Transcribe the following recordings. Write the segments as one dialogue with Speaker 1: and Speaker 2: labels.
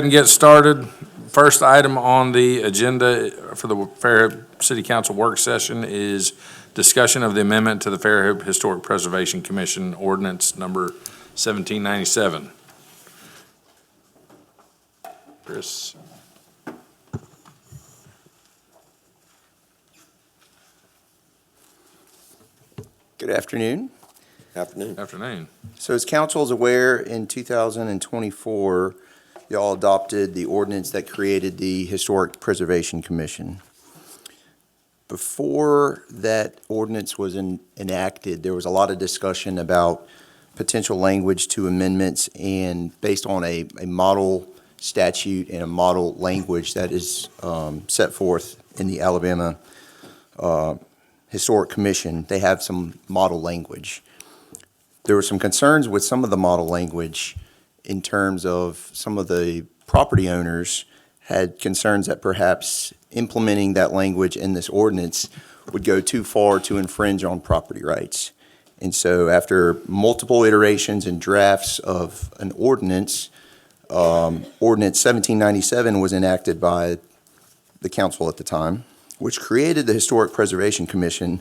Speaker 1: and get started. First item on the agenda for the Fairhope City Council work session is discussion of the amendment to the Fairhope Historic Preservation Commission Ordinance Number 1797. Chris.
Speaker 2: Good afternoon.
Speaker 1: Afternoon.
Speaker 2: So as council is aware, in 2024, y'all adopted the ordinance that created the Historic Preservation Commission. Before that ordinance was enacted, there was a lot of discussion about potential language to amendments, and based on a model statute and a model language that is set forth in the Alabama Historic Commission, they have some model language. There were some concerns with some of the model language in terms of some of the property owners had concerns that perhaps implementing that language in this ordinance would go too far to infringe on property rights. And so after multiple iterations and drafts of an ordinance, Ordinance 1797 was enacted by the council at the time, which created the Historic Preservation Commission,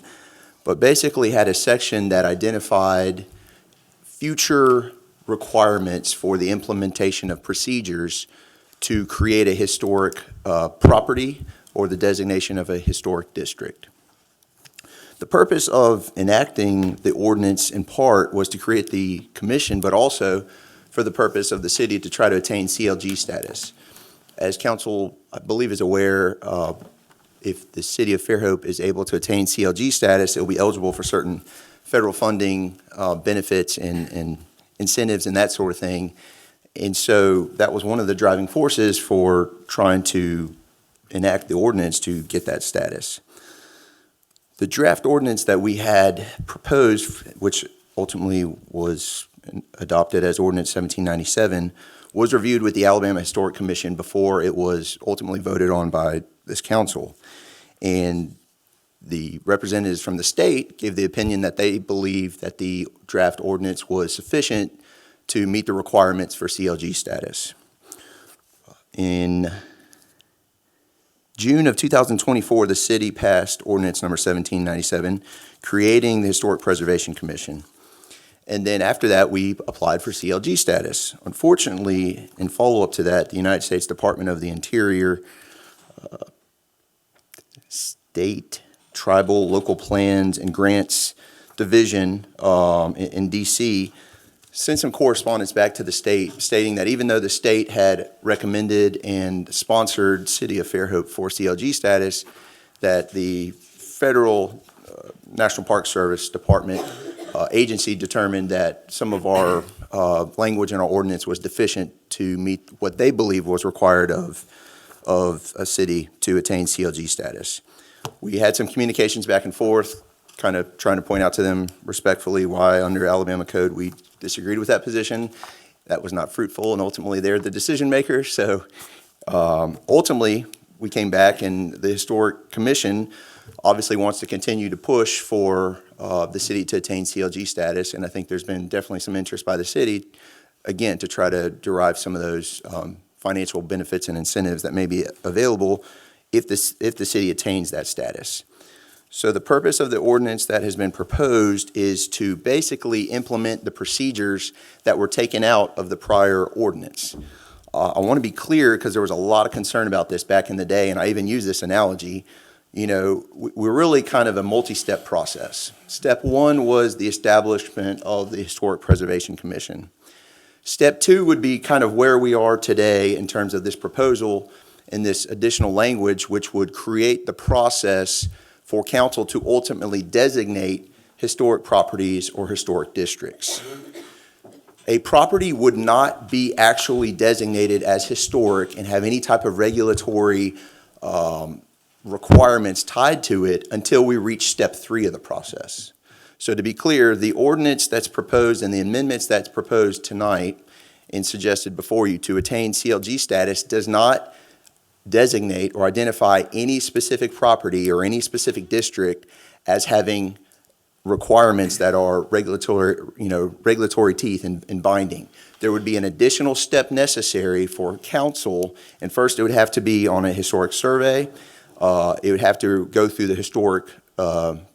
Speaker 2: but basically had a section that identified future requirements for the implementation of procedures to create a historic property or the designation of a historic district. The purpose of enacting the ordinance in part was to create the commission, but also for the purpose of the city to try to attain CLG status. As council, I believe, is aware, if the city of Fairhope is able to attain CLG status, it will be eligible for certain federal funding, benefits and incentives and that sort of thing. And so that was one of the driving forces for trying to enact the ordinance to get that status. The draft ordinance that we had proposed, which ultimately was adopted as Ordinance 1797, was reviewed with the Alabama Historic Commission before it was ultimately voted on by this council. And the representatives from the state gave the opinion that they believed that the draft ordinance was sufficient to meet the requirements for CLG status. In June of 2024, the city passed Ordinance number 1797, creating the Historic Preservation Commission. And then after that, we applied for CLG status. Unfortunately, in follow-up to that, the United States Department of the Interior, State, Tribal, Local Plans, and Grants Division in D.C. sent some correspondence back to the state stating that even though the state had recommended and sponsored City of Fairhope for CLG status, that the federal National Park Service Department agency determined that some of our language in our ordinance was deficient to meet what they believe was required of a city to attain CLG status. We had some communications back and forth, kind of trying to point out to them respectfully why under Alabama code we disagreed with that position. That was not fruitful, and ultimately they're the decision maker. So ultimately we came back, and the Historic Commission obviously wants to continue to push for the city to attain CLG status, and I think there's been definitely some interest by the city, again, to try to derive some of those financial benefits and incentives that may be available if the city attains that status. So the purpose of the ordinance that has been proposed is to basically implement the procedures that were taken out of the prior ordinance. I want to be clear, because there was a lot of concern about this back in the day, and I even use this analogy. You know, we're really kind of a multi-step process. Step one was the establishment of the Historic Preservation Commission. Step two would be kind of where we are today in terms of this proposal and this additional language, which would create the process for council to ultimately designate historic properties or historic districts. A property would not be actually designated as historic and have any type of regulatory requirements tied to it until we reach step three of the process. So to be clear, the ordinance that's proposed and the amendments that's proposed tonight and suggested before you to attain CLG status does not designate or identify any specific property or any specific district as having requirements that are regulatory teeth and binding. There would be an additional step necessary for council, and first it would have to be on a historic survey. It would have to go through the Historic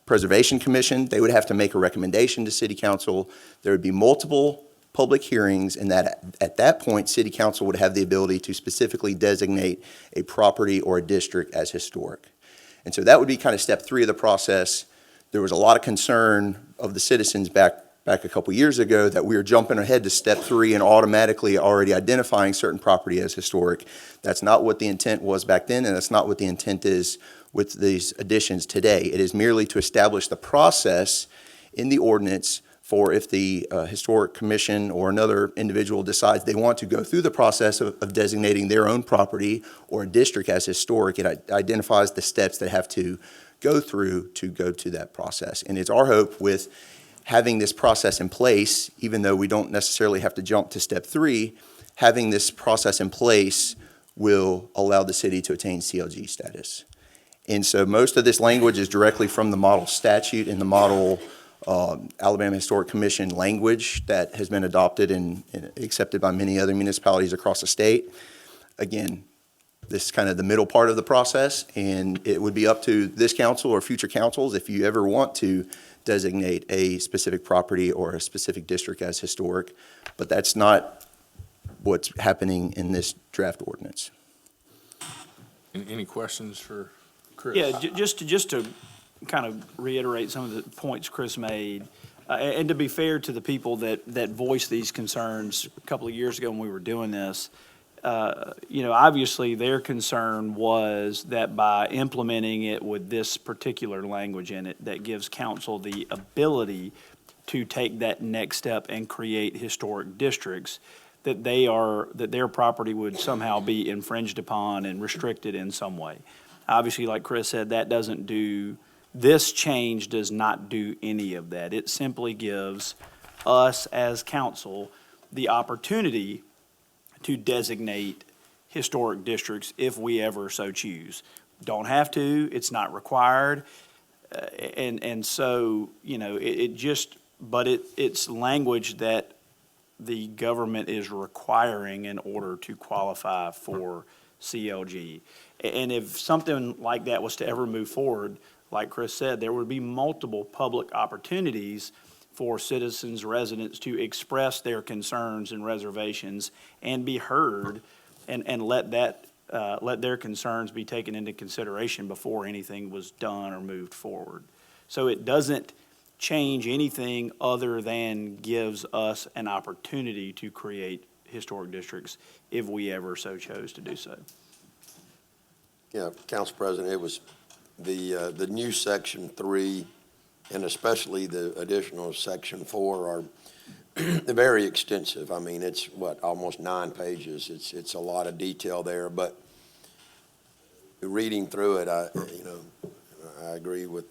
Speaker 2: Preservation Commission. They would have to make a recommendation to City Council. There would be multiple public hearings, and that at that point, City Council would have the ability to specifically designate a property or a district as historic. And so that would be kind of step 3 of the process. There was a lot of concern of the citizens back a couple years ago that we were jumping ahead to step 3 and automatically already identifying certain property as historic. That's not what the intent was back then, and that's not what the intent is with these additions today. It is merely to establish the process in the ordinance for if the Historic Commission or another individual decides they want to go through the process of designating their own property or a district as historic. It identifies the steps they have to go through to go to that process. And it's our hope with having this process in place, even though we don't necessarily have to jump to step 3, having this process in place will allow the city to attain CLG status. And so most of this language is directly from the model statute and the model Alabama Historic Commission language that has been adopted and accepted by many other municipalities across the state. Again, this is kind of the middle part of the process, and it would be up to this council or future councils if you ever want to designate a specific property or a specific district as historic, but that's not what's happening in this draft ordinance.
Speaker 1: Any questions for Chris?
Speaker 3: Yeah, just to kind of reiterate some of the points Chris made, and to be fair to the people that voiced these concerns a couple of years ago when we were doing this, obviously their concern was that by implementing it with this particular language in it that gives council the ability to take that next step and create historic districts, that their property would somehow be infringed upon and restricted in some way. Obviously, like Chris said, this change does not do any of that. It simply gives us as council the opportunity to designate historic districts if we ever so choose. Don't have to, it's not required. And so, it's language that the government is requiring in order to qualify for CLG. And if something like that was to ever move forward, like Chris said, there would be multiple public opportunities for citizens, residents to express their concerns and reservations and be heard, and let their concerns be taken into consideration before anything was done or moved forward. So it doesn't change anything other than gives us an opportunity to create historic districts if we ever so chose to do so.
Speaker 4: Yeah, Council President, it was the new Section 3 and especially the additional Section 4 are very extensive. I mean, it's almost 9 pages. It's a lot of detail there, but reading through it, I agree with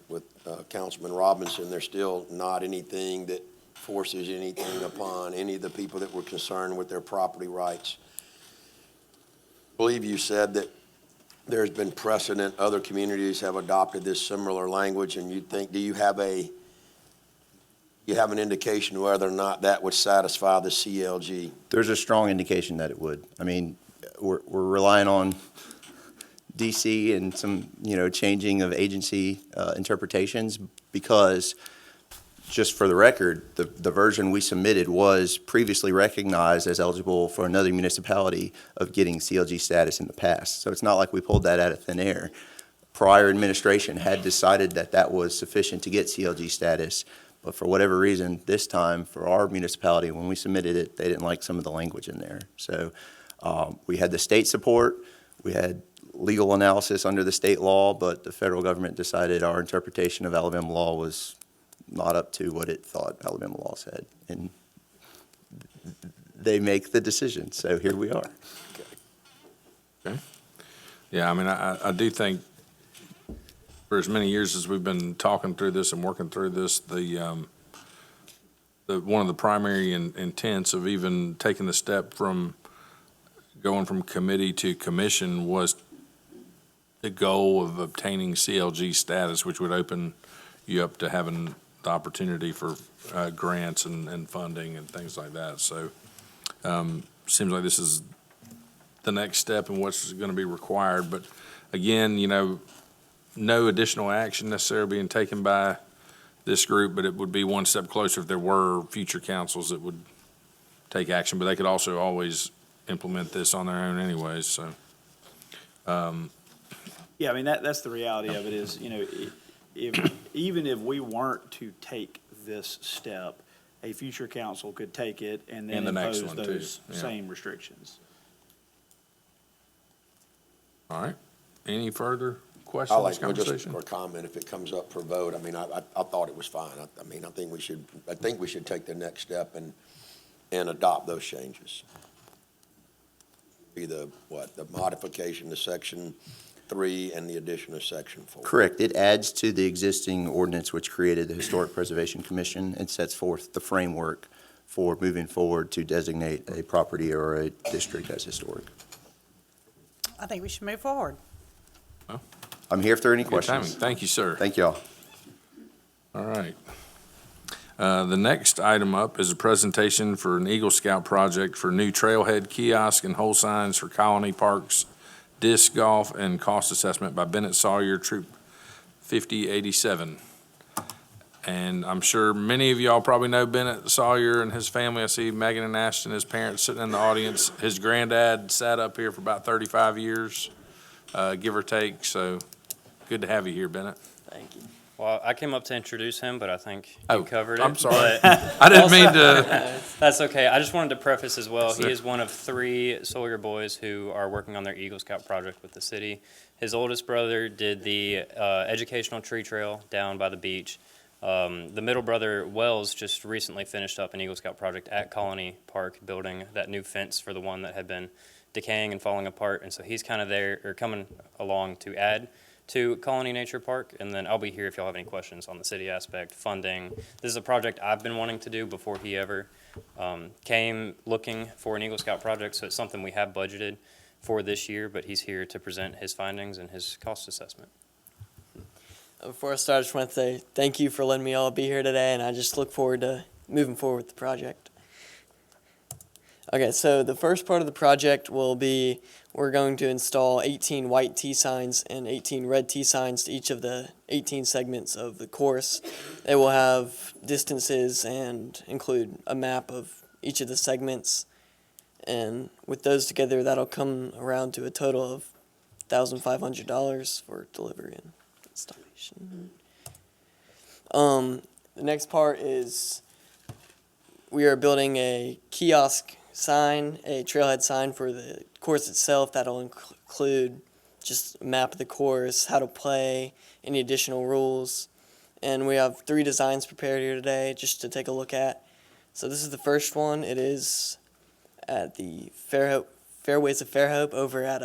Speaker 4: Councilman Robinson. There's still not anything that forces anything upon any of the people that were concerned with their property rights. I believe you said that there's been precedent. Other communities have adopted this similar language, and do you have an indication whether or not that would satisfy the CLG?
Speaker 2: There's a strong indication that it would. I mean, we're relying on DC and some, changing of agency interpretations, because just for the record, the version we submitted was previously recognized as eligible for another municipality of getting CLG status in the past. So it's not like we pulled that out of thin air. Prior administration had decided that that was sufficient to get CLG status, but for whatever reason, this time for our municipality, when we submitted it, they didn't like some of the language in there. So we had the state support, we had legal analysis under the state law, but the federal government decided our interpretation of Alabama law was not up to what it thought Alabama law said, and they make the decision, so here we are.
Speaker 1: Okay. Yeah, I mean, I do think for as many years as we've been talking through this and working through this, the one of the primary intents of even taking the step from going from committee to commission was the goal of obtaining CLG status, which would open you up to having the opportunity for grants and funding and things like that. So seems like this is the next step in what's going to be required. But again, no additional action necessarily being taken by this group, but it would be one step closer if there were future councils that would take action. But they could also always implement this on their own anyways, so.
Speaker 3: Yeah, I mean, that's the reality of it is, even if we weren't to take this step, a future council could take it and then
Speaker 1: And the next
Speaker 3: impose
Speaker 1: one, too.
Speaker 3: those
Speaker 1: Yeah.
Speaker 3: same restrictions.
Speaker 1: All right. Any further
Speaker 4: I
Speaker 1: questions,
Speaker 4: like, well, just
Speaker 1: conversation?
Speaker 4: for comment, if it comes up for vote, I mean, I thought it was fine. I think we should take the next step and adopt those changes. Be the modification to section 3 and the addition of section 4.
Speaker 2: Correct. It adds to the existing ordinance which created the Historic Preservation Commission and sets forth the framework for moving forward to designate a property or a district as historic.
Speaker 5: I think we should move forward.
Speaker 2: I'm here if there are any
Speaker 1: Good timing.
Speaker 2: questions.
Speaker 1: Thank you, sir.
Speaker 2: Thank y'all.
Speaker 1: All right. The next item up is a presentation for an Eagle Scout project for new trailhead kiosk and hole signs for Colony Parks, disc golf, and cost assessment by Bennett Sawyer, Troop 5087. And I'm sure many of y'all probably know Bennett Sawyer and his family. I see Megan and Ashton, his parents, sitting in the audience. His granddad sat up here for about 35 years, give or take. So good to have you here, Bennett.
Speaker 6: Thank you. Well, I came up to introduce him, but I think
Speaker 1: Oh,
Speaker 6: you covered it.
Speaker 1: I'm sorry.
Speaker 6: but
Speaker 1: I didn't mean to.
Speaker 6: That's okay. I just wanted to preface as well, he
Speaker 1: Sure.
Speaker 6: is one of 3 Sawyer boys who are working on their Eagle Scout project with the city. His oldest brother did the educational tree trail down by the beach. The middle brother, Wells, just recently finished up an Eagle Scout project at Colony Park, building that new fence for the one that had been decaying and falling apart. And so he's kind of there, or coming along to add to Colony Nature Park. And then I'll be here if y'all have any questions on the city aspect, funding. This is a project I've been wanting to do before he ever came looking for an Eagle Scout project. So it's something we have budgeted for this year, but he's here to present his findings and his cost assessment.
Speaker 7: Before I start, I just want to say thank you for letting me all be here today, and I just look forward to moving forward with the project. Okay, so the first part of the project will be we're going to install 18 white T signs and 18 red T signs to each of the 18 segments of the course. They will have distances and include a map of each of the segments. And with those together, that'll come around to a total of $1,500 for delivery and installation. The next part is we are building a kiosk sign, a trailhead sign for the course itself. That'll include just a map of the course, how to play, any additional rules. And we have 3 designs prepared here today just to take a look at. So this is the first one. It is at the Fairways of Fairhope over at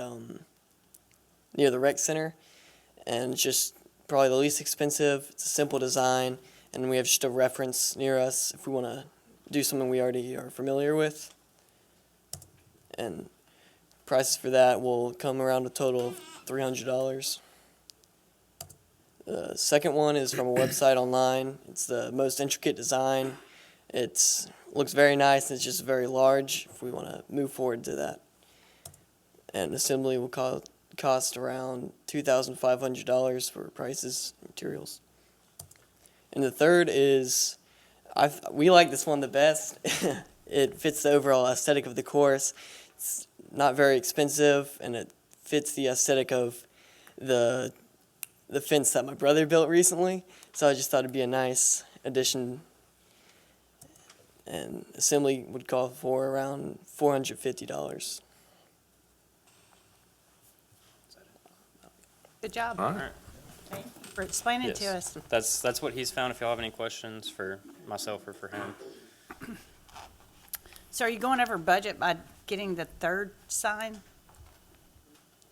Speaker 7: near the rec center. And it's just probably the least expensive. It's a simple design, and we have just a reference near us if we want to do something we already are familiar with. And prices for that will come around a total of $300. The second one is from a website online. It's the most intricate design. It looks very nice, and it's just very large if we want to move forward to that. And assembly will cost around $2,500 for prices and materials. And the third is, we like this one the best. It fits the overall aesthetic of the course. It's not very expensive, and it fits the aesthetic of the fence that my brother built recently. So I just thought it'd be a nice addition. And assembly would cost for around $450.
Speaker 5: Good job.
Speaker 1: All right.
Speaker 5: Thank you for explaining it to
Speaker 6: Yes.
Speaker 5: us.
Speaker 6: That's what he's found. If y'all have any questions for myself or for him.
Speaker 5: So are you going over budget by getting the third sign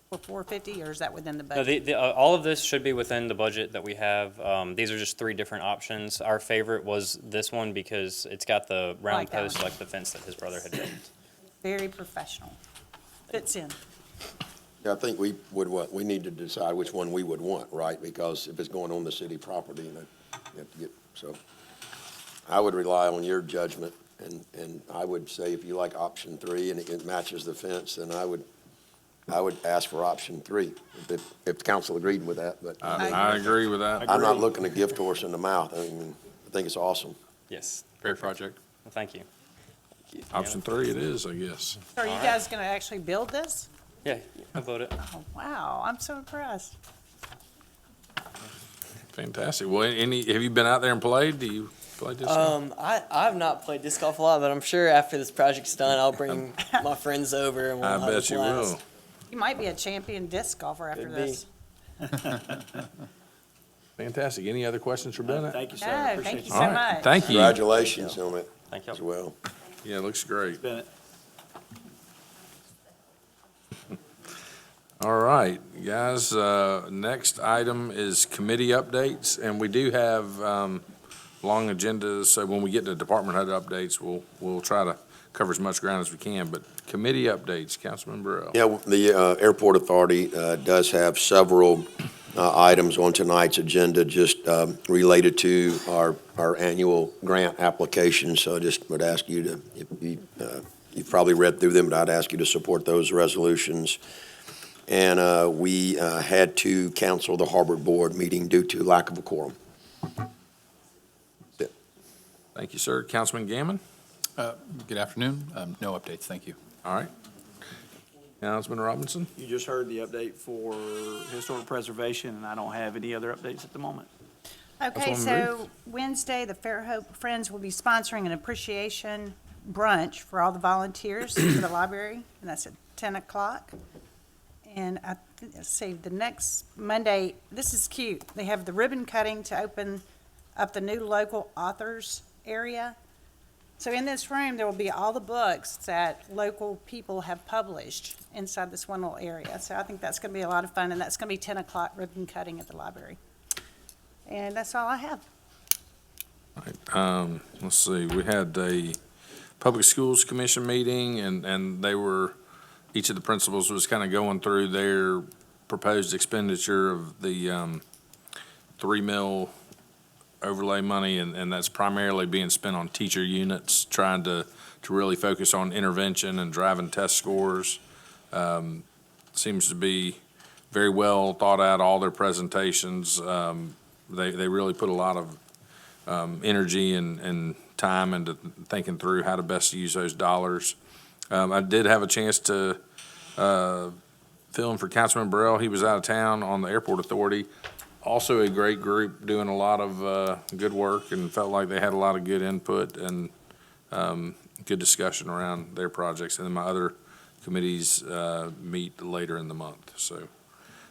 Speaker 5: for $450, or is that within the
Speaker 6: No,
Speaker 5: budget?
Speaker 6: all of this should be within the budget that we have. These are just 3 different options. Our favorite was this one because it's got the round
Speaker 5: Like that
Speaker 6: post
Speaker 5: one.
Speaker 6: like the fence that his brother had built.
Speaker 5: Very professional. Fits in.
Speaker 4: Yeah, I think we need to decide which one we would want, right? Because if it's going on the city property, You have to get, so I would rely on your judgment, and I would say if you like option 3 and it matches the fence, then I would ask for option 3, if the council agreed with that, but
Speaker 1: I agree with that.
Speaker 4: I'm not looking to gift horse in the mouth. I mean, I think it's awesome.
Speaker 6: Yes.
Speaker 1: Great project.
Speaker 6: Well, thank you.
Speaker 1: Option 3 it is, I guess.
Speaker 5: Are you guys gonna actually build this?
Speaker 6: Yeah, I vote it.
Speaker 5: Oh, wow, I'm so impressed.
Speaker 1: Fantastic. Well, have you been out there and played? Do you play this?
Speaker 7: I've not played disc golf a lot, but I'm sure after this project's done, I'll bring my friends over and we'll
Speaker 1: I
Speaker 7: have a
Speaker 1: bet you
Speaker 7: blast.
Speaker 1: will.
Speaker 5: You might be a champion disc golfer after
Speaker 7: Could be.
Speaker 5: this.
Speaker 1: Fantastic. Any other questions for Bennett?
Speaker 3: Thank you, sir.
Speaker 5: No,
Speaker 3: Appreciate
Speaker 5: thank you
Speaker 3: you.
Speaker 5: so
Speaker 1: All right.
Speaker 5: much.
Speaker 1: Thank you.
Speaker 4: Congratulations on it
Speaker 6: Thank you.
Speaker 4: as well.
Speaker 1: Yeah, it looks great.
Speaker 3: Bennett.
Speaker 1: All right, guys, next item is committee updates, and we do have long agendas, so when we get to department head updates, we'll try to cover as much ground as we can, but committee updates, Councilman Burrell.
Speaker 4: Yeah, the Airport Authority does have several items on tonight's agenda just related to our annual grant application. So I just would ask you to, you've probably read through them, but I'd ask you to support those resolutions. And we had to cancel the Harbor Board meeting due to lack of a quorum.
Speaker 1: Thank you, sir. Councilman Gammon?
Speaker 8: Good afternoon. No updates, thank you.
Speaker 1: All right. Councilman Robinson?
Speaker 3: You just heard the update for historic preservation, and I don't have any other updates at the moment.
Speaker 5: Okay,
Speaker 1: Councilwoman
Speaker 5: so Wednesday, the Fairhope Friends will be sponsoring an appreciation brunch for all the volunteers for the library, and that's at 10 o'clock. And let's see, the next Monday, this is cute. They have the ribbon cutting to open up the new local authors area. So in this room, there will be all the books that local people have published inside this one little area. So I think that's going to be a lot of fun, and that's going to be 10 o'clock ribbon cutting at the library. And that's all I have.
Speaker 1: All right, let's see, we had a Public Schools Commission meeting, and they were, each of the principals was kind of going through their proposed expenditure of the 3 mil overlay money, and that's primarily being spent on teacher units, trying to really focus on intervention and driving test scores. Seems to be very well thought out, all their presentations. They really put a lot of energy and time into thinking through how to best use those dollars. I did have a chance to fill in for Councilman Burrell. He was out of town on the Airport Authority. Also a great group doing a lot of good work, and felt like they had a lot of good input and good discussion around their projects. And then my other committees meet later in the month. So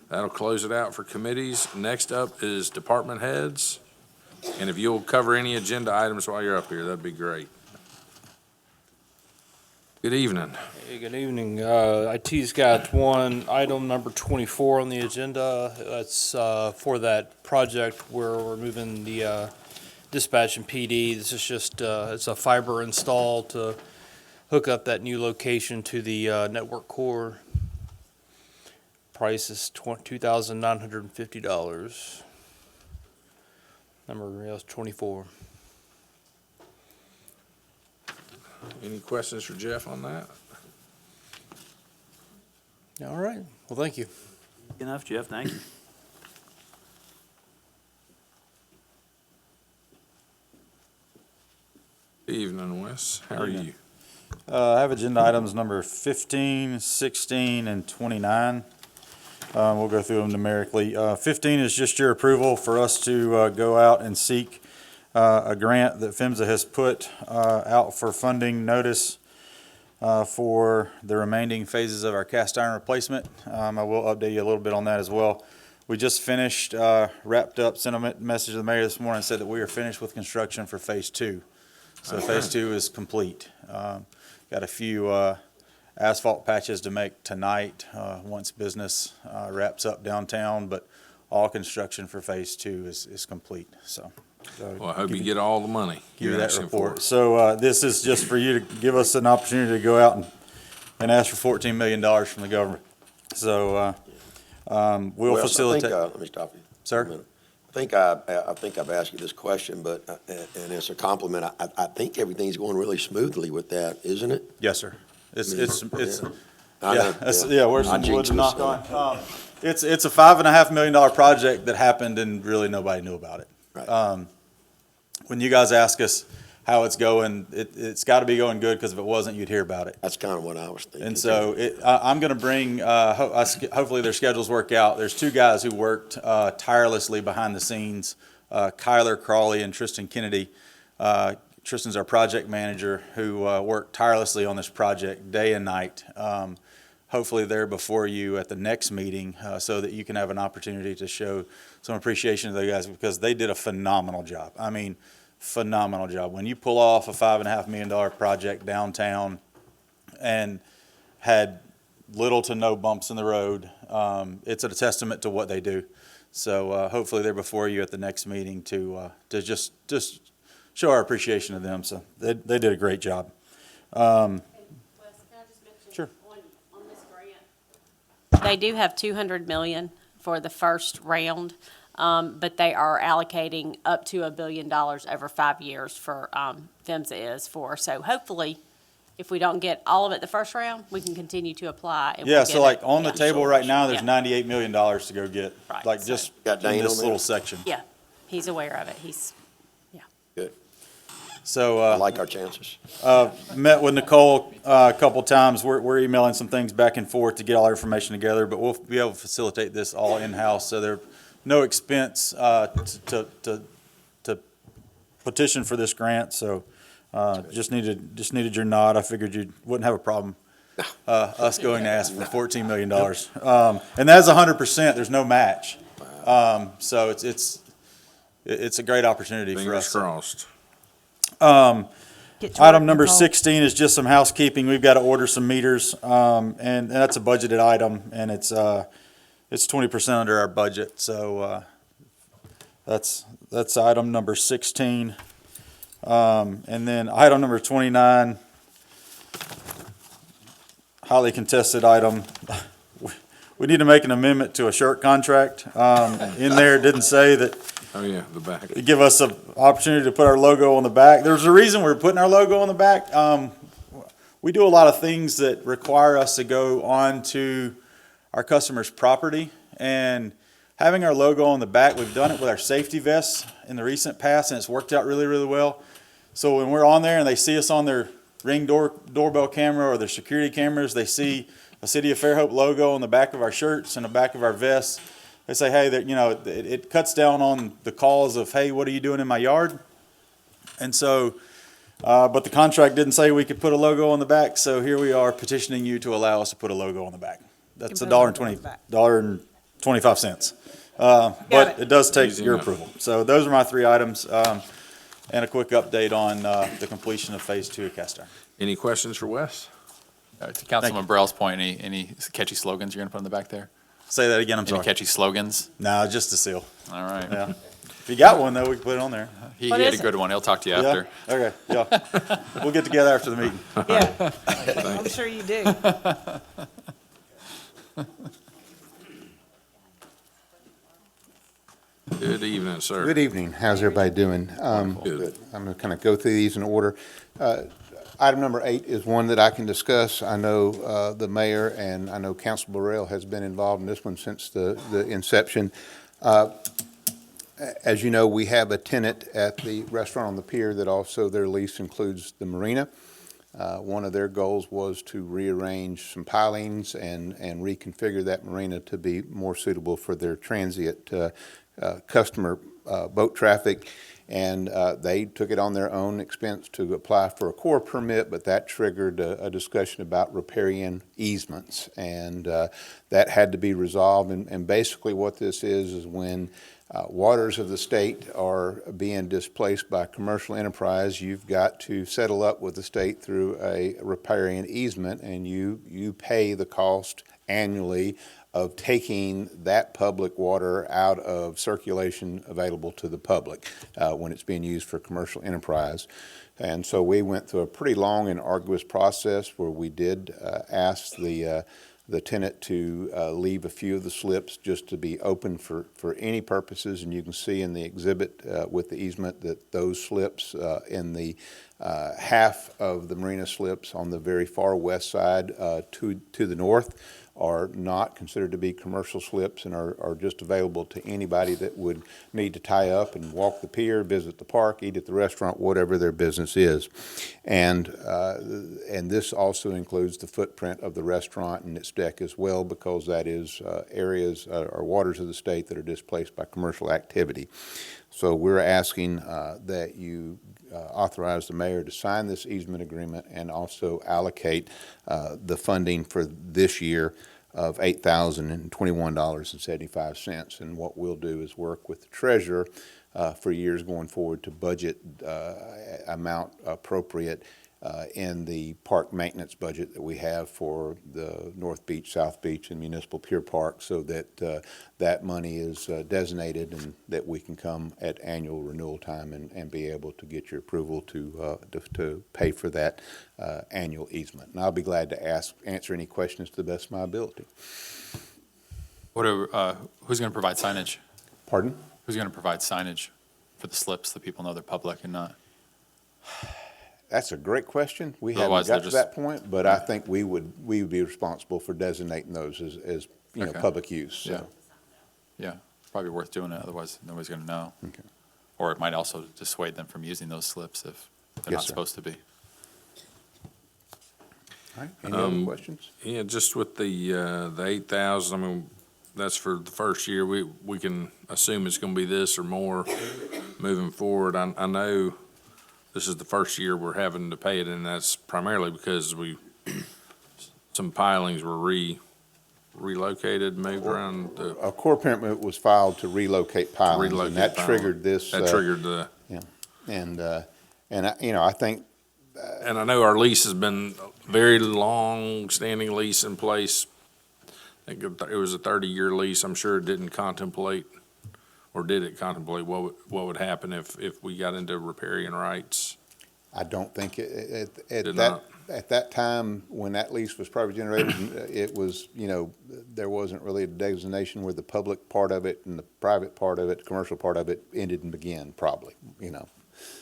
Speaker 1: that'll close it out for committees. Next up is department heads. And if you'll cover any agenda items while you're up here, that'd be great. Good evening.
Speaker 9: Hey, good evening. IT's got one item number 24 on the agenda. That's for that project where we're moving the dispatch and PD. This is just, it's a fiber install to hook up that new location to the network core. Price is $2,950. Number is 24.
Speaker 1: Any questions for Jeff on that?
Speaker 9: All right. Well, thank you.
Speaker 3: Enough, Jeff, thank you.
Speaker 1: Good evening, Wes. How are you?
Speaker 10: I have agenda items number 15, 16, and 29. We'll go through them numerically. 15 is just your approval for us to go out and seek a grant that PHMSA has put out for funding notice for the remaining phases of our cast iron replacement. I will update you a little bit on that as well. We just finished, wrapped up, sent a message to the mayor this morning and said that we are finished with construction for phase 2. So phase 2 is complete. Got a few asphalt patches to make tonight once business wraps up downtown, but all construction for phase 2 is complete. So.
Speaker 1: Well, I hope you get all the money.
Speaker 10: Give you
Speaker 1: you're
Speaker 10: that
Speaker 1: asking
Speaker 10: report.
Speaker 1: for.
Speaker 10: So this is just for you to give us an opportunity to go out and ask for $14 million from the government. So we'll
Speaker 4: Wes,
Speaker 10: facilitate.
Speaker 4: let me stop you.
Speaker 10: Sir?
Speaker 4: a minute. think I've asked you this question, but, and it's a compliment. I think everything's going really smoothly with that, isn't it?
Speaker 10: Yes, sir. It's,
Speaker 4: I know,
Speaker 10: yeah, where's
Speaker 4: I
Speaker 10: some wood
Speaker 4: jinxed
Speaker 10: to knock
Speaker 4: myself.
Speaker 10: on? It's a $5.5 million project that happened and really nobody knew about it.
Speaker 4: Right.
Speaker 10: When you guys ask us how it's going, it's got to be going good, because if it wasn't, you'd hear about it.
Speaker 4: That's kind of what I was thinking.
Speaker 10: And so I'm going to bring, hopefully their schedules work out. There's two guys who worked tirelessly behind the scenes, Kyler Crawley and Tristan Kennedy. Tristan's our project manager, who worked tirelessly on this project day and night. Hopefully they're before you at the next meeting, so that you can have an opportunity to show some appreciation to those guys, because they did a phenomenal job. I mean, phenomenal job. When you pull off a $5.5 million project downtown and had little to no bumps in the road, it's a testament to what they do. So hopefully they're before you at the next meeting to just show our appreciation to them. So they did a great job. Sure.
Speaker 11: On this grant, they do have $200 million for the first round, but they are allocating up to $1 billion over 5 years for PHMSA is for. So hopefully, if we don't get all of it the first round, we can continue to apply. And
Speaker 10: Yeah,
Speaker 11: we'll
Speaker 10: so
Speaker 11: get
Speaker 10: like
Speaker 11: it.
Speaker 10: on the
Speaker 11: Yeah.
Speaker 10: table right now, there's
Speaker 11: Yeah.
Speaker 10: $98 million to go get,
Speaker 11: Right,
Speaker 10: like
Speaker 11: so-
Speaker 10: just
Speaker 4: Got
Speaker 10: in
Speaker 4: Dane
Speaker 10: this
Speaker 4: on there?
Speaker 10: little section.
Speaker 11: Yeah, he's aware of it. He's
Speaker 4: Good.
Speaker 10: So
Speaker 4: I like our chances.
Speaker 10: met with Nicole a couple times. We're emailing some things back and forth to get all our information together, but we'll be able to facilitate this all in-house, so there's no expense to petition for this grant. So just needed your nod. I figured you wouldn't have a problem us going to ask for $14 million. And that's 100%. There's no match. So it's a great opportunity for
Speaker 1: Fingers
Speaker 10: us.
Speaker 1: crossed.
Speaker 5: Get to
Speaker 10: Item
Speaker 5: work,
Speaker 10: number
Speaker 5: Nicole.
Speaker 10: 16 is just some housekeeping. We've got to order some meters, and that's a budgeted item, and it's 20% under our budget. So that's item number 16. And then item number 29, highly contested item. We need to make an amendment to a shirt contract. In there, it didn't say that
Speaker 1: Oh, yeah, the back.
Speaker 10: to give us an opportunity to put our logo on the back. There's a reason we're putting our logo on the back. We do a lot of things that require us to go onto our customer's property, and having our logo on the back, we've done it with our safety vests in the recent past, and it's worked out really, really well. So when we're on there and they see us on their Ring doorbell camera or their security cameras, they see a City of Fairhope logo on the back of our shirts and the back of our vests. They say, hey, it cuts down on the calls of, hey, what are you doing in my yard? And so, but the contract didn't say we could put a logo on the back, so here we are petitioning you to allow us to put a logo on the back. That's
Speaker 5: You can put a logo on
Speaker 10: $1.25. But it does take
Speaker 1: Easy
Speaker 10: your
Speaker 1: enough.
Speaker 10: approval. So those are my three items, and a quick update on the completion of Phase 2 of Cast Iron.
Speaker 1: Any questions for Wes?
Speaker 8: To Councilman Burrell's point, any catchy slogans you're going to put on the back there?
Speaker 10: Say that again, I'm
Speaker 8: Any
Speaker 10: sorry.
Speaker 8: catchy slogans?
Speaker 10: No, just a seal.
Speaker 8: All right.
Speaker 10: Yeah. If you got one, though, we can put it on there.
Speaker 8: He
Speaker 11: What
Speaker 8: had
Speaker 11: is
Speaker 8: a good one. He'll talk to you
Speaker 10: Yeah?
Speaker 8: after.
Speaker 10: Okay, yeah. We'll get together after the meeting.
Speaker 5: Yeah, I'm sure you do.
Speaker 1: Good evening, sir.
Speaker 12: Good evening. How's everybody doing?
Speaker 1: Good.
Speaker 12: I'm going to kind of go through these in order. Item number 8 is one that I can discuss. I know the mayor and I know Council Burrell has been involved in this one since the inception. As you know, we have a tenant at the restaurant on the pier that also their lease includes the marina. One of their goals was to rearrange some pilings and reconfigure that marina to be more suitable for their transient customer boat traffic. And they took it on their own expense to apply for a core permit, but that triggered a discussion about riparian easements. And that had to be resolved. And basically what this is when waters of the state are being displaced by commercial enterprise, you've got to settle up with the state through a riparian easement, and you pay the cost annually of taking that public water out of circulation available to the public when it's being used for commercial enterprise. And so we went through a pretty long and arduous process where we did ask the the tenant to leave a few of the slips just to be open for any purposes. And you can see in the exhibit with the easement that those slips in the half of the marina slips on the very far west side to the north are not considered to be commercial slips and are just available to anybody that would need to tie up and walk the pier, visit the park, eat at the restaurant, whatever their business is. And this also includes the footprint of the restaurant and its deck as well, because that is areas or waters of the state that are displaced by commercial activity. So we're asking that you authorize the mayor to sign this easement agreement and also allocate the funding for this year of $8,021.75. And what we'll do is work with the treasurer for years going forward to budget amount appropriate in the park maintenance budget that we have for the North Beach, South Beach, and Municipal Pier Park, so that that money is designated and that we can come at annual renewal time and be able to get your approval to pay for that annual easement. And I'll be glad to answer any questions to the best of my ability.
Speaker 8: Who's going to provide signage?
Speaker 12: Pardon?
Speaker 8: Who's going to provide signage for the slips that people know they're public and not?
Speaker 12: That's a great question. We haven't
Speaker 8: Otherwise,
Speaker 12: got
Speaker 8: they're
Speaker 12: to that point, but I think we would be responsible for designating those as you know,
Speaker 8: Okay.
Speaker 12: public use. So.
Speaker 8: Yeah. Yeah, probably worth doing it, otherwise nobody's going to know.
Speaker 12: Okay.
Speaker 8: Or it might also dissuade them from using those slips if they're
Speaker 12: Yes,
Speaker 8: not
Speaker 12: sir.
Speaker 8: supposed to be.
Speaker 12: All right. Any other questions?
Speaker 1: Yeah, just with the 8,000, I mean, that's for the first year. We can assume it's gonna be this or more moving forward. I know this is the first year we're having to pay it, and that's primarily because some pilings were relocated, moved around.
Speaker 12: A core permit was filed to relocate pilings, and that triggered this.
Speaker 1: That triggered the.
Speaker 12: Yeah, and I think.
Speaker 1: And I know our lease has been very long-standing lease in place. I think it was a 30-year lease. I'm sure it didn't contemplate, or did it contemplate what would happen if we got into riparian rights?
Speaker 12: I don't think at
Speaker 1: not.
Speaker 12: that time, when that lease was probably generated, it was, there wasn't really a designation where the public part of it and the private part of it, the commercial part of it ended and began, probably.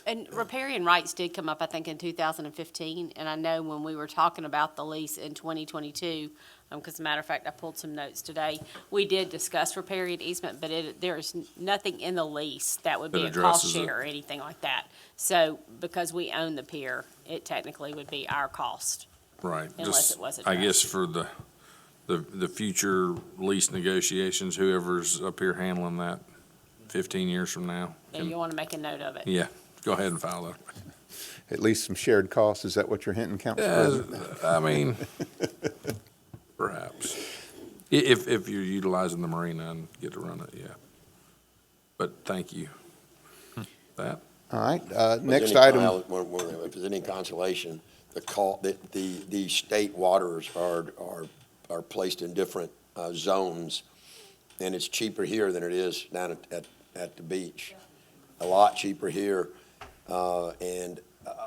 Speaker 11: And riparian rights did come up, I think, in 2015, and I know when we were talking about the lease in 2022, because as a matter of fact, I pulled some notes today, we did discuss riparian easement, but there is nothing in the lease that would be a cost
Speaker 1: addresses it.
Speaker 11: share or anything like that. So because we own the pier, it technically would be our cost.
Speaker 1: Right.
Speaker 11: Unless
Speaker 1: Just,
Speaker 11: it was
Speaker 1: I guess
Speaker 11: addressed.
Speaker 1: for the future lease negotiations, whoever's up here handling that 15 years from now.
Speaker 11: And you want to make a note of it.
Speaker 1: Yeah, go ahead and file that.
Speaker 12: At least some shared costs, is that what you're hinting, Council President?
Speaker 1: I mean, perhaps. If you're utilizing the marina and get to run it, yeah. But thank you. That?
Speaker 12: All right,
Speaker 4: Was
Speaker 12: next
Speaker 4: any-
Speaker 12: item.
Speaker 4: If there's any consolation, the state waters are placed in different zones, and it's cheaper here than it is down at the beach. A lot cheaper here, and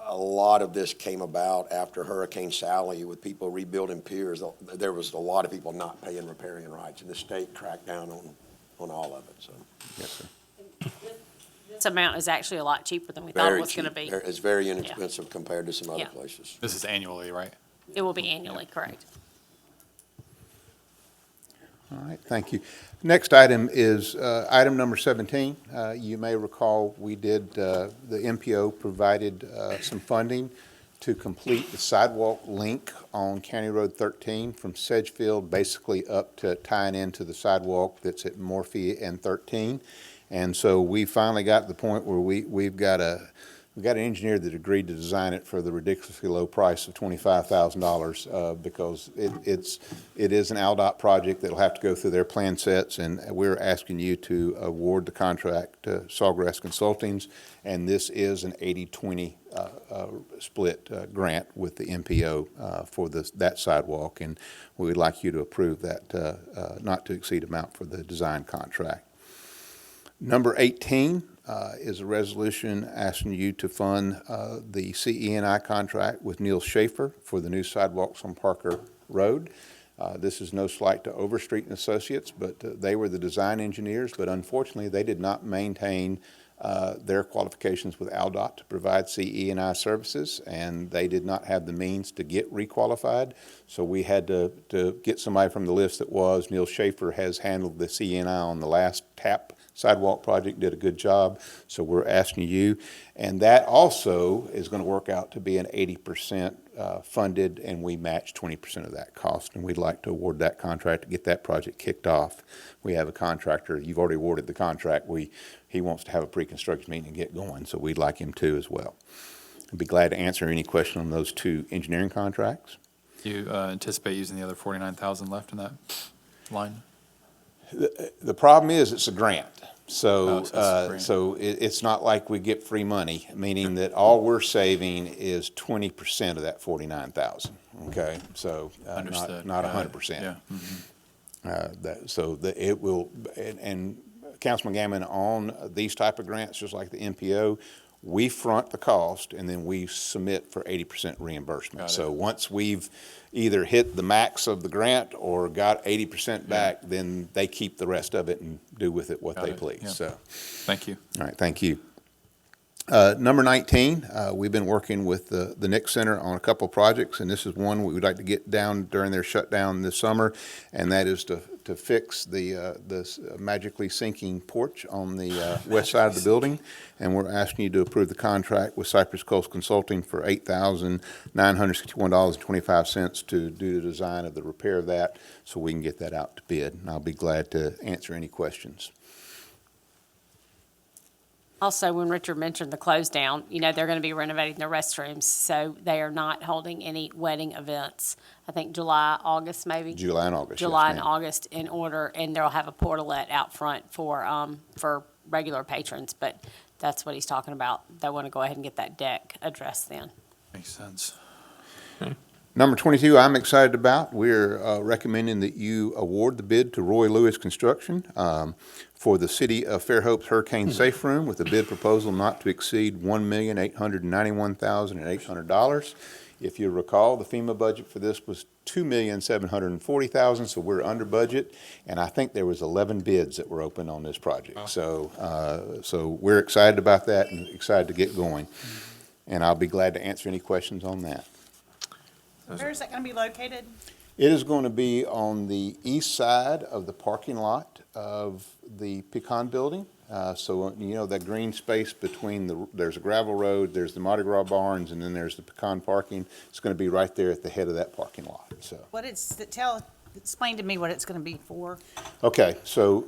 Speaker 4: a lot of this came about after Hurricane Sally with people rebuilding piers. There was a lot of people not paying riparian rights, and the state cracked down on all of it, so.
Speaker 12: Yes, sir.
Speaker 11: This amount is actually a lot cheaper than we thought it
Speaker 4: Very
Speaker 11: was going to
Speaker 4: cheap.
Speaker 11: be.
Speaker 4: It's very inexpensive compared to some other
Speaker 11: Yeah.
Speaker 4: places.
Speaker 8: This is annually, right?
Speaker 11: It will be annually, correct.
Speaker 12: All right, thank you. Next item is item number 17. You may recall we did, the MPO provided some funding to complete the sidewalk link on County Road 13 from Sedgefield basically up to tying into the sidewalk that's at Morphe and 13. And so we finally got to the point where we've got an engineer that agreed to design it for the ridiculously low price of $25,000 because it is an ALDOT project that'll have to go through their plan sets, and we're asking you to award the contract to Sawgrass Consultings, and this is an 80-20 split grant with the MPO for that sidewalk, and we would like you to approve that not to exceed amount for the design contract. Number 18 is a resolution asking you to fund the CE&I contract with Neil Schaefer for the new sidewalks on Parker Road. This is no slight to Overstreet and Associates, but they were the design engineers, but unfortunately, they did not maintain their qualifications with ALDOT to provide CE&I services, and they did not have the means to get requalified. So we had to get somebody from the list that was. Neil Schaefer has handled the CE&I on the last TAP sidewalk project, did a good job. So we're asking you. And that also is going to work out to be an 80% funded, and we match 20% of that cost. And we'd like to award that contract to get that project kicked off. We have a contractor. You've already awarded the contract. He wants to have a pre-construction meeting and get going, so we'd like him to as well. I'd be glad to answer any question on those two engineering contracts.
Speaker 8: Do you anticipate using the other 49,000 left in that line?
Speaker 12: The problem is it's a grant. So,
Speaker 8: Oh, so it's a grant.
Speaker 12: so it's not like we get free money, meaning that all we're saving is 20% of that 49,000. Okay, so
Speaker 8: Understood.
Speaker 12: not
Speaker 8: Got it.
Speaker 12: 100%.
Speaker 8: Yeah.
Speaker 12: It will, and Councilman Gammon, on these type of grants, just like the MPO, we front the cost and then we submit for 80% reimbursement.
Speaker 8: Got it.
Speaker 12: So once we've either hit the max of the grant or got 80% back, then they keep the rest of it and do with it what
Speaker 8: Got
Speaker 12: they
Speaker 8: it.
Speaker 12: please.
Speaker 8: Yeah.
Speaker 12: So,
Speaker 8: Thank you.
Speaker 12: all right, thank you. Number 19, we've been working with the Nick Center on a couple of projects, and this is one we would like to get down during their shutdown this summer, and that is to fix the magically sinking porch on the west side of the building. And we're asking you to approve the contract with Cypress Coast Consulting for $8,961.25 to do the design of the repair of that, so we can get that out to bid. And I'll be glad to answer any questions.
Speaker 11: Also, when Richard mentioned the close down, they're going to be renovating the restrooms, so they are not holding any wedding events. I think July, August, maybe?
Speaker 12: July and August.
Speaker 11: July
Speaker 12: yes,
Speaker 11: and
Speaker 12: ma'am.
Speaker 11: August in order, and they'll have a portalette out front for regular patrons, but that's what he's talking about. They want to go ahead and get that deck addressed then.
Speaker 8: Makes sense.
Speaker 12: Number 22, I'm excited about. We're recommending that you award the bid to Roy Lewis Construction for the City of Fairhope's Hurricane Safe Room with a bid proposal not to exceed $1,891,800. If you recall, the FEMA budget for this was $2,740,000, so we're under budget. And I think there was 11 bids that were open on this project.
Speaker 8: Wow.
Speaker 12: So we're excited about that and excited to get going. And I'll be glad to answer any questions on that.
Speaker 5: Where is that going to be located?
Speaker 12: It is going to be on the east side of the parking lot of the Pecan Building. So, that green space between there's a gravel road, there's the Mardi Gras barns, and then there's the Pecan parking. It's going to be right there at the head of that parking lot, so.
Speaker 5: Explain to me what it's going to be for.
Speaker 12: Okay, so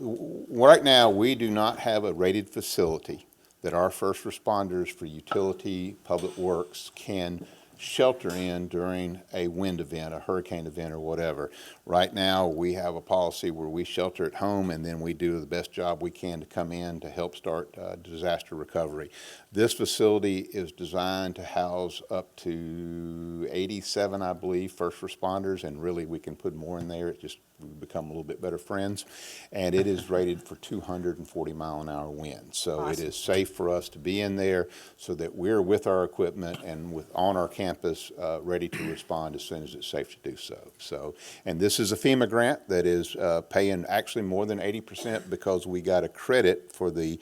Speaker 12: right now, we do not have a rated facility that our first responders for utility, public works can shelter in during a wind event, a hurricane event, or whatever. Right now, we have a policy where we shelter at home, and then we do the best job we can to come in to help start disaster recovery. This facility is designed to house up to 87, I believe, first responders, and really we can put more in there. We've become a little bit better friends, and it is rated for 240-mile-an-hour winds. So
Speaker 5: Awesome.
Speaker 12: It is safe for us to be in there so that we're with our equipment and on our campus, ready to respond as soon as it's safe to do so. And this is a FEMA grant that is paying actually more than 80% because we got a credit for the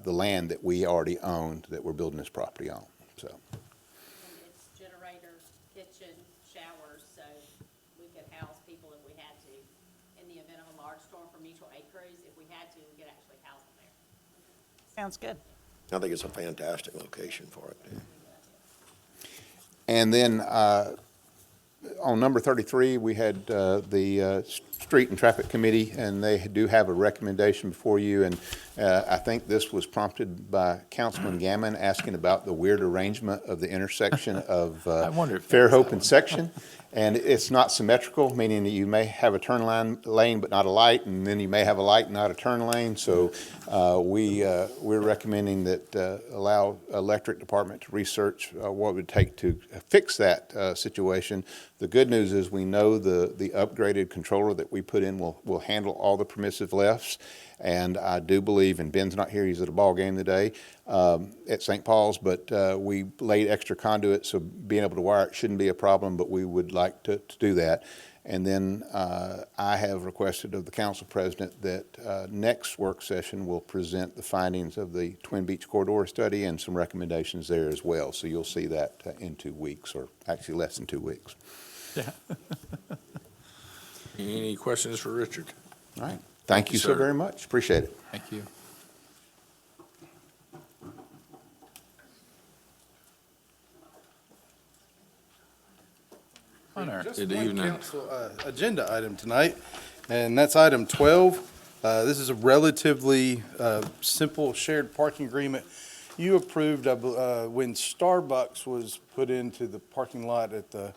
Speaker 12: land that we already owned that we're building this property on. So.
Speaker 11: It's generator, kitchen, showers, so we could house people if we had to. In the event of a large storm for mutual aid crews, if we had to, we could actually house them there.
Speaker 5: Sounds good.
Speaker 4: I think it's a fantastic location for it.
Speaker 12: And then on number 33, we had the Street and Traffic Committee, and they do have a recommendation before you. And I think this was prompted by Councilman Gammon asking about the weird arrangement of the intersection of
Speaker 8: I wonder if that was
Speaker 12: Fairhope
Speaker 8: that
Speaker 12: and
Speaker 8: one.
Speaker 12: Section. And it's not symmetrical, meaning that you may have a turn lane but not a light, and then you may have a light and not a turn lane. So we're recommending that allow electric department to research what it would take to fix that situation. The good news is we know the upgraded controller that we put in will handle all the permissive lefts. And I do believe, and Ben's not here, he's at a ball game today at St. Paul's, but we laid extra conduit, so being able to wire it shouldn't be a problem, but we would like like to do that. And then I have requested of the council president that next work session will present the findings of the Twin Beach Corridor study and some recommendations there as well. So you'll see that in 2 weeks, or actually less than 2 weeks.
Speaker 1: Any questions for Richard?
Speaker 12: All right. Thank you so
Speaker 1: sir.
Speaker 12: very much. Appreciate it.
Speaker 8: Thank you. Hunter.
Speaker 1: Good evening.
Speaker 13: Council, agenda item tonight, and that's item 12. This is a relatively simple shared parking agreement. You approved when Starbucks was put into the parking lot at the,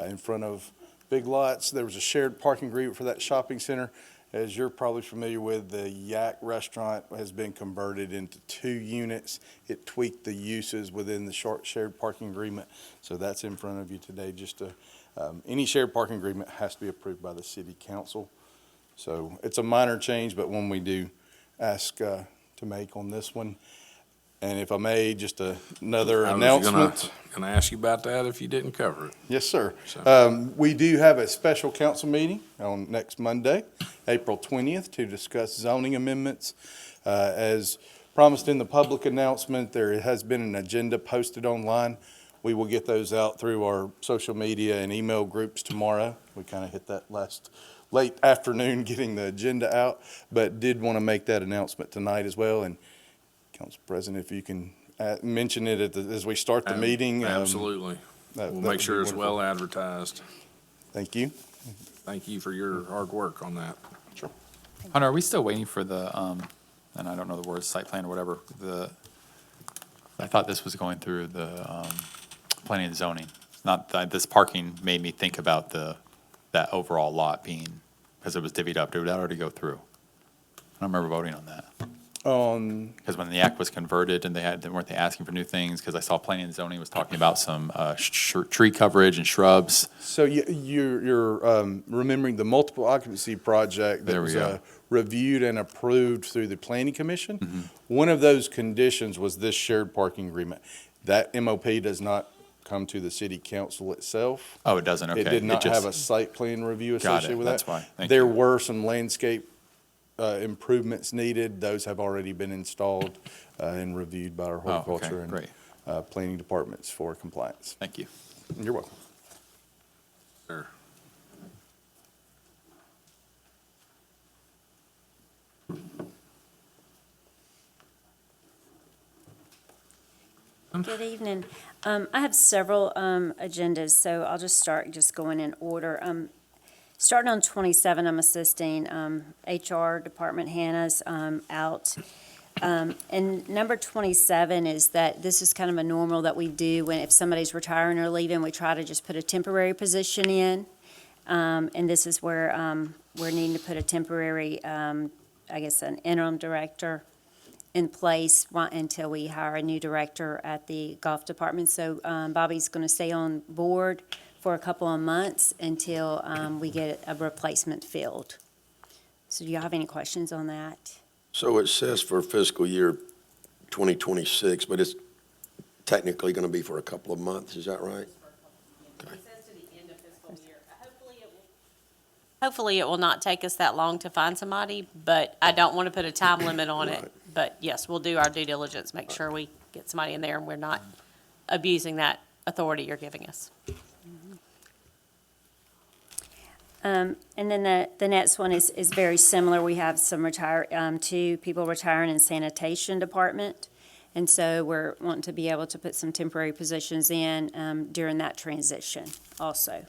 Speaker 13: in front of Big Lots, there was a shared parking agreement for that shopping center. As you're probably familiar with, the Yak restaurant has been converted into 2 units. It tweaked the uses within the shared parking agreement, so that's in front of you today. Just to, any shared parking agreement has to be approved by the city council. So it's a minor change, but one we do ask to make on this one. And if I may, just another announcement.
Speaker 1: Gonna ask you about that if you didn't cover it.
Speaker 13: Yes, sir.
Speaker 1: So-
Speaker 13: We do have a special council meeting on next Monday, April 20th, to discuss zoning amendments. As promised in the public announcement, there has been an agenda posted online. We will get those out through our social media and email groups tomorrow. We kind of hit that late afternoon getting the agenda out, but did want to make that announcement tonight as well. And Council President, if you can mention it as we start the meeting.
Speaker 1: Absolutely. We'll make sure it's well advertised.
Speaker 13: Thank you.
Speaker 1: Thank you for your hard work on that.
Speaker 13: Sure.
Speaker 8: Hunter, are we still waiting for the, and I don't know the word, site plan or whatever, I thought this was going through the planning and zoning. Not, this parking made me think about that overall lot being, because it was divvied up, did it already go through? I don't remember voting on that. Because when the act was converted and weren't they asking for new things? Because I saw planning and zoning was talking about some tree coverage and shrubs.
Speaker 13: So you're remembering the multiple occupancy project that
Speaker 8: There we
Speaker 13: was
Speaker 8: go.
Speaker 13: reviewed and approved through the planning commission.
Speaker 8: Mm-hmm.
Speaker 13: One of those conditions was this shared parking agreement. That MOP does not come to the city council itself.
Speaker 8: Oh, it doesn't, okay.
Speaker 13: It did not
Speaker 8: just-
Speaker 13: have a site plan review
Speaker 8: Got it,
Speaker 13: associated with that.
Speaker 8: that's why. Thank
Speaker 13: There
Speaker 8: you.
Speaker 13: were some landscape improvements needed. Those have already been installed and reviewed by our
Speaker 8: Oh, okay,
Speaker 13: horticulture
Speaker 8: great.
Speaker 13: and planning departments for compliance.
Speaker 8: Thank you.
Speaker 13: You're welcome.
Speaker 1: Sir.
Speaker 14: Good evening. I have several agendas, so I'll just start going in order. Starting on 27, I'm assisting HR Department Hannah's out. And number 27 is that this is kind of a normal that we do when if somebody's retiring or leaving, we try to just put a temporary position in. And this is where we're needing to put a temporary, I guess, an interim director in place until we hire a new director at the golf department. So Bobby's going to stay on board for a couple of months until we get a replacement filled. So do y'all have any questions on that?
Speaker 4: So it says for fiscal year 2026, but it's technically going to be for a couple of months, is that right?
Speaker 11: It says to the end of fiscal year. Hopefully it will not take us that long to find somebody, but I don't want to put a time limit on it.
Speaker 4: Right.
Speaker 11: But yes, we'll do our due diligence, make sure we get somebody in there and we're not abusing that authority you're giving us.
Speaker 14: And then the next one is very similar. We have some two people retiring in sanitation department. And so we're wanting to be able to put some temporary positions in during that transition also.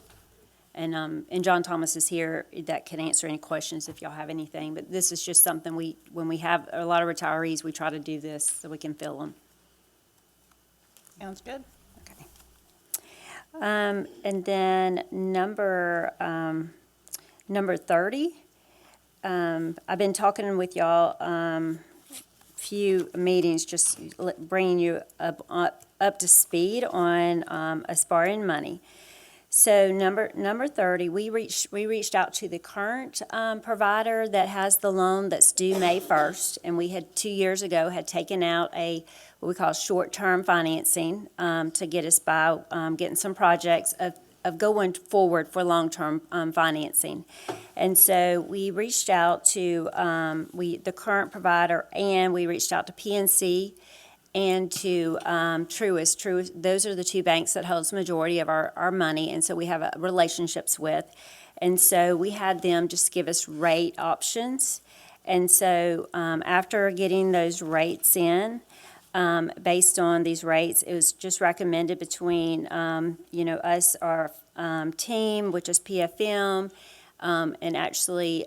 Speaker 14: And John Thomas is here that can answer any questions if y'all have anything. But this is just something when we have a lot of retirees, we try to do this so we can fill them.
Speaker 5: Sounds good.
Speaker 14: Okay. And then number 30, I've been talking with y'all few meetings, just bringing you up to speed on aspiring money. So number 30, we reached out to the current provider that has the loan that's due May 1st, and we had 2 years ago had taken out what we call short-term financing to get us by getting some projects of going forward for long-term financing. And so we reached out to the current provider, and we reached out to PNC and to Truist. Truist, those are the two banks that holds the majority of our money, and so we have relationships with. And so we had them just give us rate options. And so after getting those rates in, based on these rates, it was just recommended between, us, our team, which is PFM, and actually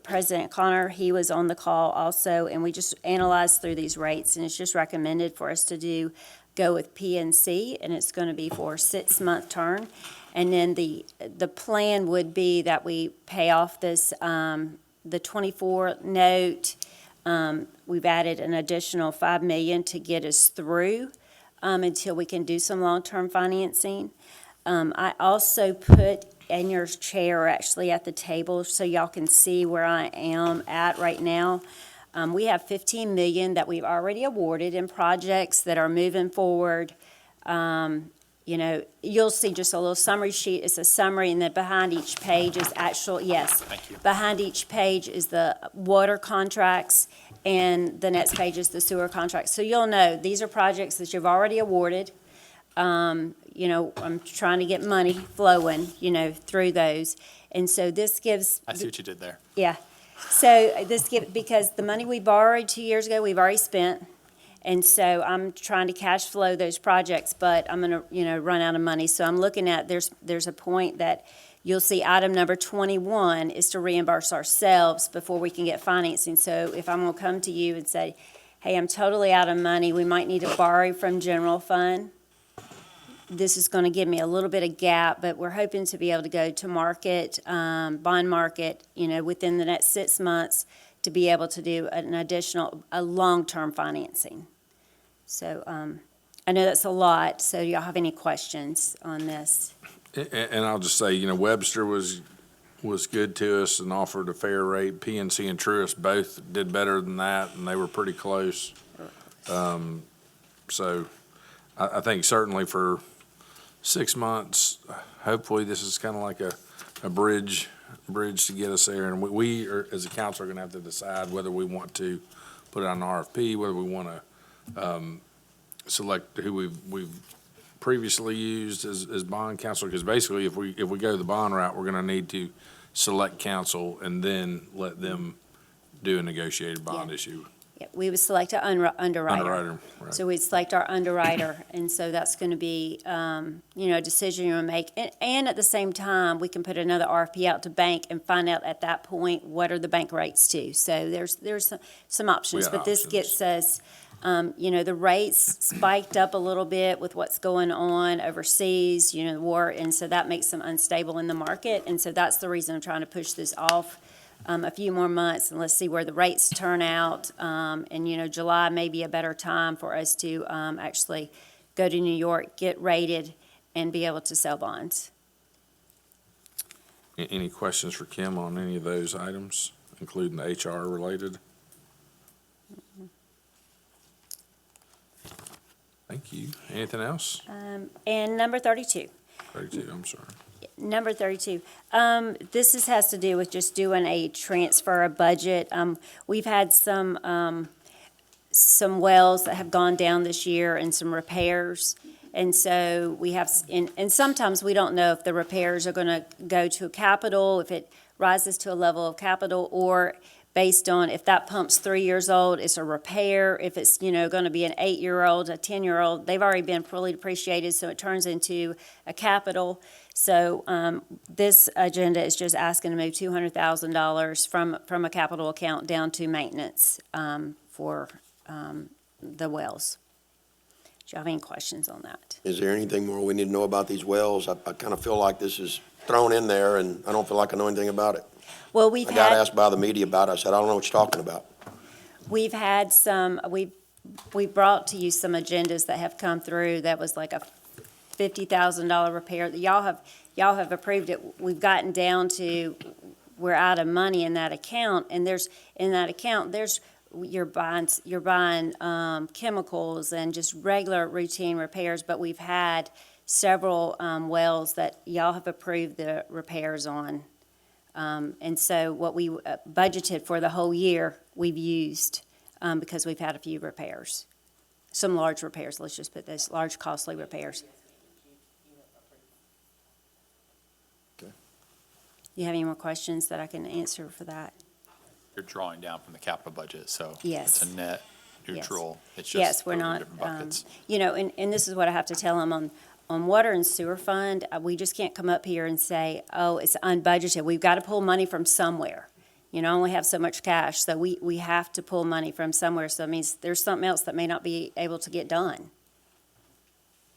Speaker 14: President Connor, he was on the call also, and we just analyzed through these rates, and it's just recommended for us to go with PNC, and it's going to be for a 6-month term. And then the plan would be that we pay off this, the 24 note. We've added an additional $5 million to get us through until we can do some long-term financing. I also put in your chair, actually at the table, so y'all can see where I am at right now. We have $15 million that we've already awarded in projects that are moving forward. You'll see just a little summary sheet. It's a summary, and then behind each page is behind each page is the water contracts, and the next page is the sewer contracts. So you'll know these are projects that you've already awarded. I'm trying to get money flowing, through those. And so this gives.
Speaker 8: I see what you did there.
Speaker 14: Yeah. So because the money we borrowed 2 years ago, we've already spent. And so I'm trying to cash flow those projects, but I'm going to, run out of money. So I'm looking at, there's a point that you'll see item number 21 is to reimburse ourselves before we can get financing. So if I'm going to come to you and say, hey, I'm totally out of money, we might need to borrow from general fund. This is going to give me a little bit of gap, but we're hoping to be able to go to market, bond market, within the next 6 months to be able to do a long-term financing. So I know that's a lot, so do y'all have any questions on this?
Speaker 1: And I'll just say, Webster was good to us and offered a fair rate. PNC and Truist both did better than that, and they were pretty close. So I think certainly for 6 months, hopefully this is kind of like a bridge to get us there. And we are, as a council, are going to have to decide whether we want to put it on an RFP, whether we want to select who we've previously used as bond counsel. Because basically, if we go the bond route, we're going to need to select counsel and then let them do a negotiated bond issue.
Speaker 14: Yeah, we would select an underwriter.
Speaker 1: Right.
Speaker 14: So we'd select our underwriter, and so that's going to be, a decision you're going to make. And at the same time, we can put another RFP out to bank and find out at that point what are the bank rates too. So there's some options, but this gets us, the rates spiked up a little bit with what's going on overseas, the war, and so that makes them unstable in the market. And so that's the reason I'm trying to push this off a few more months, and let's see where the rates turn out. And July may be a better time for us to actually go to New York, get rated, and be able to sell bonds.
Speaker 1: Any questions for Kim on any of those items, including the HR related? Thank you. Anything else?
Speaker 14: And number 32.
Speaker 1: 32, I'm sorry.
Speaker 14: Number 32. This has to do with just doing a transfer of budget. We've had some wells that have gone down this year and some repairs. And so we have, and sometimes we don't know if the repairs are going to go to a capital, if it rises to a level of capital, or based on if that pump's 3 years old, it's a repair. If it's, going to be an 8-year-old, a 10-year-old, they've already been fully depreciated, so it turns into a capital. So this agenda is just asking to move $200,000 from a capital account down to maintenance for the wells. Do you have any questions on that?
Speaker 4: Is there anything more we need to know about these wells? I kind of feel like this is thrown in there, and I don't feel like I know anything about it.
Speaker 14: Well,
Speaker 4: I got asked by the media about it. I said, I don't know what you're talking about.
Speaker 14: We've had we brought to you some agendas that have come through that was like a $50,000 repair. Y'all have approved it. We've gotten down to, we're out of money in that account, and you're buying chemicals and just regular routine repairs, but we've had several wells that y'all have approved the repairs on. And so what we budgeted for the whole year, we've used because we've had a few repairs. Some large repairs, let's just put those, large costly repairs.
Speaker 4: Okay.
Speaker 14: You have any more questions that I can answer for that?
Speaker 8: You're drawing down from the capital budget, so
Speaker 14: Yes.
Speaker 8: it's a net neutral. It's
Speaker 14: Yes,
Speaker 8: just
Speaker 14: we're
Speaker 8: those are
Speaker 14: not,
Speaker 8: different buckets.
Speaker 14: and this is what I have to tell them on water and sewer fund, we just can't come up here and say, oh, it's unbudgeted. We've got to pull money from somewhere. Only have so much cash, so we have to pull money from somewhere. So it means there's something else that may not be able to get done.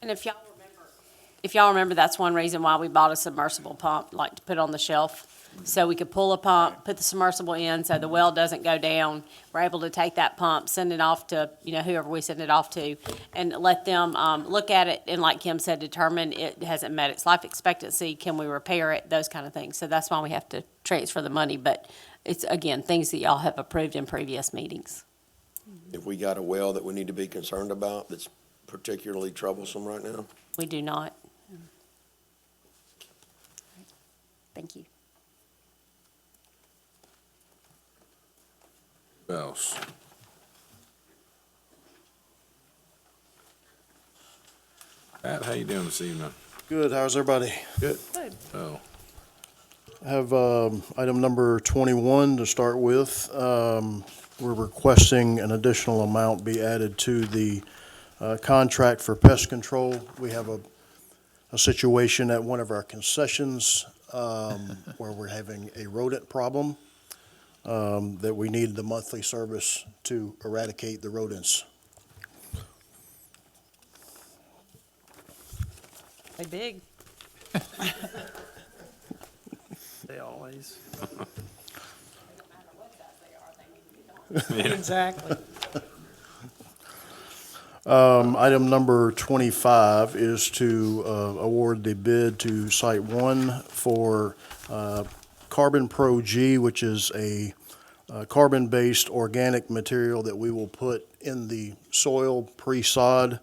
Speaker 11: And if y'all remember, that's one reason why we bought a submersible pump, like to put on the shelf. So we could pull a pump, put the submersible in, so the well doesn't go down. We're able to take that pump, send it off to, whoever we send it off to, and let them, look at it, and like Kim said, determine it hasn't met its life expectancy, can we repair it, those kind of things. So that's why we have to transfer the money, but it's, again, things that y'all have approved in previous meetings.
Speaker 4: If we got a well that we need to be concerned about that's particularly troublesome right now?
Speaker 11: We do not.
Speaker 14: Thank you.
Speaker 1: Who else? Pat, how you doing this evening?
Speaker 15: Good, how's everybody?
Speaker 1: Good. Oh,
Speaker 15: I have item number 21 to start with. We're requesting an additional amount be added to the contract for pest control. We have a situation at one of our concessions where we're having a rodent problem that we need the monthly service to eradicate the rodents.
Speaker 5: They big.
Speaker 3: They always.
Speaker 5: Exactly.
Speaker 15: Item number 25 is to award the bid to Site 1 for Carbon Pro G, which is a carbon-based organic material that we will put in the soil pre-sod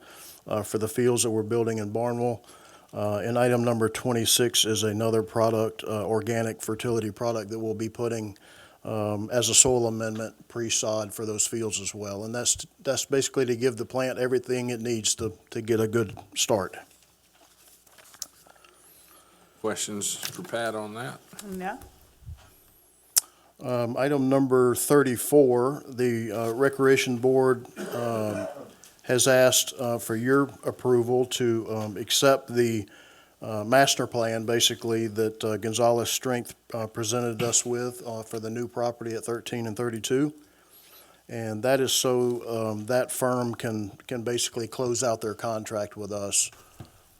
Speaker 15: for the fields that we're building in Barnwell. And item number 26 is another product, organic fertility product that we'll be putting as a soil amendment pre-sod for those fields as well. And that's basically to give the plant everything it needs to get a good start.
Speaker 1: questions for Pat on that?
Speaker 5: No?
Speaker 15: Item number 34, the Recreation Board has asked for your approval to accept the master plan, basically, that Gonzalez Strength presented us with for the new property at 13 and 32. And that is so that firm can basically close out their contract with us.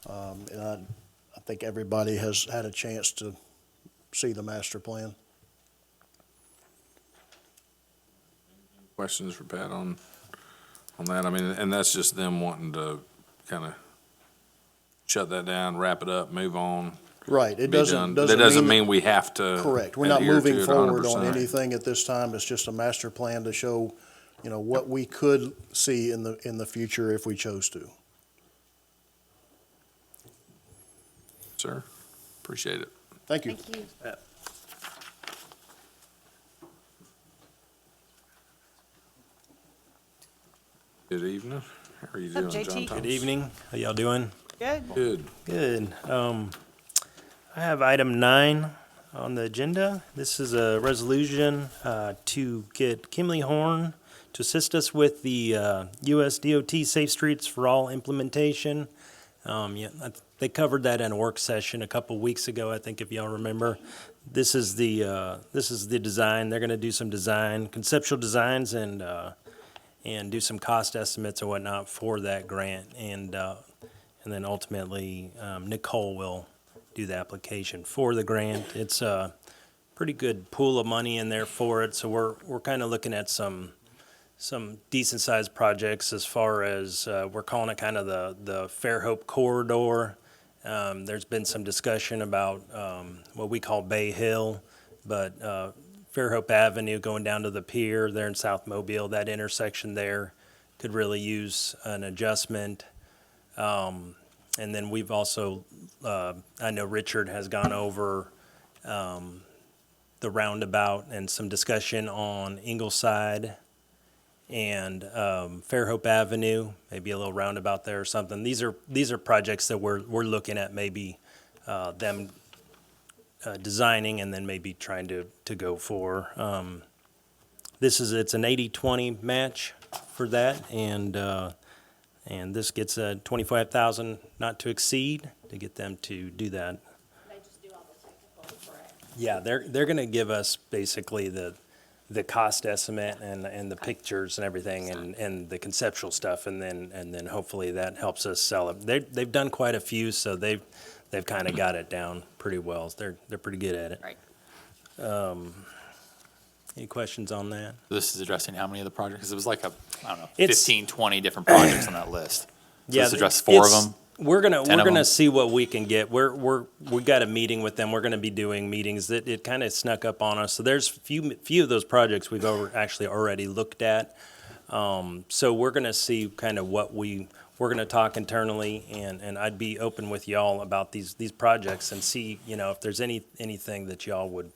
Speaker 15: And I think everybody has had a chance to see the master plan.
Speaker 1: Questions for Pat on that? I mean, and that's just them wanting to kind of shut that down, wrap it up, move on.
Speaker 15: Right, it
Speaker 1: be
Speaker 15: doesn't
Speaker 1: done. That doesn't mean we have to.
Speaker 15: Correct. We're not
Speaker 1: adhere to
Speaker 15: moving
Speaker 1: it
Speaker 15: forward on
Speaker 1: 100%.
Speaker 15: anything at this time. It's just a master plan to show, what we could see in the future if we chose to.
Speaker 1: Sir, appreciate it.
Speaker 15: Thank you.
Speaker 5: Thank you.
Speaker 1: Good evening. How are you
Speaker 5: What's up,
Speaker 1: doing,
Speaker 5: JT?
Speaker 1: John Thomas?
Speaker 16: Good evening. How y'all doing?
Speaker 5: Good.
Speaker 1: Good.
Speaker 16: Good. I have item 9 on the agenda. This is a resolution to get Kimley Horn to assist us with the US DOT Safe Streets for All implementation. They covered that in a work session a couple weeks ago, I think, if y'all remember. This is the design. They're going to do some conceptual designs, and do some cost estimates and whatnot for that grant. And then ultimately, Nicole will do the application for the grant. It's a pretty good pool of money in there for it, so we're kind of looking at some decent-sized projects as far as, we're calling it kind of the Fairhope corridor. There's been some discussion about what we call Bay Hill, but Fairhope Avenue going down to the pier there in South Mobile, that intersection there could really use an adjustment. And And then we've also, I know Richard has gone over the roundabout and some discussion on Ingleside and Fairhope Avenue, maybe a little roundabout there or something. These are projects that we're looking at maybe them designing and then maybe trying to go for. It's an 80-20 match for that, and this gets a $25,000 not to exceed to get them to do that.
Speaker 11: They just do all the technical, correct?
Speaker 16: Yeah, they're gonna give us basically the cost estimate and the pictures and everything and the conceptual stuff, and then hopefully that helps us sell it. They've done quite a few, so they've kind of got it down pretty well. They're pretty good at it.
Speaker 11: Right.
Speaker 16: Any questions on that?
Speaker 8: This is addressing how many of the projects? 'Cause it was like I don't know,
Speaker 16: It's-
Speaker 8: 15, 20 different projects on that list. So
Speaker 16: Yeah,
Speaker 8: this addressed 4 of
Speaker 16: it's-
Speaker 8: them?
Speaker 16: We're
Speaker 8: 10 of
Speaker 16: gonna
Speaker 8: them?
Speaker 16: see what we can get. We got a meeting with them. We're gonna be doing meetings. It kind of snuck up on us. So there's few of those projects we've actually already looked at. So we're gonna see kind of what we're gonna talk internally, and I'd be open with y'all about these projects and see, if there's anything that y'all would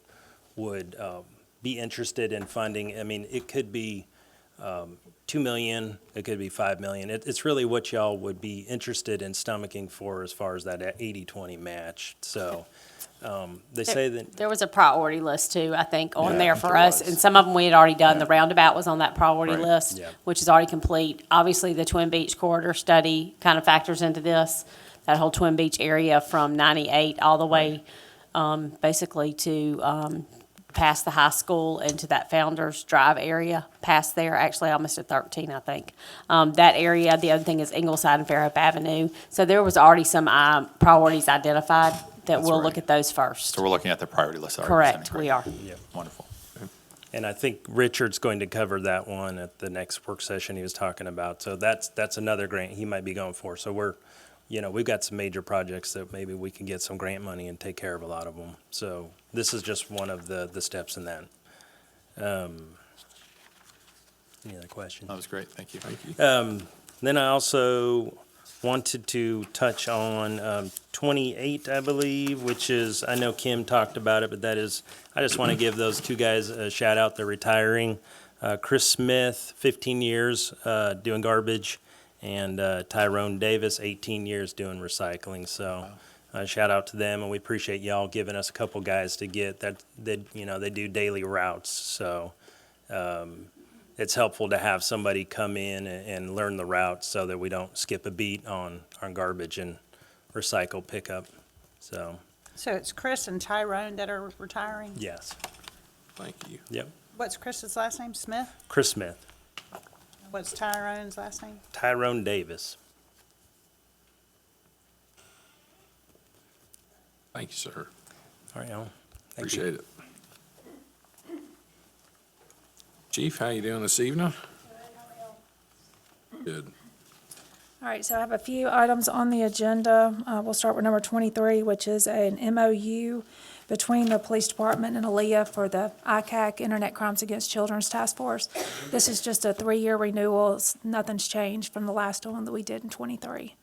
Speaker 16: be interested in funding. I mean, it could be 2 million, it could be 5 million. It's really what y'all would be interested in stomaching for as far as that 80-20 match. So, they say that,
Speaker 11: There was a priority list too, I think, on
Speaker 16: Yeah,
Speaker 11: there for
Speaker 16: there
Speaker 11: us,
Speaker 16: was.
Speaker 11: and some of them we had already done. The roundabout was on that priority
Speaker 16: Right,
Speaker 11: list,
Speaker 16: yeah.
Speaker 11: which is already complete. Obviously, the Twin Beach corridor study kind of factors into this, that whole Twin Beach area from 98 all the way, basically to, past the high school into that Founder's Drive area, past there, actually almost at 13, I think. That area, the other thing is Ingleside and Fairhope Avenue. So there was already some priorities identified that
Speaker 8: That's
Speaker 11: we'll
Speaker 8: right.
Speaker 11: look at those first.
Speaker 8: So we're looking at the priority list already.
Speaker 11: Correct, we are.
Speaker 8: Wonderful.
Speaker 16: and I think Richard's going to cover that one at the next work session he was talking about. So that's another grant he might be going for. So we've got some major projects that maybe we can get some grant money and take care of a lot of them. So this is just one of the steps in that. Any other questions?
Speaker 8: That was great. Thank you.
Speaker 16: Then I also wanted to touch on 28, I believe, which is, I know Kim talked about it, but that is, I just want to give those two guys a shout out. They're retiring. Chris Smith, 15 years doing garbage, and Tyrone Davis, 18 years doing recycling. So shout out to them, and we appreciate y'all giving us a couple guys to get that. They do daily routes, so it's helpful to have somebody come in and learn the routes so that we don't skip a beat on our garbage and recycle pickup. So,
Speaker 5: So it's Chris and Tyrone that are retiring?
Speaker 16: yes,
Speaker 1: Thank you.
Speaker 16: yep.
Speaker 5: What's Chris's last name? Smith?
Speaker 16: Chris Smith,
Speaker 5: What's Tyrone's last name?
Speaker 16: Tyrone Davis.
Speaker 1: Thank you, sir.
Speaker 16: All right, Alan. Thank you.
Speaker 1: Appreciate it. Chief, how you doing this evening? Good.
Speaker 17: All right, so I have a few items on the agenda. We'll start with number 23, which is an MOU between the police department and Aaliyah for the ICAC, Internet Crimes Against Children's Task Force. This is just a 3-year renewal. Nothing's changed from the last one that we did in 23.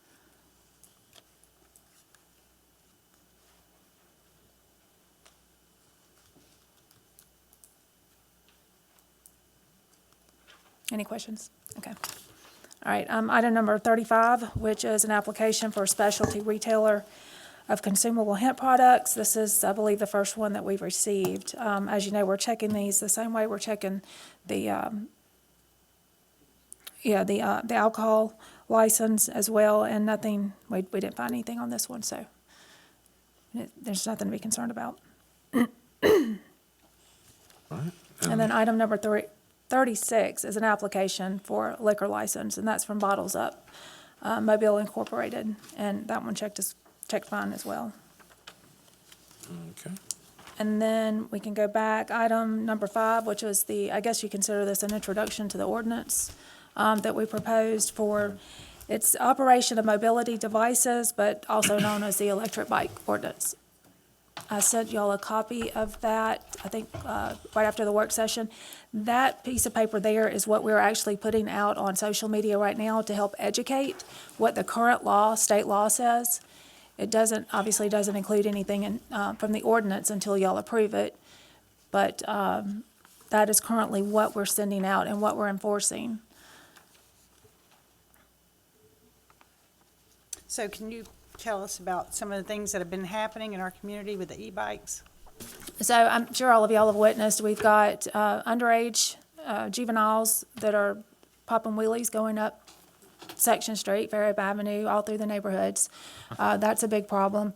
Speaker 17: Any questions? Okay. All right, item number 35, which is an application for a specialty retailer of consumable hemp products. This is, I believe, the first one that we've received. As you know, we're checking these the same way we're checking the alcohol license as well, and nothing, we didn't find anything on this one, so there's nothing to be concerned about. And then item number 36 is an application for a liquor license, and that's from Bottles Up Mobile Incorporated, and that one checked fine as well.
Speaker 1: Okay.
Speaker 17: And then we can go back, item number 5, which was I guess you consider this an introduction to the ordinance that we proposed for, it's operation of mobility devices, but also known as the electric bike ordinance. I sent y'all a copy of that, I think, right after the work session. That piece of paper there is what we're actually putting out on social media right now to help educate what the current law, state law says. It obviously doesn't include anything from the ordinance until y'all approve it. But that is currently what we're sending out and what we're enforcing.
Speaker 5: So can you tell us about some of the things that have been happening in our community with the e-bikes?
Speaker 17: So I'm sure all of y'all have witnessed, we've got underage juveniles that are popping wheelies going up Section Street, Fairhope Avenue, all through the neighborhoods. That's a big problem.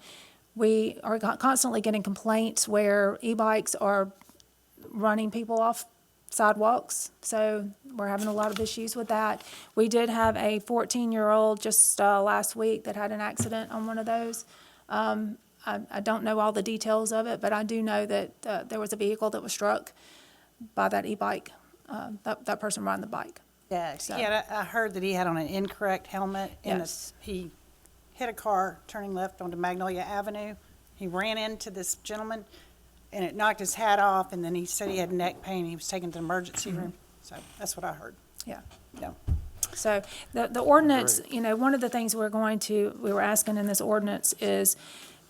Speaker 17: We are constantly getting complaints where e-bikes are running people off sidewalks, so we're having a lot of issues with that. We did have a 14-year-old just last week that had an accident on one of those. I don't know all the details of it, but I do know that there was a vehicle that was struck by that e-bike, that person riding the bike.
Speaker 5: Yeah,
Speaker 17: So-
Speaker 5: I heard that he had on an incorrect helmet.
Speaker 17: Yes.
Speaker 5: He hit a car turning left onto Magnolia Avenue. He ran into this gentleman, and it knocked his hat off, and then he said he had neck pain. He was taken to the emergency room. So that's what I heard.
Speaker 17: Yeah.
Speaker 5: Yeah.
Speaker 17: So the ordinance, one of the things we were asking in this ordinance is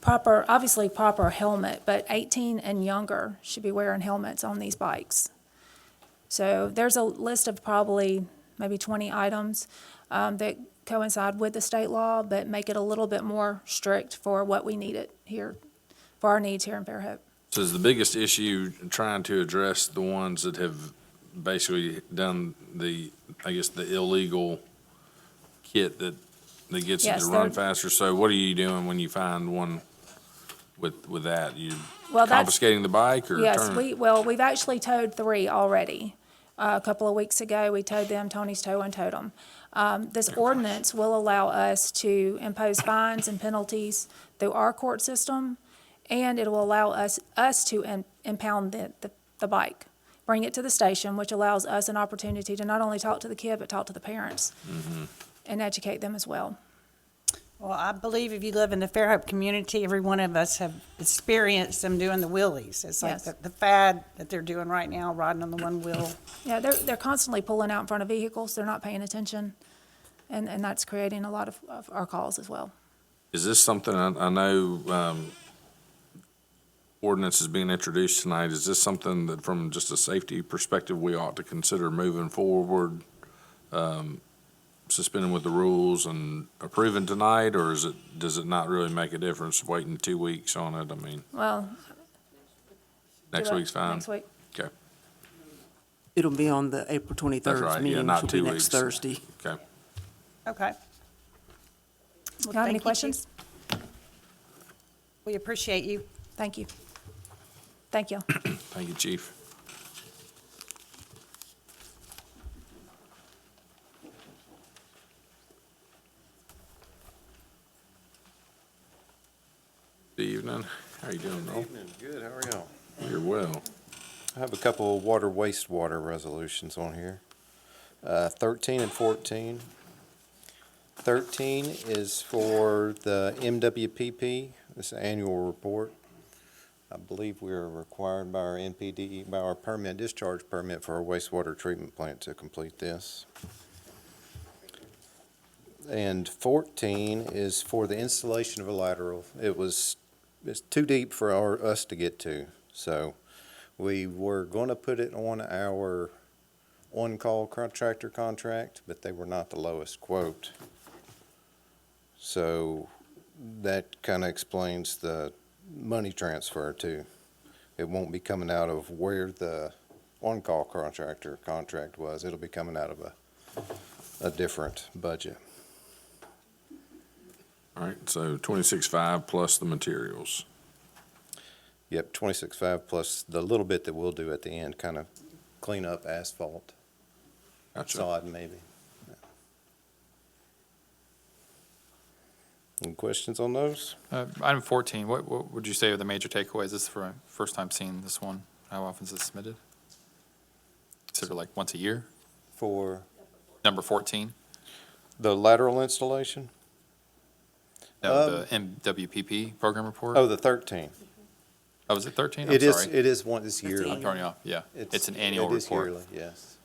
Speaker 17: obviously proper helmet, but 18 and younger should be wearing helmets on these bikes. So there's a list of probably maybe 20 items that coincide with the state law, but make it a little bit more strict for what we need it here, for our needs here in Fairhope.
Speaker 1: So is the biggest issue trying to address the ones that have basically done the illegal kit that gets it
Speaker 17: Yes,
Speaker 1: to run
Speaker 17: they're-
Speaker 1: faster? So what are you doing when you find one with that? You
Speaker 17: Well, that's-
Speaker 1: confiscating the bike or
Speaker 17: Yes,
Speaker 1: turning?
Speaker 17: we've actually towed 3 already. A couple of weeks ago, we towed them, Tony's Tow and towed them. This ordinance will allow us to impose fines and penalties through our court system, and it will allow us to impound the bike, bring it to the station, which allows us an opportunity to not only talk to the kid, but talk to the parents and educate them as well.
Speaker 5: Well, I believe if you live in the Fairhope community, every one of us have experienced them doing the wheelies. It's like
Speaker 17: Yes.
Speaker 5: the fad that they're doing right now, riding on the one wheel.
Speaker 17: Yeah, they're constantly pulling out in front of vehicles, they're not paying attention, and that's creating a lot of our calls as well.
Speaker 1: Is this something, I know ordinance is being introduced tonight, is this something that from just a safety perspective, we ought to consider moving forward, suspending with the rules and approving tonight, or does it not really make a difference waiting 2 weeks on it? I mean,
Speaker 17: Well.
Speaker 1: next
Speaker 17: do it
Speaker 1: week's fine?
Speaker 17: Next week.
Speaker 1: Okay,
Speaker 18: It'll be on the April
Speaker 1: that's
Speaker 18: 23rd
Speaker 1: right, yeah,
Speaker 18: meeting,
Speaker 1: not
Speaker 18: which will
Speaker 1: 2
Speaker 18: be
Speaker 1: weeks.
Speaker 18: next Thursday.
Speaker 1: Okay.
Speaker 5: Okay. Well,
Speaker 17: You have
Speaker 5: thank
Speaker 17: any
Speaker 5: you,
Speaker 17: questions?
Speaker 5: Chief. We appreciate you.
Speaker 17: Thank you. Thank you.
Speaker 1: Thank you, Chief. Good evening. How you doing, Noel?
Speaker 19: Good, how are y'all?
Speaker 1: You're well.
Speaker 19: I have a couple of water wastewater resolutions on here. 13 and 14. 13 is for the MWPP, this annual report. I believe we are required by our NPDE, by our permit, discharge permit for our wastewater treatment plant to complete this. And 14 is for the installation of a lateral. It's too deep for us to get to, so we were going to put it on our on-call contractor contract, but they were not the lowest quote. So that kind of explains the money transfer too. It won't be coming out of where the on-call contractor contract was. It'll be coming out of a different budget.
Speaker 1: All right, so 26.5 plus the materials.
Speaker 19: Yep, 26.5 plus the little bit that we'll do at the end, kind of clean up asphalt,
Speaker 1: Gotcha.
Speaker 19: sod maybe. Any questions on those?
Speaker 8: Item 14, what would you say are the major takeaways? This is for first time seeing this one. How often is this submitted? Is it like once a year?
Speaker 19: For
Speaker 8: Number 14?
Speaker 19: the lateral installation?
Speaker 8: No, the MWPP program report?
Speaker 19: Oh, the 13.
Speaker 8: Oh, was it 13?
Speaker 19: It
Speaker 8: I'm
Speaker 19: is,
Speaker 8: sorry.
Speaker 19: it is one this year.
Speaker 8: I'm turning off, yeah. It's an annual
Speaker 19: It is
Speaker 8: report.
Speaker 19: yearly, yes.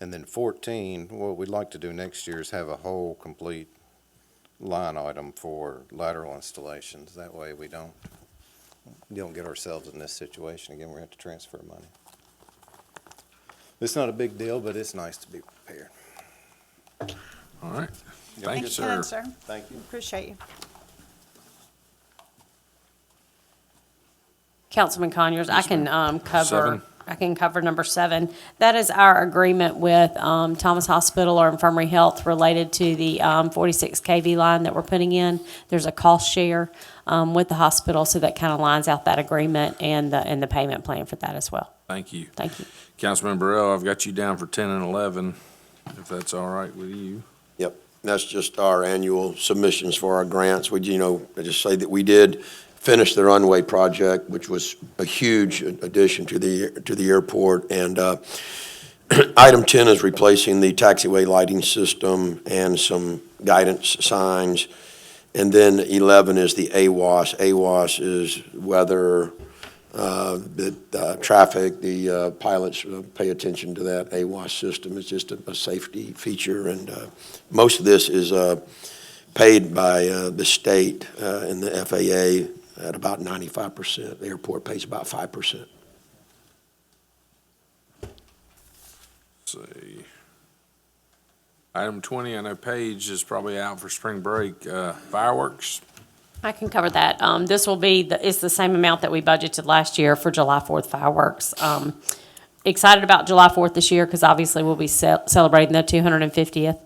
Speaker 19: And then 14, what we'd like to do next year is have a whole complete line item for lateral installations. That way we don't get ourselves in this situation again. We have to transfer money. It's not a big deal, but it's nice to be prepared.
Speaker 1: All right. Thank you,
Speaker 5: Thank
Speaker 1: sir.
Speaker 5: sir.
Speaker 19: Thank you.
Speaker 5: Appreciate you.
Speaker 11: Councilman Conyers, I can
Speaker 1: Seven.
Speaker 11: cover number 7. That is our agreement with Thomas Hospital or Infirmary Health related to the 46 kV line that we're putting in. There's a cost share with the hospital, so that kind of lines out that agreement and the payment plan for that as well.
Speaker 1: Thank you.
Speaker 11: Thank you.
Speaker 1: Councilman Burrell, I've got you down for 10 and 11, if that's all right with you.
Speaker 4: Yep, that's just our annual submissions for our grants. I just say that we did finish the runway project, which was a huge addition to the airport. And item 10 is replacing the taxiway lighting system and some guidance signs. And then 11 is the AWAS. AWAS is weather, the traffic, the pilots pay attention to that AWAS system. It's just a safety feature, and most of this is paid by the state and the FAA at about 95%. The airport pays about 5%.
Speaker 1: See. Item 20, I know Paige is probably out for spring break. Fireworks?
Speaker 11: I can cover that. This will be, it's the same amount that we budgeted last year for July 4th fireworks. Excited about July 4th this year because obviously we'll be celebrating the 250th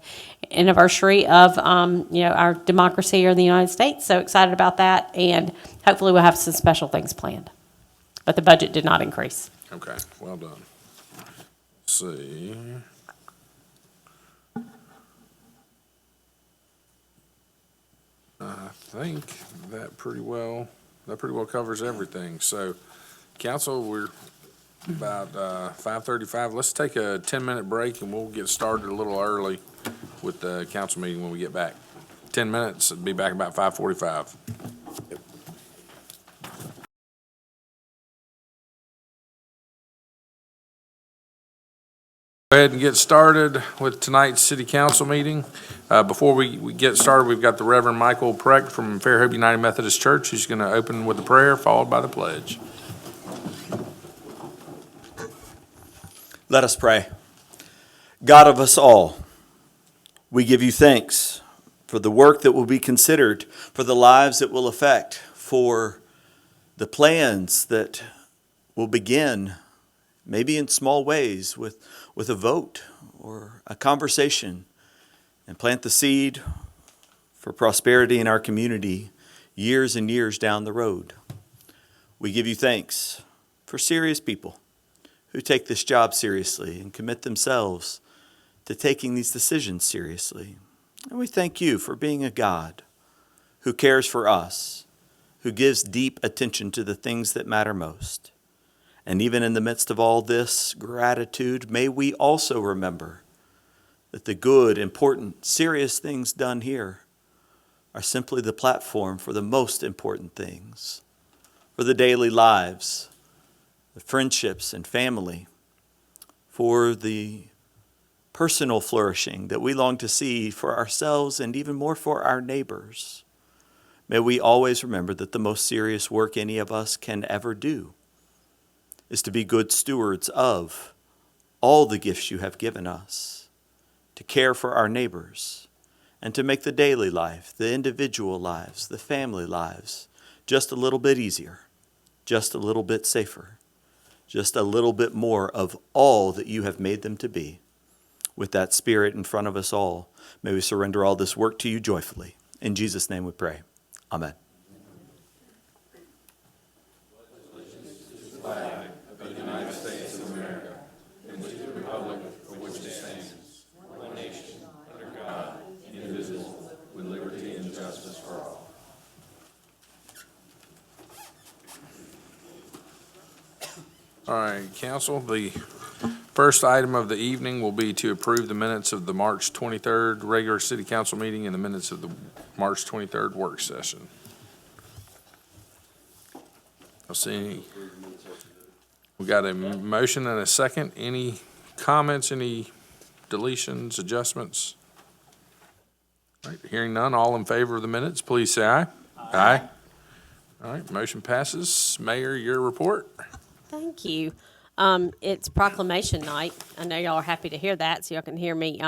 Speaker 11: anniversary of, our democracy here in the United States. So excited about that, and hopefully we'll have some special things planned. But the budget did not increase.
Speaker 1: Okay, well done. Let's see. I think that pretty well covers everything. So, council, we're about 5:35. Let's take a 10-minute break, and we'll get started a little early with the council meeting when we get back. 10 minutes, be back about 5:45. Go ahead and get started with tonight's city council meeting. Before we get started, we've got the Reverend Michael Precht from Fairhope United Methodist Church, who's going to open with a prayer, followed by the pledge.
Speaker 20: Let us pray. God of us all, we give you thanks for the work that will be considered, for the lives it will affect, for the plans that will begin, maybe in small ways, with a vote or a conversation, and plant the seed for prosperity in our community years and years down the road. We give you thanks for serious people who take this job seriously and commit themselves to taking these decisions seriously. And we thank you for being a God who cares for us, who gives deep attention to the things that matter most. And even in the midst of all this gratitude, may we also remember that the good, important, serious things done here are simply the platform for the most important things, for the daily lives, the friendships and family, for the personal flourishing that we long to see for ourselves and even more for our neighbors. May we always remember that the most serious work any of us can ever do is to be good stewards of all the gifts you have given us, to care for our neighbors, and to make the daily life, the individual lives, the family lives, just a little bit easier, just a little bit safer, just a little bit more of all that you have made them to be. With that spirit in front of us all, may we surrender all this work to you joyfully. In Jesus' name we pray. Amen.
Speaker 1: All right, council, the first item of the evening will be to approve the minutes of the March 23rd regular city council meeting and the minutes of the March 23rd work session. I'll see. We got a motion and a second. Any comments, any deletions, adjustments? All right, hearing none, all in favor of the minutes, please say aye. Aye. All right, motion passes. Mayor, your report.
Speaker 11: Thank you. It's proclamation night. I know y'all are happy to hear that, so y'all can hear me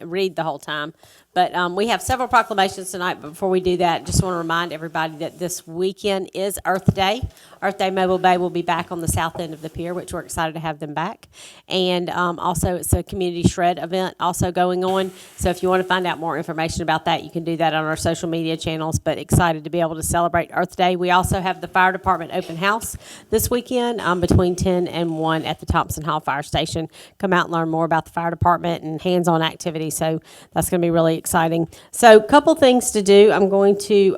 Speaker 11: read the whole time. But we have several proclamations tonight. But before we do that, just want to remind everybody that this weekend is Earth Day. Earth Day Mobile Bay will be back on the south end of the pier, which we're excited to have them back. And also, it's a community shred event also going on. So if you want to find out more information about that, you can do that on our social media channels. But excited to be able to celebrate Earth Day. We also have the fire department open house this weekend between 10 and 1 at the Thompson Hall Fire Station. Come out and learn more about the fire department and hands-on activities. So that's going to be really exciting. So a couple things to do. I'm going to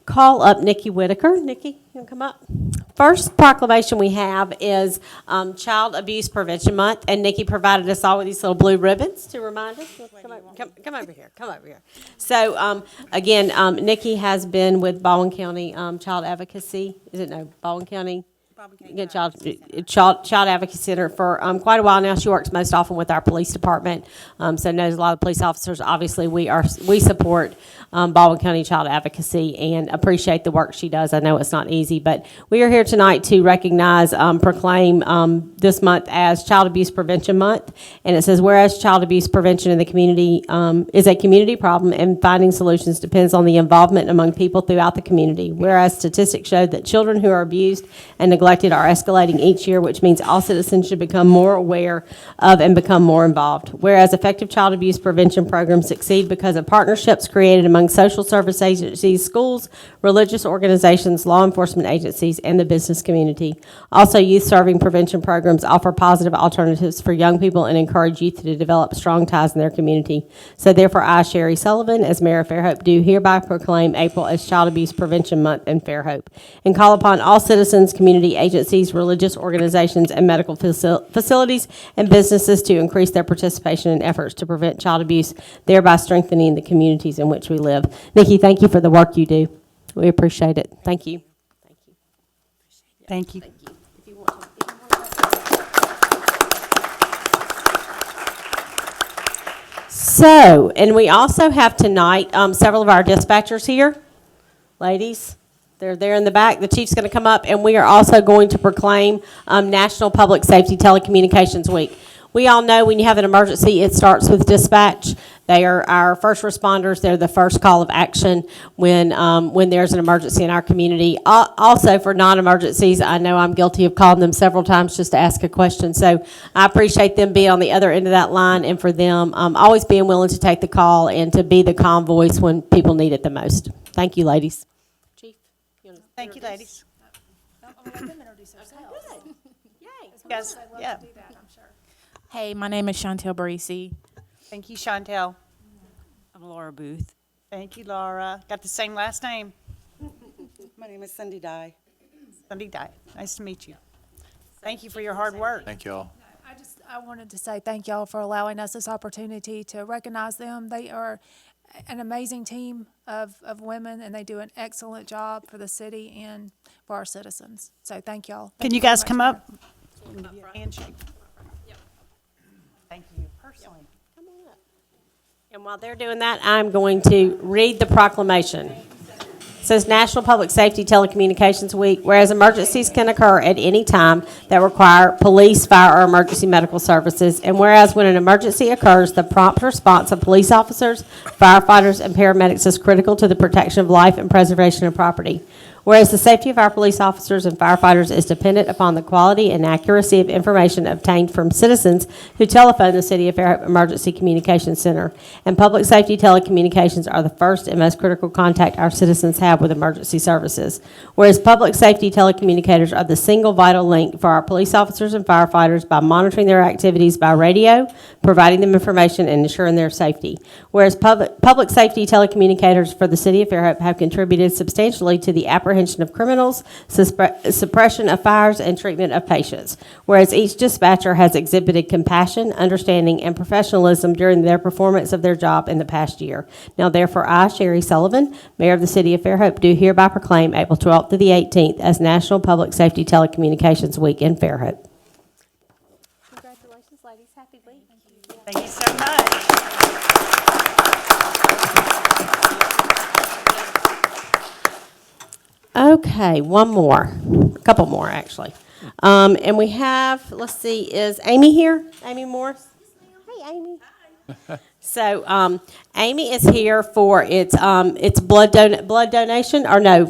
Speaker 11: call up Nikki Whitaker. Nikki, you want to come up? First proclamation we have is Child Abuse Prevention Month, and Nikki provided us all with these little blue ribbons to remind us. Come over here. Come over here. So again, Nikki has been with Baldwin County Child Advocacy. Is it no Baldwin County? Child Advocacy Center for quite a while now. She works most often with our police department, so knows a lot of police officers. Obviously, we support Baldwin County Child Advocacy and appreciate the work she does. I know it's not easy, but we are here tonight to recognize, proclaim this month as Child Abuse Prevention Month. And it says, whereas child abuse prevention in the community is a community problem, and finding solutions depends on the involvement among people throughout the community. Whereas statistics show that children who are abused and neglected are escalating each year, which means all citizens should become more aware of and become more involved. Whereas effective child abuse prevention programs succeed because of partnerships created among social service agencies, schools, religious organizations, law enforcement agencies, and the business community. Also, youth-serving prevention programs offer positive alternatives for young people and encourage youth to develop strong ties in their community. So therefore, I, Sherry Sullivan, as Mayor of Fairhope, do hereby proclaim April as Child Abuse Prevention Month in Fairhope, and call upon all citizens, community agencies, religious organizations, and medical facilities and businesses to increase their participation in efforts to prevent child abuse, thereby strengthening the communities in which we live. Nikki, thank you for the work you do. We appreciate it. Thank you.
Speaker 5: Thank you.
Speaker 11: If you want to. So, and we also have tonight several of our dispatchers here. Ladies, they're there in the back. The chief's going to come up, and we are also going to proclaim National Public Safety Telecommunications Week. We all know when you have an emergency, it starts with dispatch. They are our first responders. They're the first call of action when there's an emergency in our community. Also, for non-emergencies, I know I'm guilty of calling them several times just to ask a question. So I appreciate them being on the other end of that line, and for them always being willing to take the call and to be the calm voice when people need it the most. Thank you, ladies. Chief,
Speaker 5: Thank you, ladies.
Speaker 17: Let them introduce themselves.
Speaker 5: Yes, yeah.
Speaker 21: Hey, my name is Chantel Barisi.
Speaker 5: Thank you, Chantel.
Speaker 21: I'm Laura Booth.
Speaker 5: Thank you, Laura. Got the same last name.
Speaker 18: My name is Cindy Dye.
Speaker 5: Cindy Dye. Nice to meet you. Thank you for your hard work.
Speaker 8: Thank you all.
Speaker 17: I wanted to say thank y'all for allowing us this opportunity to recognize them. They are an amazing team of women, and they do an excellent job for the city and for our citizens. So thank y'all.
Speaker 5: Can you guys come up? Handshake. Thank you personally.
Speaker 11: Come on up. And while they're doing that, I'm going to read the proclamation. It says National Public Safety Telecommunications Week, whereas emergencies can occur at any time that require police, fire, or emergency medical services, and whereas when an emergency occurs, the prompt response of police officers, firefighters, and paramedics is critical to the protection of life and preservation of property. Whereas the safety of our police officers and firefighters is dependent upon the quality and accuracy of information obtained from citizens who telephone the City of Fairhope Emergency Communications Center. And public safety telecommunications are the first and most critical contact our citizens have with emergency services. Whereas public safety telecommunicators are the single vital link for our police officers and firefighters by monitoring their activities by radio, providing them information, and ensuring their safety. Whereas public safety telecommunicators for the City of Fairhope have contributed substantially to the apprehension
Speaker 2: apprehension of criminals, suppression of fires, and treatment of patients. Whereas each dispatcher has exhibited compassion, understanding, and professionalism during their performance of their job in the past year. Now therefore, I, Sherry Sullivan, Mayor of the City of Fairhope, do hereby proclaim April 12th to the 18th as National Public Safety Telecommunications Week in Fairhope. Congratulations, ladies. Happy week.
Speaker 5: Thank you so much.
Speaker 2: Okay, one more, a couple more, actually. And we have, let's see, is Amy here? Amy Morris? Hey, Amy. So, Amy is here for its blood donation, or no?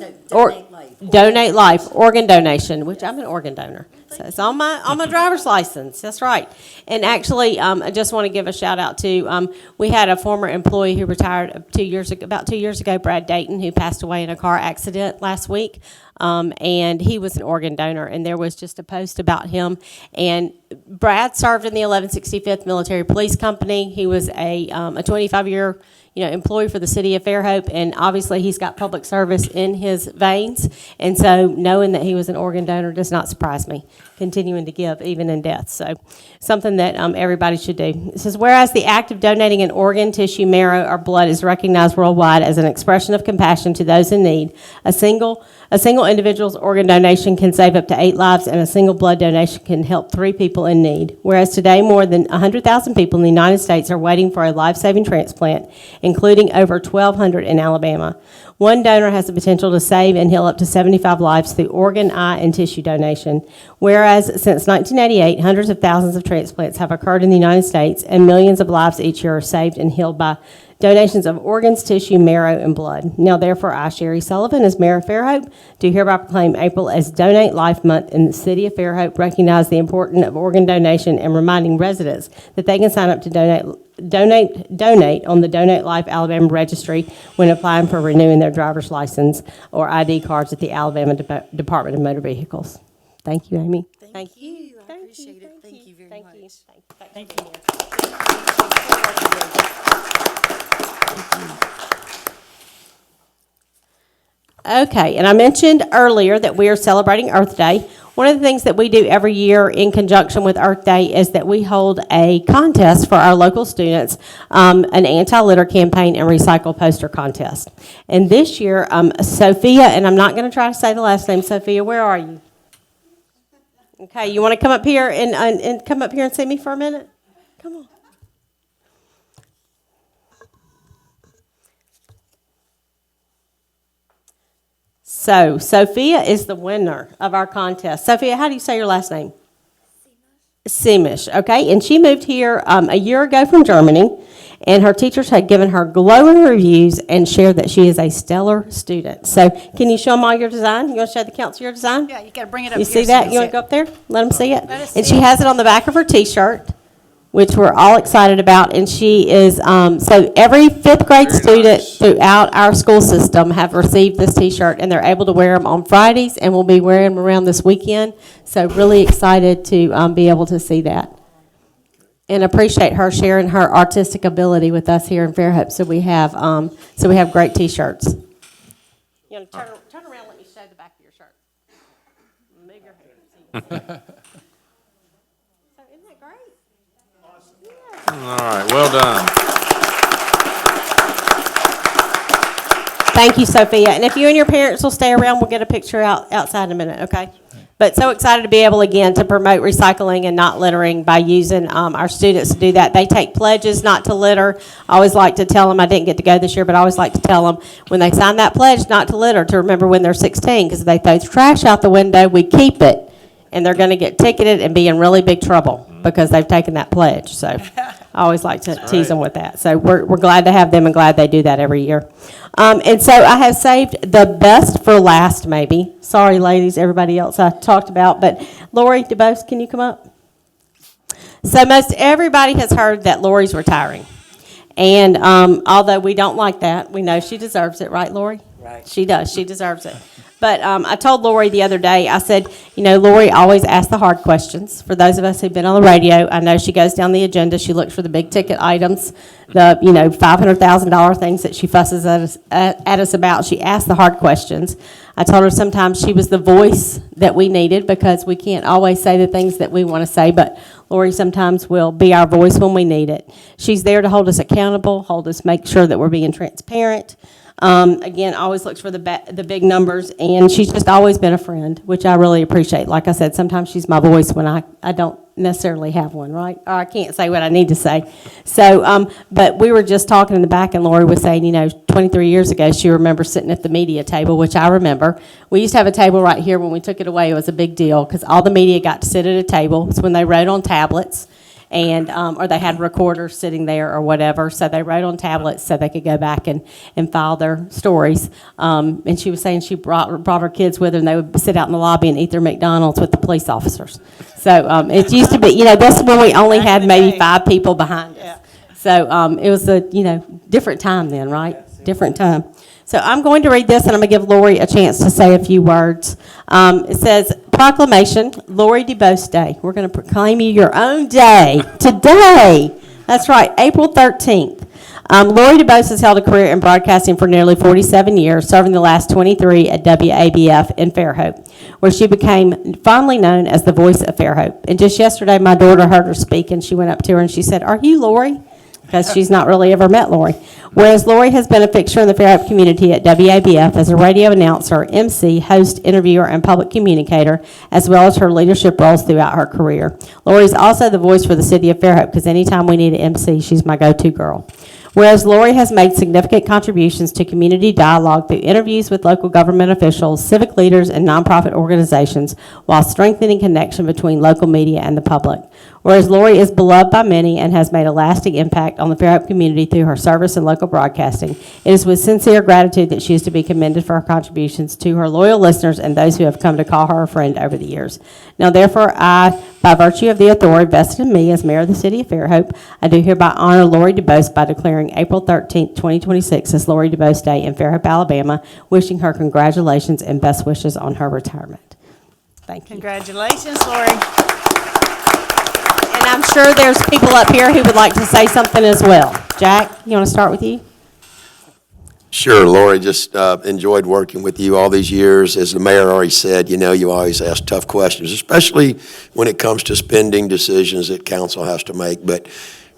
Speaker 2: Donate Life, organ donation, which I'm an organ donor. So it's on my driver's license. That's right. And actually, I just want to give a shout out to, we had a former employee who retired about 2 years ago, Brad Dayton, who passed away in a car accident last week. And he was an organ donor, and there was just a post about him. And Brad served in the 1165th Military Police Company. He was a 25-year employee for the city of Fairhope, and obviously he's got public service in his veins. And so knowing that he was an organ donor does not surprise me, continuing to give even in death. So something that everybody should do. It says, whereas the act of donating an organ, tissue, marrow, or blood is recognized worldwide as an expression of compassion to those in need, a single individual's organ donation can save up to 8 lives, and a single blood donation can help 3 people in need. Whereas today, more than 100,000 people in the United States are waiting for a life-saving transplant, including over 1,200 in Alabama. One donor has the potential to save and heal up to 75 lives through organ, eye, and tissue donation. Whereas since 1988, hundreds of thousands of transplants have occurred in the United States, and millions of lives each year are saved and healed by donations of organs, tissue, marrow, and blood. Now, therefore, I, Sherry Sullivan, as Mayor of Fairhope, do hereby proclaim April as Donate Life Month in the city of Fairhope, recognize the importance of organ donation, and reminding residents that they can sign up to donate on the Donate Life Alabama registry when applying for renewing their driver's license or ID cards at the Alabama Department of Motor Vehicles. Thank you, Amy.
Speaker 18: Thank you. I appreciate it. Thank you very much.
Speaker 2: Thank you. Okay, and I mentioned earlier that we are celebrating Earth Day. One of the things that we do every year in conjunction with Earth Day is that we hold a contest for our local students, an anti-litter campaign and recycle poster contest. And this year, Sophia, and I'm not going to try to say the last name, Sophia, where are you? Okay, you want to come up here and come up here and see me for a minute? Come on. So, Sophia is the winner of our contest. Sophia, how do you say your last name? Semish, okay? And she moved here a year ago from Germany, and her teachers had given her glowing reviews and shared that she is a stellar student. So, can you show them all your design? You want to show the council your design?
Speaker 5: Yeah, you got to bring it up.
Speaker 2: You see that? You want to go up there? Let them see it.
Speaker 5: Let us
Speaker 2: And
Speaker 5: see
Speaker 2: she
Speaker 5: it.
Speaker 2: has it on the back of her T-shirt, which we're all excited about. And she is, so every fifth grade student throughout our school system have received this T-shirt, and they're able to wear them on Fridays, and we'll be wearing them around this weekend. So really excited to be able to see that. And appreciate her sharing her artistic ability with us here in Fairhope. So we have great T-shirts. You want to turn around, let me show the back of your shirt. Move your hair. So isn't that great?
Speaker 1: All right, well done.
Speaker 2: Thank you, Sophia. And if you and your parents will stay around, we'll get a picture outside in a minute, okay? But so excited to be able, again, to promote recycling and not littering by using our students to do that. They take pledges not to litter. I always like to tell them, I didn't get to go this year, but I always like to tell them when they sign that pledge not to litter, to remember when they're 16, because if they throw the trash out the window, we keep it. And they're going to get ticketed and be in really big trouble because they've taken that pledge. So I always like to tease them with that. So we're glad to have them and glad they do that every year. And so I have saved the best for last, maybe. Sorry, ladies, everybody else I talked about. But Lori DeBose, can you come up? So most everybody has heard that Lori's retiring. And although we don't like that, we know she deserves it. Right, Lori?
Speaker 18: Right.
Speaker 2: She does. She deserves it. But I told Lori the other day, I said, Lori always asks the hard questions. For those of us who've been on the radio, I know she goes down the agenda, she looks for the big ticket items, the, $500,000 things that she fusses at us about. She asks the hard questions. I told her sometimes she was the voice that we needed because we can't always say the things that we want to say, but Lori sometimes will be our voice when we need it. She's there to hold us accountable, make sure that we're being transparent. Again, always looks for the big numbers, and she's just always been a friend, which I really appreciate. Like I said, sometimes she's my voice when I don't necessarily have one, right? Or I can't say what I need to say. So, but we were just talking in the back, and Lori was saying, 23 years ago, she remembers sitting at the media table, which I remember. We used to have a table right here. When we took it away, it was a big deal because all the media got to sit at a table. It's when they wrote on tablets. And or they had recorders sitting there or whatever, so they wrote on tablets so they could go back and file their stories. And she was saying she brought her kids with her, and they would sit out in the lobby and eat their McDonald's with the police officers. So it used to be, this is when we only had maybe 5 people behind us. So it was a different time then, right? Different time. So I'm going to read this, and I'm going to give Lori a chance to say a few words. It says, proclamation, Lori DeBose Day. We're going to proclaim you your own day today. That's right, April 13th. Lori DeBose has held a career in broadcasting for nearly 47 years, serving the last 23 at WABF in Fairhope, where she became fondly known as the voice of Fairhope. And just yesterday, my daughter heard her speak, and she went up to her and she said, "Are you Lori?" Because she's not really ever met Lori. Whereas Lori has been a fixture in the Fairhope community at WABF as a radio announcer, MC, host, interviewer, and public communicator, as well as her leadership roles throughout her career. Lori is also the voice for the city of Fairhope because anytime we need an MC, she's my go-to girl. Whereas Lori has made significant contributions to community dialogue through interviews with local government officials, civic leaders, and nonprofit organizations, while strengthening connection between local media and the public. Whereas Lori is beloved by many and has made a lasting impact on the Fairhope community through her service in local broadcasting, it is with sincere gratitude that she is to be commended for her contributions to her loyal listeners and those who have come to call her a friend over the years. Now, therefore, I, by virtue of the authority vested in me as mayor of the city of Fairhope, I do hereby honor Lori DeBose by declaring April 13th, 2026 as Lori DeBose Day in Fairhope, Alabama, wishing her congratulations and best wishes on her retirement. Thank you.
Speaker 5: Congratulations, Lori.
Speaker 2: And I'm sure there's people up here who would like to say something as well. Jack, you want to start with you?
Speaker 4: Sure, Lori, just enjoyed working with you all these years. As the mayor already said, you always ask tough questions, especially when it comes to spending decisions that council has to make. But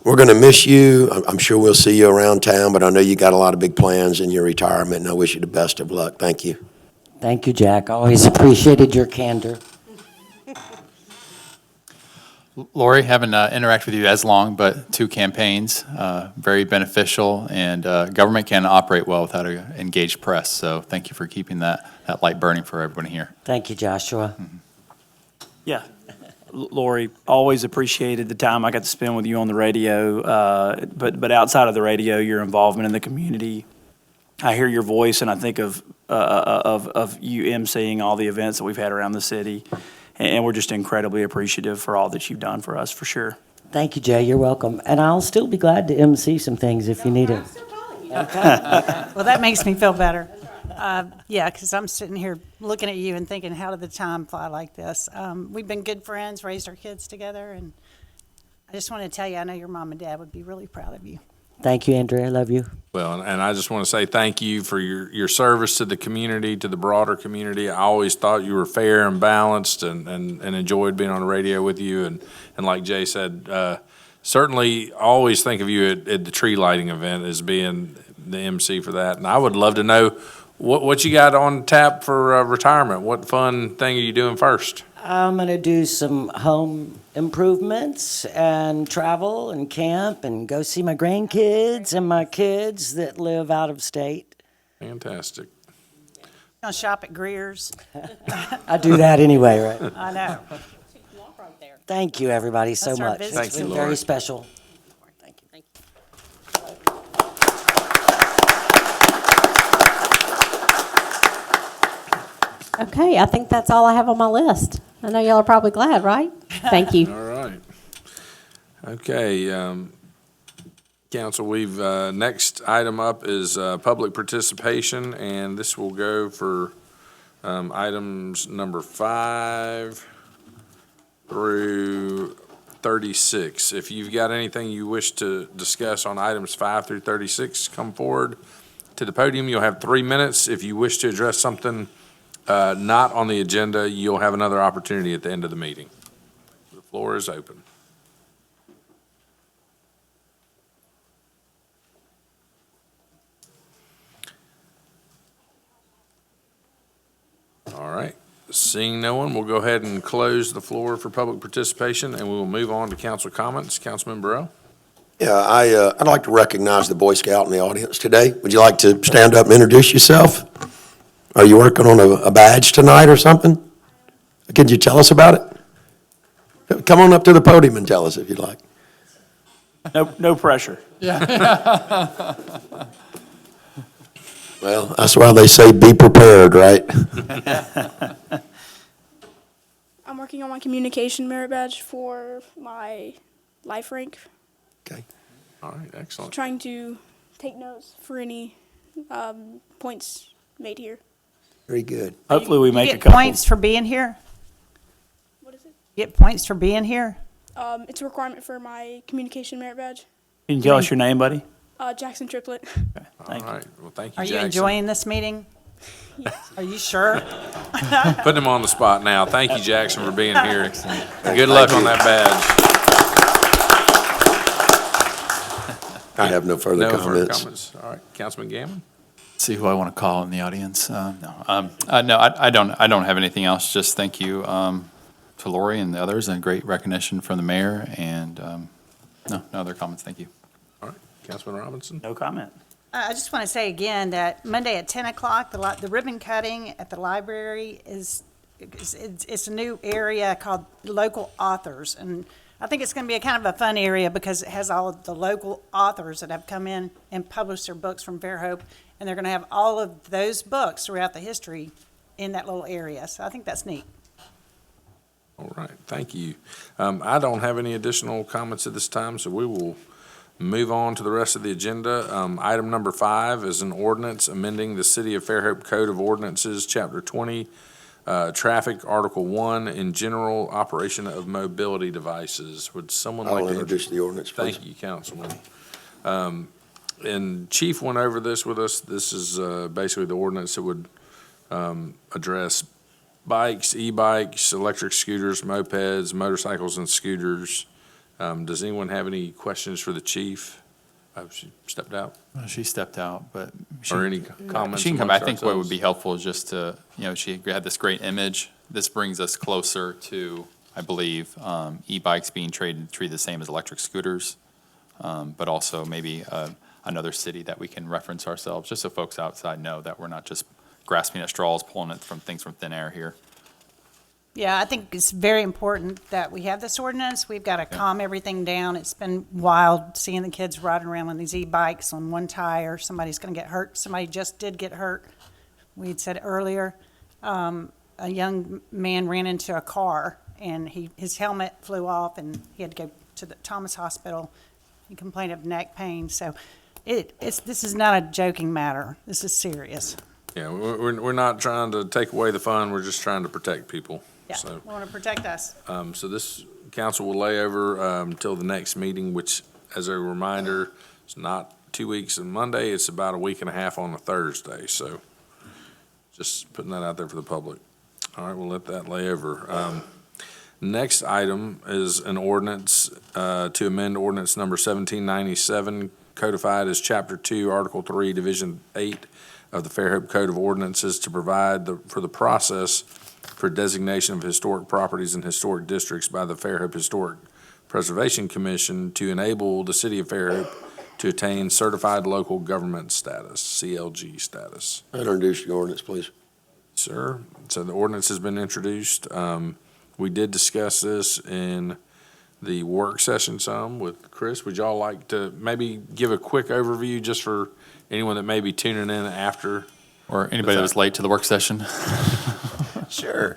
Speaker 4: we're going to miss you. I'm sure we'll see you around town, but I know you got a lot of big plans in your retirement, and I wish you the best of luck. Thank you.
Speaker 7: Thank you, Jack. Always appreciated your candor.
Speaker 8: Lori, haven't interacted with you as long, but 2 campaigns, very beneficial, and government can operate well without an engaged press. So thank you for keeping that light burning for everyone here.
Speaker 7: Thank you, Joshua.
Speaker 3: Yeah. Lori, always appreciated the time I got to spend with you on the radio, but outside of the radio, your involvement in the community. I hear your voice, and I think of you emceeing all the events that we've had around the city. And we're just incredibly appreciative for all that you've done for us, for sure.
Speaker 7: Thank you, Jay. You're welcome. And I'll still be glad to MC some things if you need it.
Speaker 5: Well, that makes me feel better. Yeah, because I'm sitting here looking at you and thinking, how did the time fly like this? We've been good friends, raised our kids together, and I just want to tell you, I know your mom and dad would be really proud of you.
Speaker 7: Thank you, Andrea. I love you.
Speaker 1: Well, and I just want to say thank you for your service to the community, to the broader community. I always thought you were fair and balanced and enjoyed being on the radio with you. And like Jay said, certainly always think of you at the tree lighting event as being the MC for that. And I would love to know what you got on tap for retirement. What fun thing are you doing first?
Speaker 7: I'm going to do some home improvements and travel and camp and go see my grandkids and my kids that live out of state.
Speaker 1: Fantastic.
Speaker 5: Gonna shop at Greer's.
Speaker 7: I do that anyway, right?
Speaker 5: I know.
Speaker 7: Thank you, everybody, so
Speaker 5: That's our
Speaker 7: much.
Speaker 5: business.
Speaker 7: It's been very special.
Speaker 2: Thank you. Okay, I think that's all I have on my list. I know y'all are probably glad, right? Thank you.
Speaker 1: All right. Okay, council, we've, next item up is public participation, and this will go for Items number 5 through 36. If you've got anything you wish to discuss on items 5 through 36, come forward to the podium. You'll have 3 minutes. If you wish to address something not on the agenda, you'll have another opportunity at the end of the meeting. The floor is open. All right. Seeing no one, we'll go ahead and close the floor for public participation, and we will move on to council comments. Councilman Burrell?
Speaker 4: Yeah, I'd like to recognize the Boy Scout in the audience today. Would you like to stand up and introduce yourself? Are you working on a badge tonight or something? Could you tell us about it? Come on up to the podium and tell us if you'd like.
Speaker 3: No pressure.
Speaker 4: Well, that's why they say be prepared, right?
Speaker 6: I'm working on my communication merit badge for my life rank.
Speaker 4: Okay.
Speaker 1: All right, excellent.
Speaker 6: Trying to take notes for any points made here.
Speaker 4: Very good.
Speaker 3: Hopefully we make a
Speaker 5: Get
Speaker 3: couple.
Speaker 5: points for being here?
Speaker 6: What is it?
Speaker 5: Get points for being here?
Speaker 6: It's a requirement for my communication merit badge.
Speaker 3: Can you tell us your name, buddy?
Speaker 6: Jackson Triplet.
Speaker 1: All right. Well, thank you,
Speaker 5: Are you
Speaker 1: Jackson.
Speaker 5: enjoying this meeting? Are you sure?
Speaker 1: Putting him on the spot now. Thank you, Jackson, for being here. Good luck on that badge.
Speaker 4: I have no further
Speaker 1: No further
Speaker 4: comments.
Speaker 1: comments. All right, Councilman Gammon?
Speaker 8: See who I want to call in the audience. No, I don't have anything else. Just thank you to Lori and the others, and great recognition from the mayor. And no other comments. Thank you.
Speaker 1: All right, Councilman Robinson?
Speaker 3: No comment.
Speaker 5: I just want to say again that Monday at 10 o'clock, the ribbon cutting at the library it's a new area called Local Authors. And I think it's going to be a kind of a fun area because it has all of the local authors that have come in and published their books from Fairhope. And they're going to have all of those books throughout the history in that little area. So I think that's neat.
Speaker 1: All right, thank you. I don't have any additional comments at this time, so we will move on to the rest of the agenda. Item number 5 is an ordinance amending the City of Fairhope Code of Ordinances, Chapter 20, Traffic, Article 1, in general operation of mobility devices. Would someone like
Speaker 4: I'll
Speaker 1: to
Speaker 4: introduce the ordinance, please.
Speaker 1: Thank you, Councilman. And Chief went over this with us. This is basically the ordinance that would address bikes, e-bikes, electric scooters, mopeds, motorcycles, and scooters. Does anyone have any questions for the chief? Oh, she stepped out.
Speaker 8: She stepped out, but
Speaker 1: Or any comments
Speaker 8: She can come back. I
Speaker 1: amongst
Speaker 8: think what would
Speaker 1: ourselves?
Speaker 8: be helpful is just to, she had this great image. This brings us closer to, I believe, e-bikes being treated the same as electric scooters, but also maybe another city that we can reference ourselves, just so folks outside know that we're not just grasping at straws, pulling it from things from thin air here.
Speaker 5: Yeah, I think it's very important that we have this ordinance. We've got to calm everything down. It's been wild seeing the kids riding around on these e-bikes on one tire. Somebody's going to get hurt. Somebody just did get hurt. We had said earlier, a young man ran into a car and his helmet flew off and he had to go to the Thomas Hospital. He complained of neck pain. So this is not a joking matter. This is serious.
Speaker 1: Yeah, we're not trying to take away the fun. We're just trying to protect people.
Speaker 5: Yeah,
Speaker 1: So,
Speaker 5: we want to protect us.
Speaker 1: so this council will lay over until the next meeting, which, as a reminder, is not 2 weeks on Monday. It's about a week and a half on a Thursday. So just putting that out there for the public. All right, we'll let that lay over. Next item is an ordinance to amend ordinance number 1797, codified as Chapter 2, Article 3, Division 8 of the Fairhope Code of Ordinances to provide for the process for designation of historic properties and historic districts by the Fairhope Historic Preservation Commission to enable the city of Fairhope to attain certified local government status, CLG status.
Speaker 4: Introduce the ordinance, please.
Speaker 1: Sir, so the ordinance has been introduced. We did discuss this in the work session some with Chris. Would y'all like to maybe give a quick overview just for anyone that may be tuning in after?
Speaker 8: Or anybody that was late to the work session?
Speaker 22: Sure.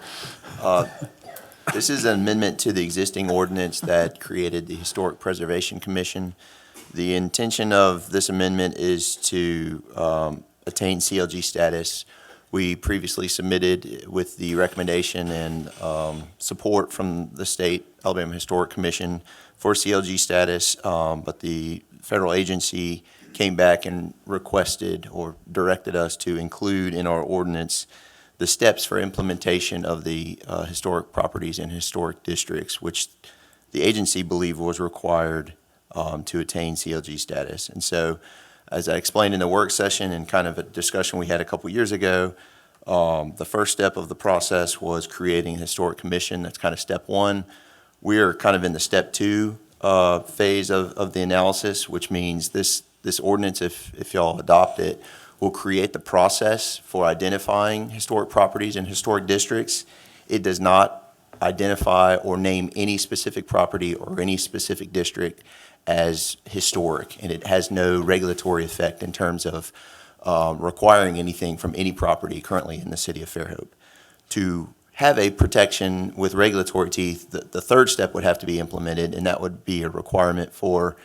Speaker 22: This is an amendment to the existing ordinance that created the Historic Preservation Commission. The intention of this amendment is to attain CLG status We previously submitted with the recommendation and support from the state Alabama Historic Commission for CLG status, but the federal agency came back and requested or directed us to include in our ordinance the steps for implementation of the historic properties in historic districts, which the agency believed was required to attain CLG status. And so, as I explained in the work session and kind of a discussion we had a couple years ago, the first step of the process was creating a historic commission. That's kind of step one. We're kind of in the step two phase of the analysis, which means this ordinance, if y'all adopt it, will create the process for identifying historic properties in historic districts. It does not identify or name any specific property or any specific district as historic, and it has no regulatory effect in terms of requiring anything from any property currently in the city of Fairhope. To have a protection with regulatory teeth, the third step would have to be implemented, and that would be a requirement for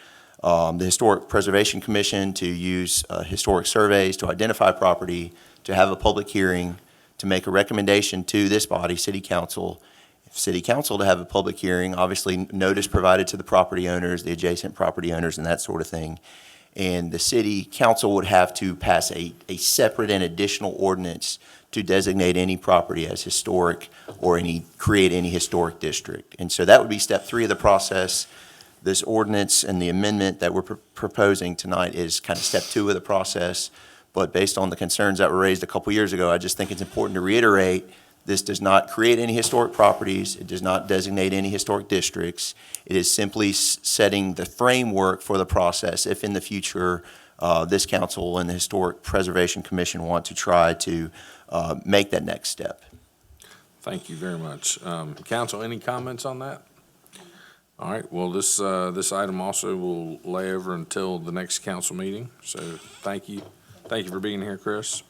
Speaker 22: the Historic Preservation Commission to use historic surveys to identify property, to have a public hearing, to make a recommendation to this body, City Council. City Council to have a public hearing, obviously notice provided to the property owners, the adjacent property owners, and that sort of thing. And the City Council would have to pass a separate and additional ordinance to designate any property as historic or create any historic district. And so that would be step three of the process. This ordinance and the amendment that we're proposing tonight is kind of step two of the process. But based on the concerns that were raised a couple years ago, I just think it's important to reiterate this does not create any historic properties. It does not designate any historic districts. It is simply setting the framework for the process if in the future this council and the Historic Preservation Commission want to try to make that next step.
Speaker 1: Thank you very much. Council, any comments on that? All right, well, this item also will lay over until the next council meeting, so thank you. Thank you for being here, Chris.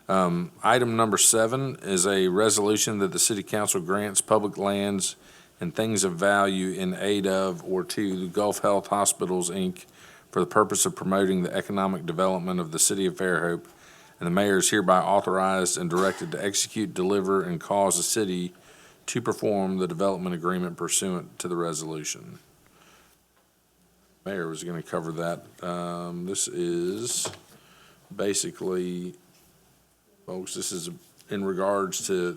Speaker 1: Item number 7 is a resolution that the city council grants public lands and things of value in aid of or to the Gulf Health Hospitals, Inc. for the purpose of promoting the economic development of the city of Fairhope, and the mayor is hereby authorized and directed to execute, deliver, and cause the city to perform the development agreement pursuant to the resolution. Mayor was going to cover that. This is basically, folks, this is in regards to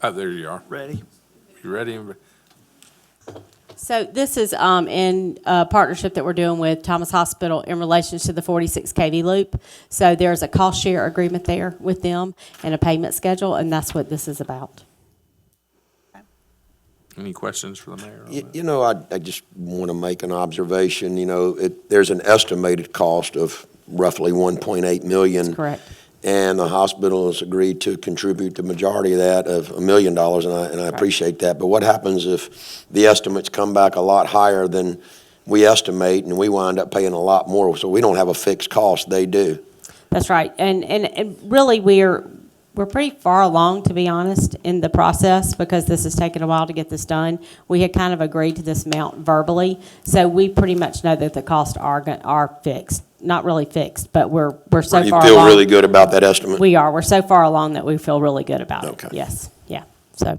Speaker 1: oh, there you are.
Speaker 3: Ready?
Speaker 1: You ready?
Speaker 2: So this is in a partnership that we're doing with Thomas Hospital in relation to the 46 kV loop. So there's a cost share agreement there with them and a payment schedule, and that's what this is about.
Speaker 1: Any questions for the mayor on that?
Speaker 4: You know, I just want to make an observation. You know, there's an estimated cost of roughly 1.8 million.
Speaker 2: That's correct.
Speaker 4: And the hospital has agreed to contribute the majority of that, of $1 million, and I appreciate that. But what happens if the estimates come back a lot higher than we estimate, and we wind up paying a lot more? So we don't have a fixed cost; they do.
Speaker 2: That's right, and really we're pretty far along, to be honest, in the process because this has taken a while to get this done. We had kind of agreed to this amount verbally, so we pretty much know that the costs are fixed. Not really fixed, but we're so far along.
Speaker 4: You feel really good about that estimate?
Speaker 2: We are. We're so far along that we feel really good about it.
Speaker 4: Okay.
Speaker 2: Yes. Yeah. So.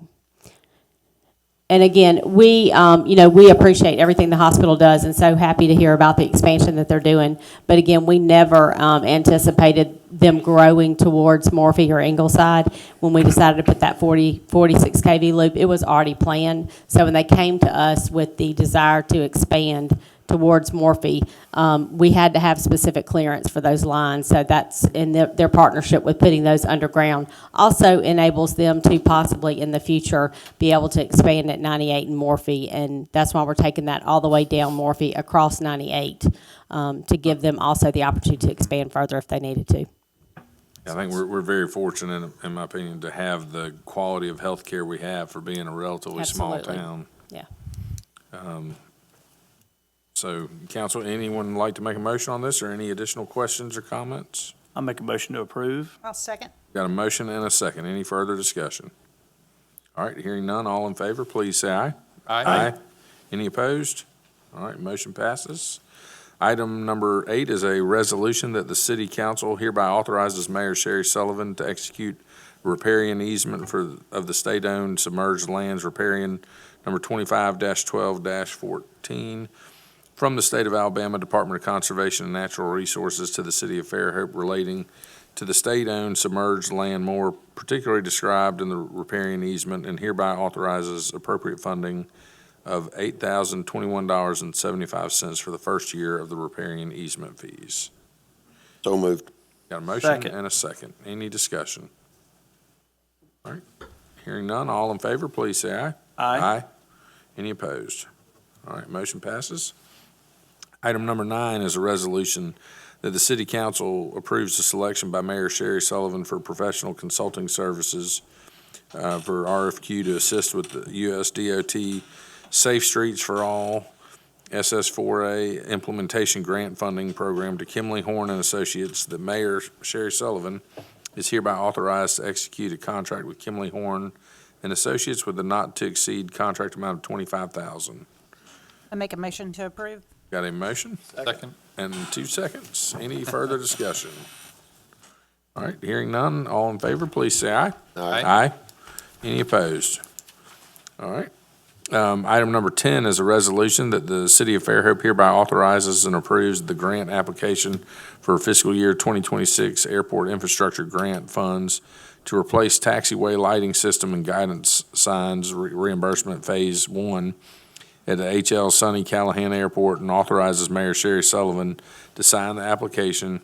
Speaker 2: And again, we appreciate everything the hospital does and so happy to hear about the expansion that they're doing. But again, we never anticipated them growing towards Morphe or Ingleside when we decided to put that 46 kV loop. It was already planned. So when they came to us with the desire to expand towards Morphe, we had to have specific clearance for those lines. So that's in their partnership with putting those underground. Also enables them to possibly in the future be able to expand at 98 and Morphe, and that's why we're taking that all the way down Morphe across 98 to give them also the opportunity to expand further if they needed to.
Speaker 1: I think we're very fortunate, in my opinion, to have the quality of health care we have for being a relatively small town.
Speaker 2: Yeah.
Speaker 1: So, council, anyone like to make a motion on this or any additional questions or comments?
Speaker 3: I'll make a motion to approve.
Speaker 5: I'll second.
Speaker 1: Got a motion and a second. Any further discussion? All right, hearing none, all in favor, please say aye.
Speaker 8: Aye.
Speaker 1: Any opposed? All right, motion passes. Item number 8 is a resolution that the city council hereby authorizes Mayor Sherry Sullivan to execute a riparian easement of the state-owned submerged lands riparian number 25-12-14 from the State of Alabama Department of Conservation and Natural Resources to the city of Fairhope relating to the state-owned submerged land more particularly described in the riparian easement, and hereby authorizes appropriate funding of $8,021.75 for the first year of the riparian easement fees.
Speaker 4: So moved.
Speaker 1: Got a motion
Speaker 3: Second.
Speaker 1: and a second. Any discussion? All right, hearing none, all in favor, please say aye.
Speaker 3: Aye.
Speaker 1: Any opposed? All right, motion passes. Item number 9 is a resolution that the city council approves the selection by Mayor Sherry Sullivan for professional consulting services for RFQ to assist with the US DOT Safe Streets for All SS4A implementation grant funding program to Kimley Horn and Associates. The Mayor Sherry Sullivan is hereby authorized to execute a contract with Kimley Horn and Associates with a not-to-exceed contract amount of $25,000.
Speaker 5: I make a motion to approve.
Speaker 1: Got a motion?
Speaker 8: Second.
Speaker 1: And 2 seconds. Any further discussion? All right, hearing none, all in favor, please say aye.
Speaker 8: Aye.
Speaker 1: Aye. Any opposed? All right. Item number 10 is a resolution that the city of Fairhope hereby authorizes and approves the grant application for fiscal year 2026 airport infrastructure grant funds to replace taxiway lighting system and guidance signs reimbursement phase 1 at the H.L. Sonny Callahan Airport, and authorizes Mayor Sherry Sullivan to sign the application,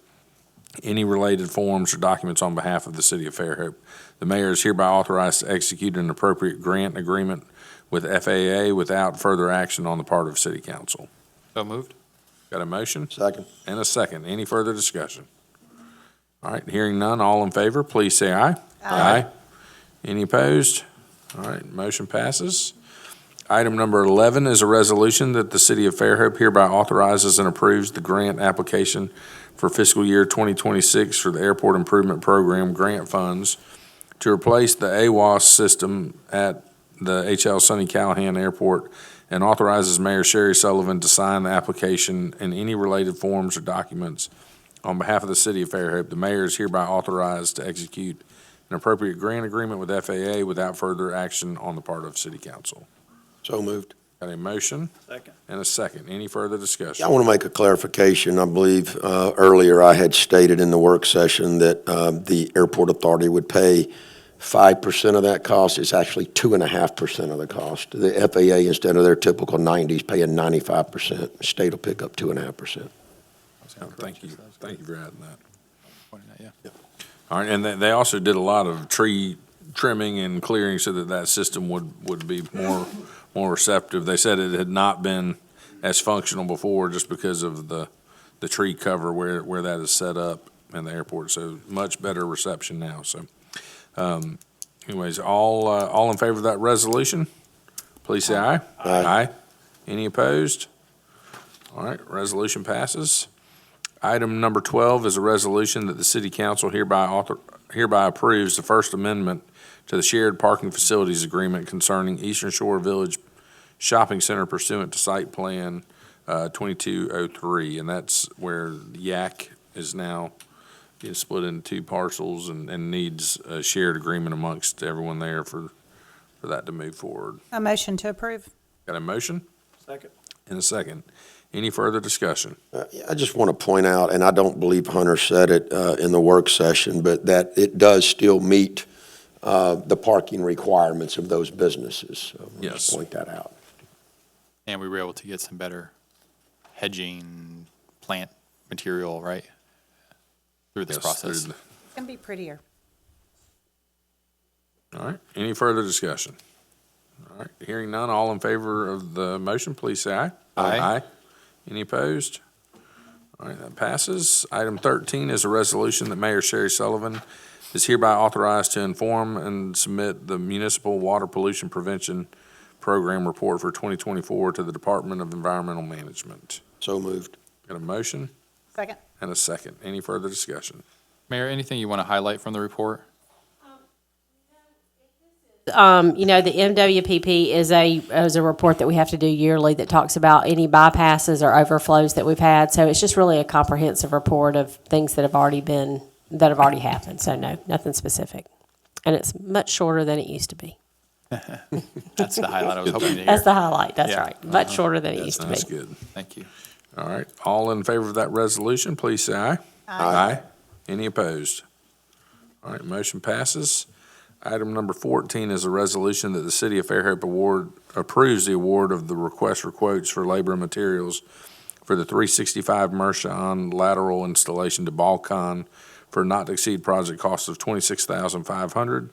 Speaker 1: any related forms or documents on behalf of the city of Fairhope. The mayor is hereby authorized to execute an appropriate grant agreement with FAA without further action on the part of city council.
Speaker 8: So moved.
Speaker 1: Got a motion?
Speaker 4: Second.
Speaker 1: And a second. Any further discussion? All right, hearing none, all in favor, please say aye. Aye. Any opposed? All right, motion passes. Item number 11 is a resolution that the city of Fairhope hereby authorizes and approves the grant application for fiscal year 2026 for the Airport Improvement Program grant funds to replace the AWAS system at the H.L. Sonny Callahan Airport, and authorizes Mayor Sherry Sullivan to sign the application and any related forms or documents on behalf of the city of Fairhope. The mayor is hereby authorized to execute an appropriate grant agreement with FAA without further action on the part of city council.
Speaker 4: So moved.
Speaker 1: Got a motion
Speaker 3: Second.
Speaker 1: and a second. Any further discussion?
Speaker 4: I want to make a clarification. I believe earlier I had stated in the work session that the airport authority would pay 5% of that cost. It's actually 2.5% of the cost. The FAA, instead of their typical 90s, paying 95%. State will pick up 2.5%.
Speaker 1: Thank you. Thank you for adding that.
Speaker 8: Yeah.
Speaker 1: All right, and they also did a lot of tree trimming and clearing so that system would be more receptive. They said it had not been as functional before just because of the tree cover where that is set up in the airport. So much better reception now. So anyways, all in favor of that resolution, please say aye.
Speaker 4: Aye.
Speaker 1: Any opposed? All right, resolution passes. Item number 12 is a resolution that the city council hereby approves the First Amendment to the Shared Parking Facilities Agreement concerning Eastern Shore Village Shopping Center pursuant to Site Plan 2203. And that's where the Yak is now split into 2 parcels and needs a shared agreement amongst everyone there for that to move forward.
Speaker 5: A motion to approve.
Speaker 1: Got a motion
Speaker 3: Second.
Speaker 1: and a second. Any further discussion?
Speaker 4: I just want to point out, and I don't believe Hunter said it in the work session, but that it does still meet the parking requirements of those businesses. So I'll just point that out.
Speaker 8: And we were able to get some better hedging plant material, right? Through this process.
Speaker 5: It's going to be prettier.
Speaker 1: All right, any further discussion? All right, hearing none, all in favor of the motion, please say aye.
Speaker 8: Aye.
Speaker 1: Any opposed? All right, that passes. Item 13 is a resolution that Mayor Sherry Sullivan is hereby authorized to inform and submit the Municipal Water Pollution Prevention Program Report for 2024 to the Department of Environmental Management.
Speaker 4: So moved.
Speaker 1: Got a motion
Speaker 5: Second.
Speaker 1: and a second. Any further discussion?
Speaker 8: Mayor, anything you want to highlight from the report?
Speaker 2: This is The MWPP is a report that we have to do yearly that talks about any bypasses or overflows that we've had. So it's just really a comprehensive report of things that have already happened. So no, nothing specific. And it's much shorter than it used to be.
Speaker 8: That's the highlight I was hoping to hear.
Speaker 2: That's the highlight, that's
Speaker 8: Yeah.
Speaker 2: right. Much shorter than it used to be.
Speaker 1: That's good.
Speaker 8: Thank you.
Speaker 1: All right, all in favor of that resolution, please say aye. Aye. Any opposed? All right, motion passes. Item number 14 is a resolution that the City of Fairhope approves the award of the request for quotes for labor and materials for the 365 Mershon lateral installation to Balcon for a not-to-exceed project cost of $26,500.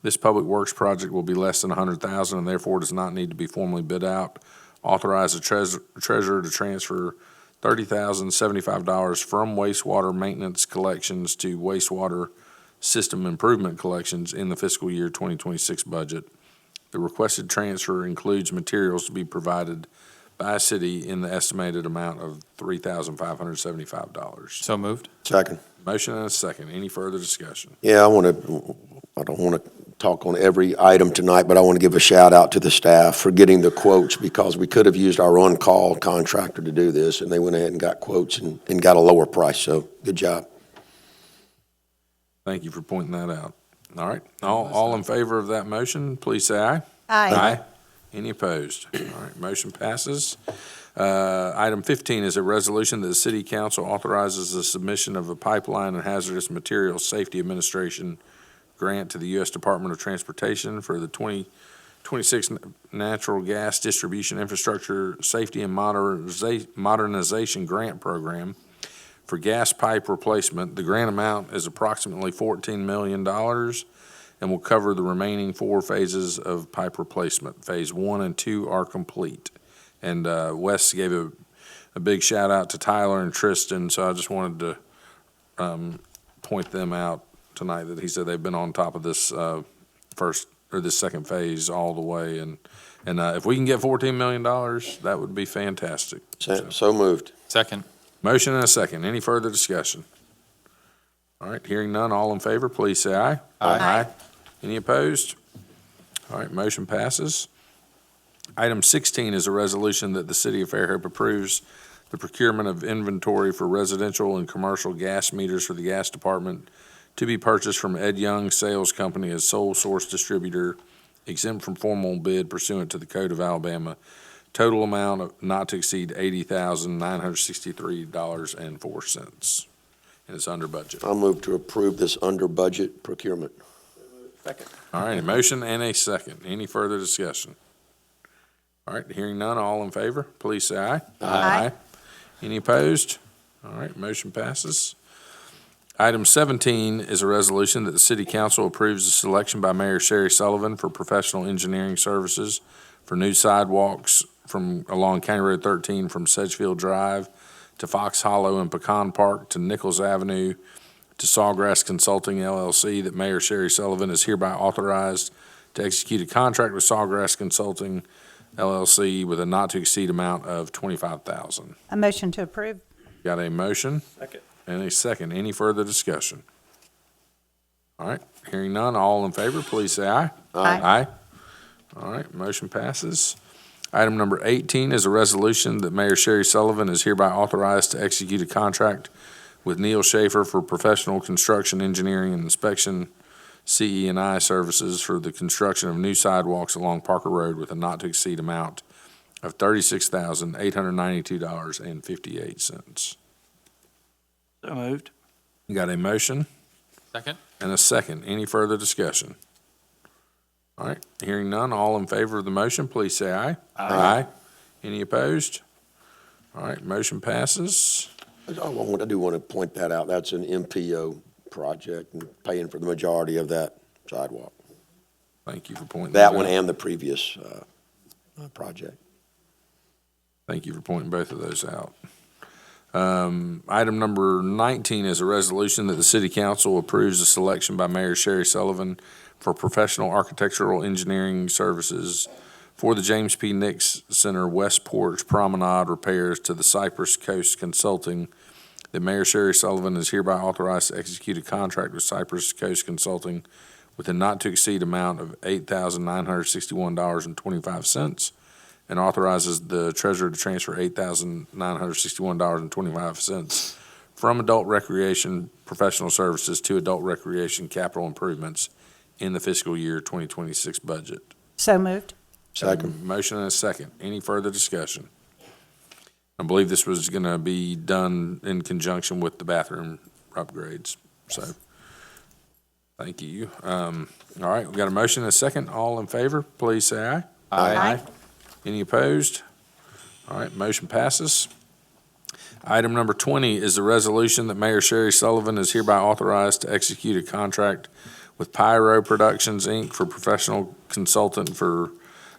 Speaker 1: This public works project will be less than $100,000 and therefore does not need to be formally bid out. Authorize the treasurer to transfer $30,075 from wastewater maintenance collections to wastewater system improvement collections in the fiscal year 2026 budget. The requested transfer includes materials to be provided by city in the estimated amount of $3,575.
Speaker 8: So moved.
Speaker 4: Second.
Speaker 1: Motion and a second. Any further discussion?
Speaker 4: Yeah, I don't want to talk on every item tonight, but I want to give a shout out to the staff for getting the quotes because we could have used our on-call contractor to do this, and they went ahead and got quotes and got a lower price, so good job.
Speaker 1: Thank you for pointing that out. All right, all in favor of that motion, please say aye.
Speaker 5: Aye.
Speaker 1: Any opposed? All right, motion passes. Item 15 is a resolution that the City Council authorizes the submission of a pipeline and hazardous materials safety administration grant to the U.S. Department of Transportation for the 2026 Natural Gas Distribution Infrastructure Safety and Modernization Grant Program for gas pipe replacement. The grant amount is approximately $14 million and will cover the remaining 4 phases of pipe replacement. Phase 1 and 2 are complete. And Wes gave a big shout out to Tyler and Tristan, so I just wanted to point them out tonight that he said they've been on top of this this second phase all the way. And if we can get $14 million, that would be fantastic.
Speaker 4: So moved.
Speaker 8: Second.
Speaker 1: Motion and a second. Any further discussion? All right, hearing none, all in favor, please say aye.
Speaker 8: Aye.
Speaker 1: Any opposed? All right, motion passes. Item 16 is a resolution that the City of Fairhope approves the procurement of inventory for residential and commercial gas meters for the gas department to be purchased from Ed Young Sales Company as sole source distributor, exempt from formal bid pursuant to the Code of Alabama. Total amount of not to exceed $80,963.04. And it's under budget.
Speaker 4: I'll move to approve this under budget procurement.
Speaker 3: Second.
Speaker 1: All right, a motion and a second. Any further discussion? All right, hearing none, all in favor, please say aye.
Speaker 5: Aye.
Speaker 1: Any opposed? All right, motion passes. Item 17 is a resolution that the City Council approves the selection by Mayor Sherry Sullivan for professional engineering services for new sidewalks along County Road 13 from Sedgefield Drive to Fox Hollow and Pecan Park to Nichols Avenue to Sawgrass Consulting LLC, that Mayor Sherry Sullivan is hereby authorized to execute a contract with Sawgrass Consulting LLC with a not-to-exceed amount of $25,000.
Speaker 5: A motion to approve.
Speaker 1: Got a motion
Speaker 3: Second.
Speaker 1: and a second. Any further discussion? All right, hearing none, all in favor, please say aye.
Speaker 5: Aye.
Speaker 1: All right, motion passes. Item number 18 is a resolution that Mayor Sherry Sullivan is hereby authorized to execute a contract with Neil Schaefer for professional construction, engineering, and inspection CE&I services for the construction of new sidewalks along Parker Road with a not-to-exceed amount of $36,892.58.
Speaker 3: So moved.
Speaker 1: Got a motion
Speaker 8: Second.
Speaker 1: and a second. Any further discussion? All right, hearing none, all in favor of the motion, please say aye. Aye. Any opposed? All right, motion passes.
Speaker 4: I do want to point that out. That's an MPO project and paying for the majority of that sidewalk.
Speaker 1: Thank you for pointing
Speaker 4: That
Speaker 1: out.
Speaker 4: one and the previous project.
Speaker 1: Thank you for pointing both of those out. Item number 19 is a resolution that the City Council approves the selection by Mayor Sherry Sullivan for professional architectural engineering services for the James P. Nix Center West Porch Promenade repairs to the Cypress Coast Consulting. That Mayor Sherry Sullivan is hereby authorized to execute a contract with Cypress Coast Consulting with a not-to-exceed amount of $8,961.25, and authorizes the treasurer to transfer $8,961.25 from adult recreation professional services to adult recreation capital improvements in the fiscal year 2026 budget.
Speaker 5: So moved.
Speaker 4: Second.
Speaker 1: Motion and a second. Any further discussion? I believe this was going to be done in conjunction with the bathroom upgrades, so thank you. All right, we got a motion and a second. All in favor, please say aye.
Speaker 4: Aye.
Speaker 1: Any opposed? All right, motion passes. Item number 20 is a resolution that Mayor Sherry Sullivan is hereby authorized to execute a contract with Pyro Productions, Inc. for professional consultant for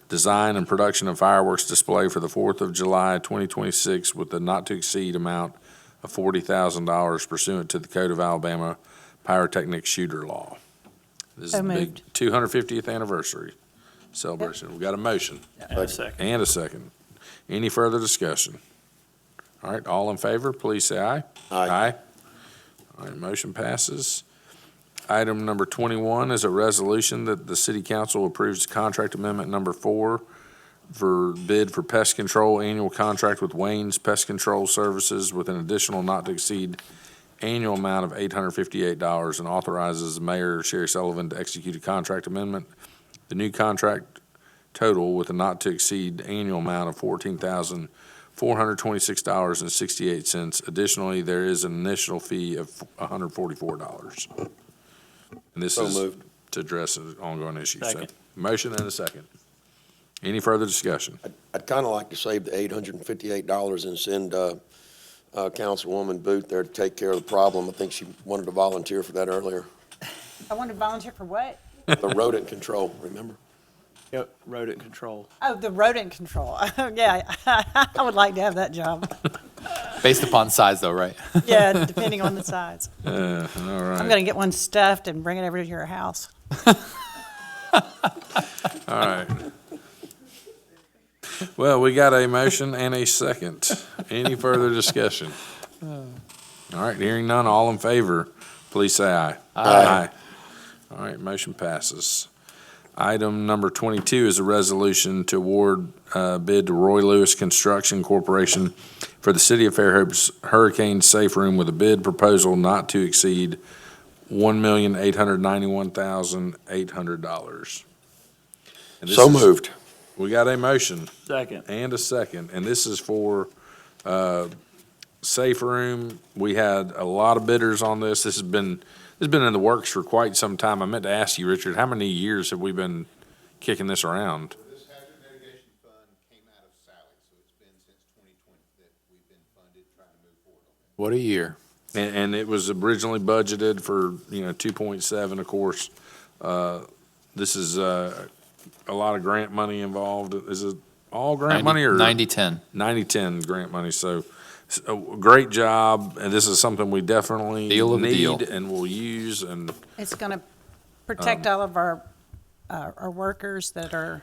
Speaker 1: design and production of fireworks display for the 4th of July, 2026, with a not-to-exceed amount of $40,000 pursuant to the Code of Alabama Pyrotechnic Shooter Law. This is
Speaker 5: So
Speaker 1: the big
Speaker 5: moved.
Speaker 1: 250th anniversary celebration. We got a motion
Speaker 3: And a second.
Speaker 1: and a second. Any further discussion? All right, all in favor, please say aye.
Speaker 4: Aye.
Speaker 1: All right, motion passes. Item number 21 is a resolution that the city council approves contract amendment number 4 for bid for pest control annual contract with Wayne's Pest Control Services with an additional not-to-exceed annual amount of $858, and authorizes Mayor Sherry Sullivan to execute a contract amendment. The new contract total with a not-to-exceed annual amount of $14,426.68. Additionally, there is an initial fee of $144. And this
Speaker 4: So
Speaker 1: is
Speaker 4: moved.
Speaker 1: to address an ongoing issue. So,
Speaker 3: Second.
Speaker 1: motion and a second. Any further discussion?
Speaker 4: I'd kind of like to save the $858 and send Councilwoman Booth there to take care of the problem. I think she wanted to volunteer for that earlier.
Speaker 5: I wanted to volunteer for what?
Speaker 4: The rodent control, remember?
Speaker 3: Yep, rodent control.
Speaker 5: Oh, the rodent control. Yeah, I would like to have that job.
Speaker 8: Based upon size though, right?
Speaker 5: Yeah, depending on the size.
Speaker 1: All right.
Speaker 5: I'm going to get one stuffed and bring it over to your house.
Speaker 1: All right. Well, we got a motion and a second. Any further discussion? All right, hearing none, all in favor, please say aye.
Speaker 4: Aye.
Speaker 1: All right, motion passes. Item number 22 is a resolution to award bid to Roy Lewis Construction Corporation for the City of Fairhope's Hurricane Safe Room with a bid proposal not to exceed $1,891,800. And this
Speaker 4: So
Speaker 1: is-
Speaker 4: moved.
Speaker 1: We got a motion
Speaker 3: Second.
Speaker 1: and a second, and this is for Safe Room. We had a lot of bidders on this. This has been in the works for quite some time. I meant to ask you, Richard, how many years have we been kicking this around?
Speaker 12: This hazard mitigation fund came out of Sally, so it's been since 2020 that we've been funded trying to move forward on that.
Speaker 8: What a year.
Speaker 1: And it was originally budgeted for, 2.7, of course. This is a lot of grant money involved. Is it all grant money or?
Speaker 8: 90-10.
Speaker 1: 90-10 grant money, so a great job, and this is something we definitely
Speaker 8: Deal of the
Speaker 1: need
Speaker 8: deal.
Speaker 1: and will use, and
Speaker 5: It's going to protect all of our workers that are,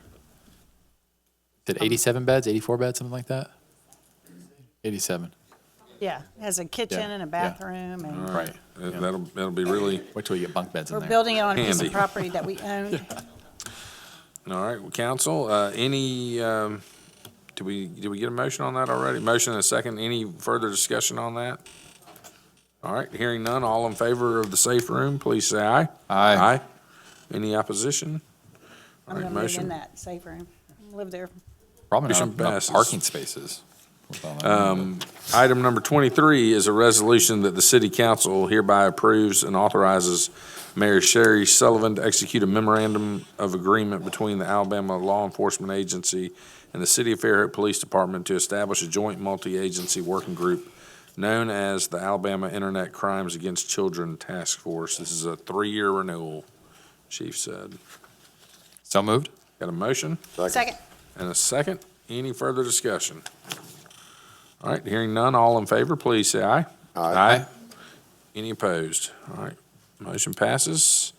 Speaker 8: Did 87 beds, 84 beds, something like that? 87.
Speaker 5: yeah, has a kitchen
Speaker 8: Yeah,
Speaker 5: and a
Speaker 8: yeah.
Speaker 5: bathroom.
Speaker 1: all
Speaker 5: And
Speaker 1: right, that'll be really,
Speaker 8: Wait till we get bunk beds in
Speaker 5: we're
Speaker 8: there.
Speaker 5: building it on a piece
Speaker 1: Handy.
Speaker 5: of property that we own.
Speaker 1: all right, well, council, any, did we get a motion on that already? Motion and a second, any further discussion on that? All right, hearing none, all in favor of the safe room, please say aye.
Speaker 8: Aye.
Speaker 1: Any opposition? All
Speaker 5: I'm
Speaker 1: right,
Speaker 5: going to live in
Speaker 1: motion.
Speaker 5: that safe room, live there.
Speaker 8: Probably
Speaker 1: Motion
Speaker 8: not
Speaker 1: passes.
Speaker 8: parking spaces.
Speaker 1: Item number 23 is a resolution that the city council hereby approves and authorizes Mayor Sherry Sullivan to execute a memorandum of agreement between the Alabama Law Enforcement Agency and the City of Fairhope Police Department to establish a joint multi-agency working group known as the Alabama Internet Crimes Against Children Task Force. This is a 3-year renewal, Chief said.
Speaker 8: So moved?
Speaker 1: Got a motion
Speaker 5: Second.
Speaker 1: and a second. Any further discussion? All right, hearing none, all in favor, please say aye.
Speaker 4: Aye.
Speaker 1: Any opposed? All right, motion passes.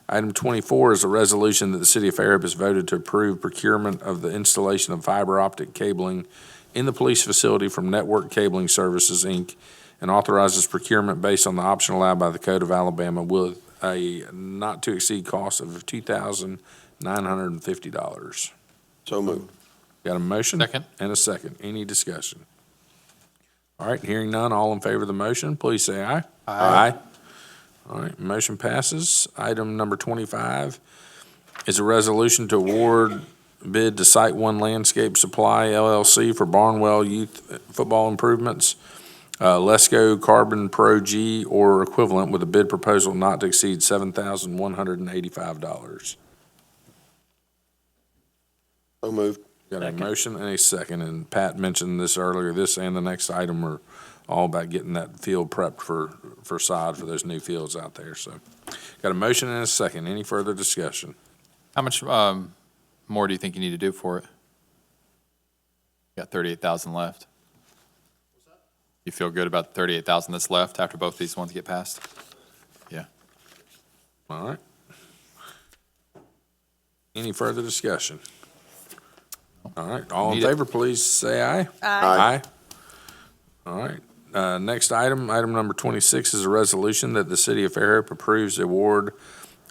Speaker 1: Item 24 is a resolution that the City of Fairhope has voted to approve procurement of the installation of fiber optic cabling in the police facility from Network Cabling Services, Inc., and authorizes procurement based on the option allowed by the Code of Alabama with a not-to-exceed cost of $2,950.
Speaker 4: So moved.
Speaker 1: Got a motion?
Speaker 8: Second.
Speaker 1: And a second. Any discussion? All right, hearing none, all in favor of the motion, please say aye. Aye. All right, motion passes. Item number 25 is a resolution to award bid to Site One Landscape Supply LLC for Barnwell Youth Football Improvements, Lesco Carbon Pro G or equivalent, with a bid proposal not to exceed $7,185.
Speaker 4: So moved.
Speaker 1: Got a motion and a second, and Pat mentioned this earlier, this and the next item are all about getting that field prepped for sod for those new fields out there, so. Got a motion and a second. Any further discussion?
Speaker 8: How much more do you think you need to do for it? You got 38,000 left. You feel good about the 38,000 that's left after both these ones get passed? Yeah.
Speaker 1: All right. Any further discussion? All right, all in
Speaker 8: Need it.
Speaker 1: favor, please say aye.
Speaker 4: Aye.
Speaker 1: All right, next item, item number 26 is a resolution that the city of Fairhope approves the award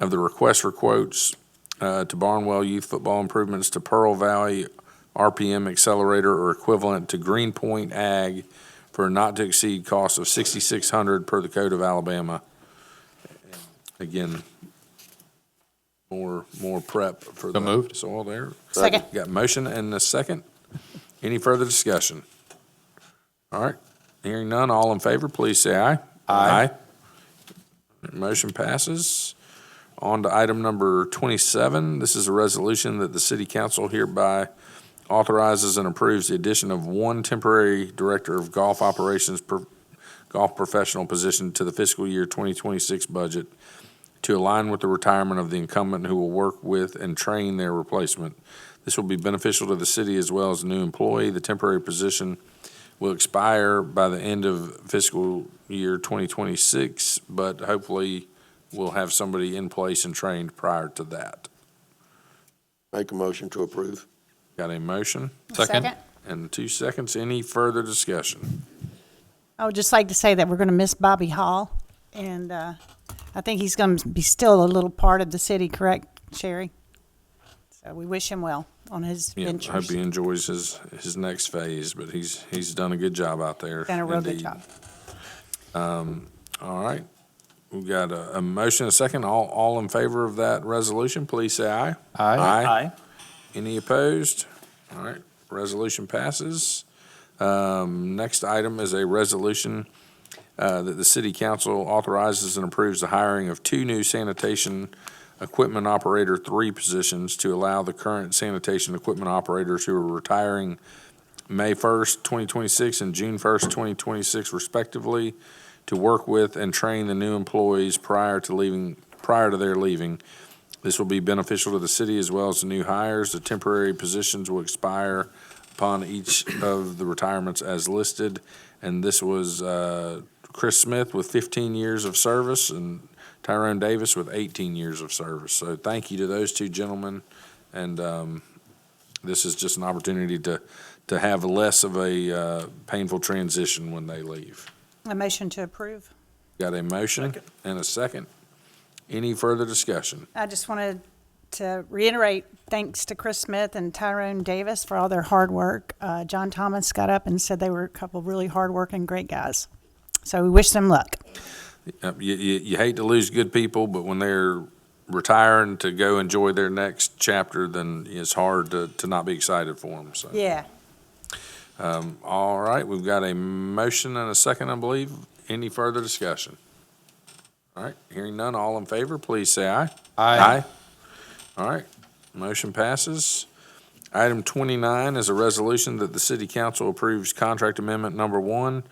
Speaker 1: of the request for quotes to Barnwell Youth Football Improvements to Pearl Valley RPM Accelerator or equivalent to Greenpoint Ag for a not-to-exceed cost of $6,600 per the Code of Alabama. Again, more prep for the
Speaker 8: moved.
Speaker 1: soil there.
Speaker 5: Second.
Speaker 1: Got motion and a second. Any further discussion? All right, hearing none, all in favor, please say aye. Aye. Motion passes. On to item number 27. This is a resolution that the city council hereby authorizes and approves the addition of one temporary director of golf operations golf professional position to the fiscal year 2026 budget to align with the retirement of the incumbent who will work with and train their replacement. This will be beneficial to the city as well as a new employee. The temporary position will expire by the end of fiscal year 2026, but hopefully we'll have somebody in place and trained prior to that.
Speaker 4: Make a motion to approve.
Speaker 1: Got a motion?
Speaker 8: Second.
Speaker 1: And 2 seconds. Any further discussion?
Speaker 5: I would just like to say that we're going to miss Bobby Hall, and I think he's going to be still a little part of the city, correct, Sherry? So we wish him well on his
Speaker 1: Yeah, I
Speaker 5: ventures.
Speaker 1: hope he enjoys his next phase, but he's done a good job out there.
Speaker 5: Done a real good
Speaker 1: indeed.
Speaker 5: job.
Speaker 1: All right. We've got a motion, a second. All in favor of that resolution, please say aye.
Speaker 3: Aye.
Speaker 1: Any opposed? All right, resolution passes. Next item is a resolution that the city council authorizes and approves the hiring of 2 new sanitation equipment operator 3 positions to allow the current sanitation equipment operators who are retiring May 1st, 2026 and June 1st, 2026 respectively, to work with and train the new employees prior to their leaving. This will be beneficial to the city as well as the new hires. The temporary positions will expire upon each of the retirements as listed. And this was Chris Smith with 15 years of service and Tyrone Davis with 18 years of service. So thank you to those 2 gentlemen. And this is just an opportunity to have less of a painful transition when they leave.
Speaker 5: A motion to approve.
Speaker 1: Got a motion and a second. Any further discussion?
Speaker 5: I just wanted to reiterate, thanks to Chris Smith and Tyrone Davis for all their hard work. John Thomas got up and said they were a couple of really hard-working, great guys. So we wish them luck.
Speaker 1: You hate to lose good people, but when they're retiring to go enjoy their next chapter, then it's hard to not be excited for them, so.
Speaker 5: Yeah.
Speaker 1: All right, we've got a motion and a second, I believe. Any further discussion? All right, hearing none, all in favor, please say aye.
Speaker 8: Aye.
Speaker 1: All right, motion passes. Item 29 is a resolution that the city council approves contract amendment number 1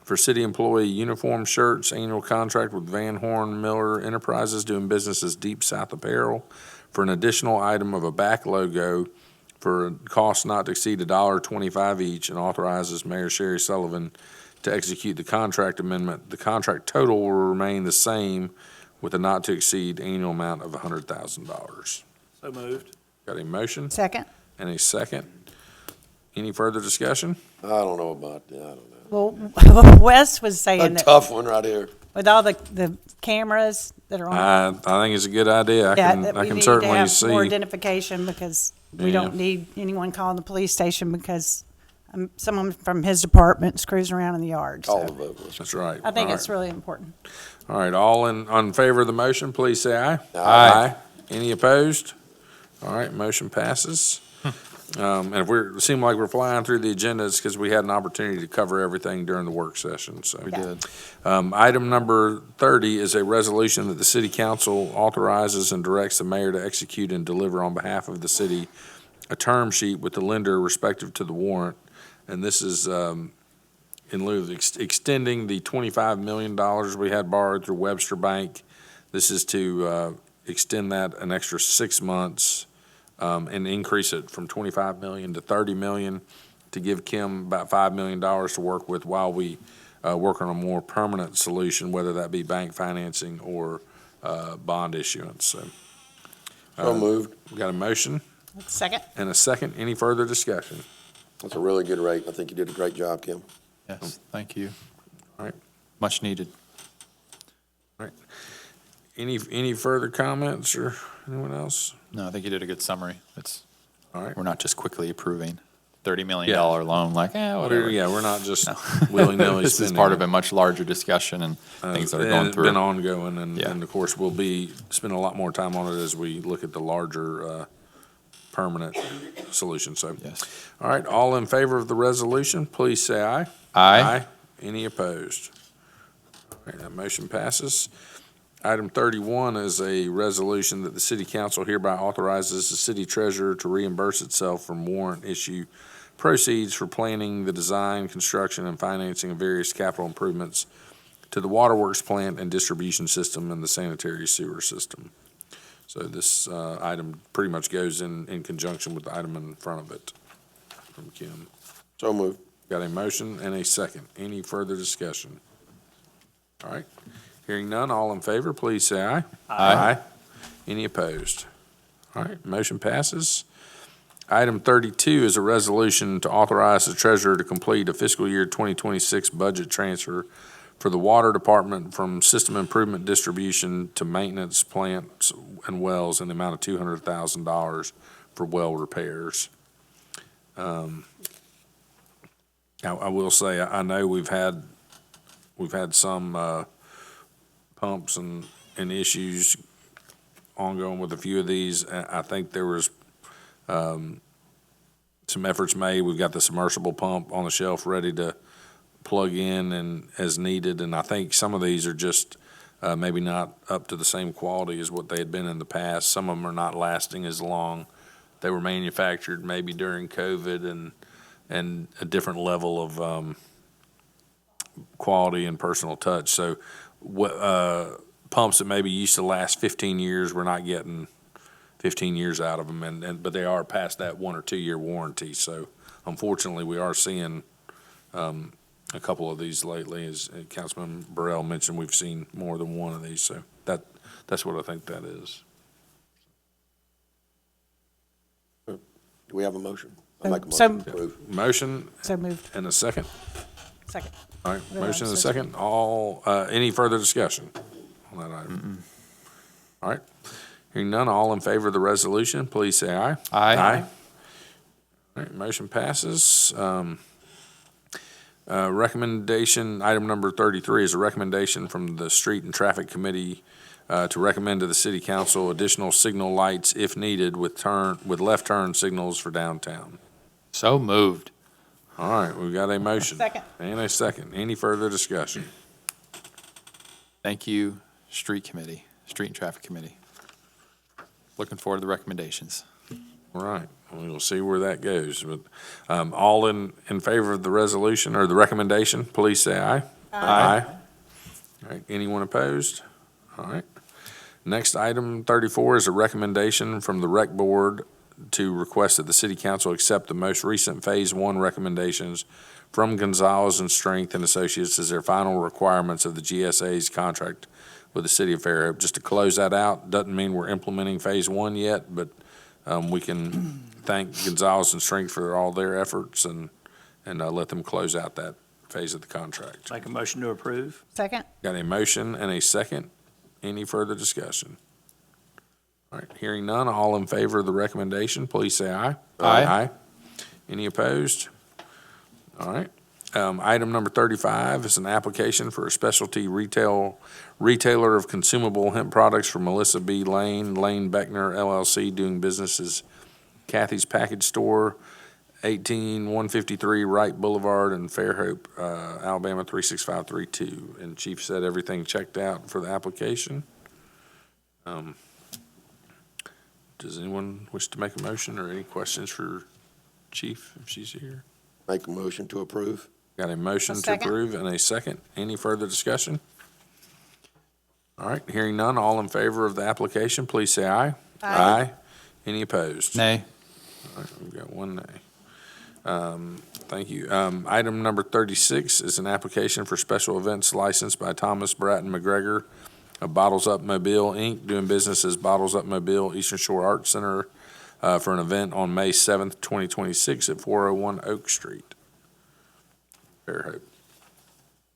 Speaker 1: for city employee uniform shirts, annual contract with Van Horn Miller Enterprises doing business as Deep South Apparel for an additional item of a back logo for a cost not to exceed $1.25 each, and authorizes Mayor Sherry Sullivan to execute the contract amendment. The contract total will remain the same with a not to exceed annual amount of $100,000.
Speaker 3: So moved.
Speaker 1: Got a motion
Speaker 5: Second.
Speaker 1: and a second. Any further discussion?
Speaker 4: I don't know about that. I don't know.
Speaker 5: Well, Wes was
Speaker 4: A
Speaker 5: saying that,
Speaker 4: tough one right here.
Speaker 5: with all the cameras that are on.
Speaker 1: I think it's a good idea.
Speaker 5: Yeah,
Speaker 1: I
Speaker 5: that we
Speaker 1: can
Speaker 5: need to
Speaker 1: certainly
Speaker 5: have more
Speaker 1: see.
Speaker 5: identification because we
Speaker 1: Yeah.
Speaker 5: don't need anyone calling the police station because someone from his department is cruising around in the yard.
Speaker 4: All
Speaker 5: So
Speaker 4: of it.
Speaker 1: That's right.
Speaker 5: I think
Speaker 1: All
Speaker 5: it's
Speaker 1: right.
Speaker 5: really important.
Speaker 1: All right, all in favor of the motion, please say aye.
Speaker 20: Aye.
Speaker 1: Any opposed? All right, motion passes. And if it seem like we're flying through the agenda, it's because we had an opportunity to cover everything during the work session, so.
Speaker 8: We did.
Speaker 1: Item number 30 is a resolution that the city council authorizes and directs the mayor to execute and deliver on behalf of the city a term sheet with the lender respective to the warrant. And this is in lieu of extending the $25 million we had borrowed through Webster Bank. This is to extend that an extra 6 months and increase it from 25 million to 30 million to give Kim about $5 million to work with while we work on a more permanent solution, whether that be bank financing or bond issuance.
Speaker 4: So moved.
Speaker 1: We got a motion
Speaker 5: Second.
Speaker 1: and a second. Any further discussion?
Speaker 4: That's a really good rate. I think you did a great job, Kim.
Speaker 8: Yes, thank you.
Speaker 1: All right.
Speaker 8: Much needed.
Speaker 1: Any further comments or anyone else?
Speaker 8: No, I think you did a good summary. It's,
Speaker 1: All right.
Speaker 8: we're not just quickly approving $30 million
Speaker 1: Yeah.
Speaker 8: loan like, whatever.
Speaker 1: Yeah, we're not just
Speaker 8: No.
Speaker 1: willy-nilly
Speaker 8: This is
Speaker 1: spending
Speaker 8: part
Speaker 1: it.
Speaker 8: of a much larger discussion and things that are
Speaker 1: And
Speaker 8: going
Speaker 1: it's
Speaker 8: through.
Speaker 1: been ongoing, and
Speaker 8: Yeah.
Speaker 1: of course, we'll be spending a lot more time on it as we look at the larger permanent solution, so.
Speaker 8: Yes.
Speaker 1: All right, all in favor of the resolution, please say aye.
Speaker 8: Aye.
Speaker 1: Any opposed? All right, that motion passes. Item 31 is a resolution that the city council hereby authorizes the city treasurer to reimburse itself from warrant issue proceeds for planning the design, construction, and financing of various capital improvements to the waterworks plant and distribution system and the sanitary sewer system. So this item pretty much goes in conjunction with the item in front of it from Kim.
Speaker 4: So moved.
Speaker 1: Got a motion and a second. Any further discussion? All right. Hearing none, all in favor, please say aye.
Speaker 8: Aye.
Speaker 1: Any opposed? All right, motion passes. Item 32 is a resolution to authorize the treasurer to complete a fiscal year 2026 budget transfer for the water department from system improvement distribution to maintenance plants and wells in the amount of $200,000 for well repairs. I will say, I know we've had some pumps and issues ongoing with a few of these. I think there was some efforts made. We've got the submersible pump on the shelf ready to plug in and as needed, and I think some of these are just maybe not up to the same quality as what they had been in the past. Some of them are not lasting as long. They were manufactured maybe during COVID and a different level of quality and personal touch. So pumps that maybe used to last 15 years, we're not getting 15 years out of them, but they are past that 1 or 2 year warranty. So unfortunately, we are seeing a couple of these lately. As Councilman Burrell mentioned, we've seen more than one of these. So that's what I think that is.
Speaker 4: Do we have a motion? I'll make a
Speaker 5: So-
Speaker 4: motion to approve.
Speaker 1: Motion
Speaker 5: So moved.
Speaker 1: and a second.
Speaker 5: Second.
Speaker 1: All right,
Speaker 5: Yeah,
Speaker 1: motion and a
Speaker 5: so-
Speaker 1: second. Any further discussion on that item? All right. Hearing none, all in favor of the resolution, please say aye.
Speaker 8: Aye.
Speaker 1: All right, motion passes. Recommendation, item number 33 is a recommendation from the Street and Traffic Committee to recommend to the city council additional signal lights if needed with left turn signals for downtown.
Speaker 8: So moved.
Speaker 1: All right, we've got a motion.
Speaker 5: Second.
Speaker 1: And a second. Any further discussion?
Speaker 8: Thank you, Street and Traffic Committee. Looking forward to the recommendations.
Speaker 1: All right, we'll see where that goes. But all in favor of the resolution or the recommendation, please say aye. Aye. All right, anyone opposed? All right. Next, item 34 is a recommendation from the Rec Board to request that the City Council accept the most recent Phase 1 recommendations from Gonzalez and Strength and Associates as their final requirements of the GSA's contract with the City of Fairhope. Just to close that out, doesn't mean we're implementing Phase 1 yet, but we can thank Gonzalez and Strength for all their efforts and let them close out that phase of the contract.
Speaker 3: Make a motion to approve.
Speaker 5: Second?
Speaker 1: Got a motion and a second. Any further discussion? All right, hearing none, all in favor of the recommendation, please say aye.
Speaker 8: Aye.
Speaker 1: Any opposed? All right. Item number 35 is an application for a specialty retailer of consumable hemp products for Melissa B. Lane Beckner LLC, doing business as Kathy's Package Store, 18153 Wright Boulevard in Fairhope, Alabama 36532. And Chief said everything checked out for the application. Does anyone wish to make a motion or any questions for Chief if she's here?
Speaker 4: Make a motion to approve.
Speaker 1: Got a motion
Speaker 5: A
Speaker 1: to
Speaker 5: second.
Speaker 1: approve and a second. Any further discussion? All right, hearing none, all in favor of the application, please say aye.
Speaker 5: Aye.
Speaker 1: Any opposed?
Speaker 8: Nay.
Speaker 1: All right, we've got one nay. Thank you. Item number 36 is an application for special events license by Thomas Bratton McGregor of Bottles Up Mobile, Inc., doing business as Bottles Up Mobile Eastern Shore Arts Center for an event on May 7th, 2026 at 401 Oak Street. Fairhope.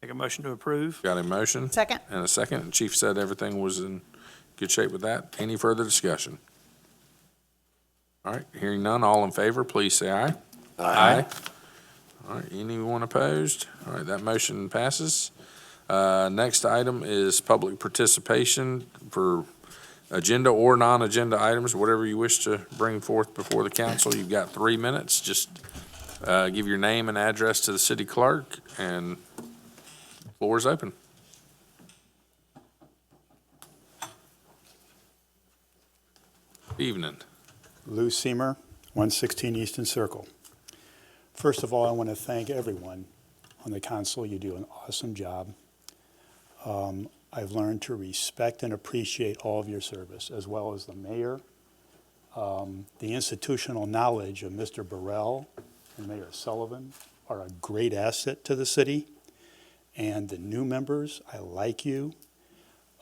Speaker 3: Make a motion to approve.
Speaker 1: Got a motion?
Speaker 5: Second?
Speaker 1: And a second. And Chief said everything was in good shape with that. Any further discussion? All right, hearing none, all in favor, please say aye.
Speaker 8: Aye.
Speaker 1: All right, anyone opposed? All right, that motion passes. Next item is public participation for agenda or non-agenda items, whatever you wish to bring forth before the council. You've got 3 minutes. Just give your name and address to the city clerk, and the floor is open. Evening.
Speaker 9: Lou Seamer, 116 Easton Circle. First of all, I want to thank everyone on the council. You do an awesome job. I've learned to respect and appreciate all of your service, as well as the mayor. The institutional knowledge of Mr. Burrell and Mayor Sullivan are a great asset to the city. And the new members, I like you.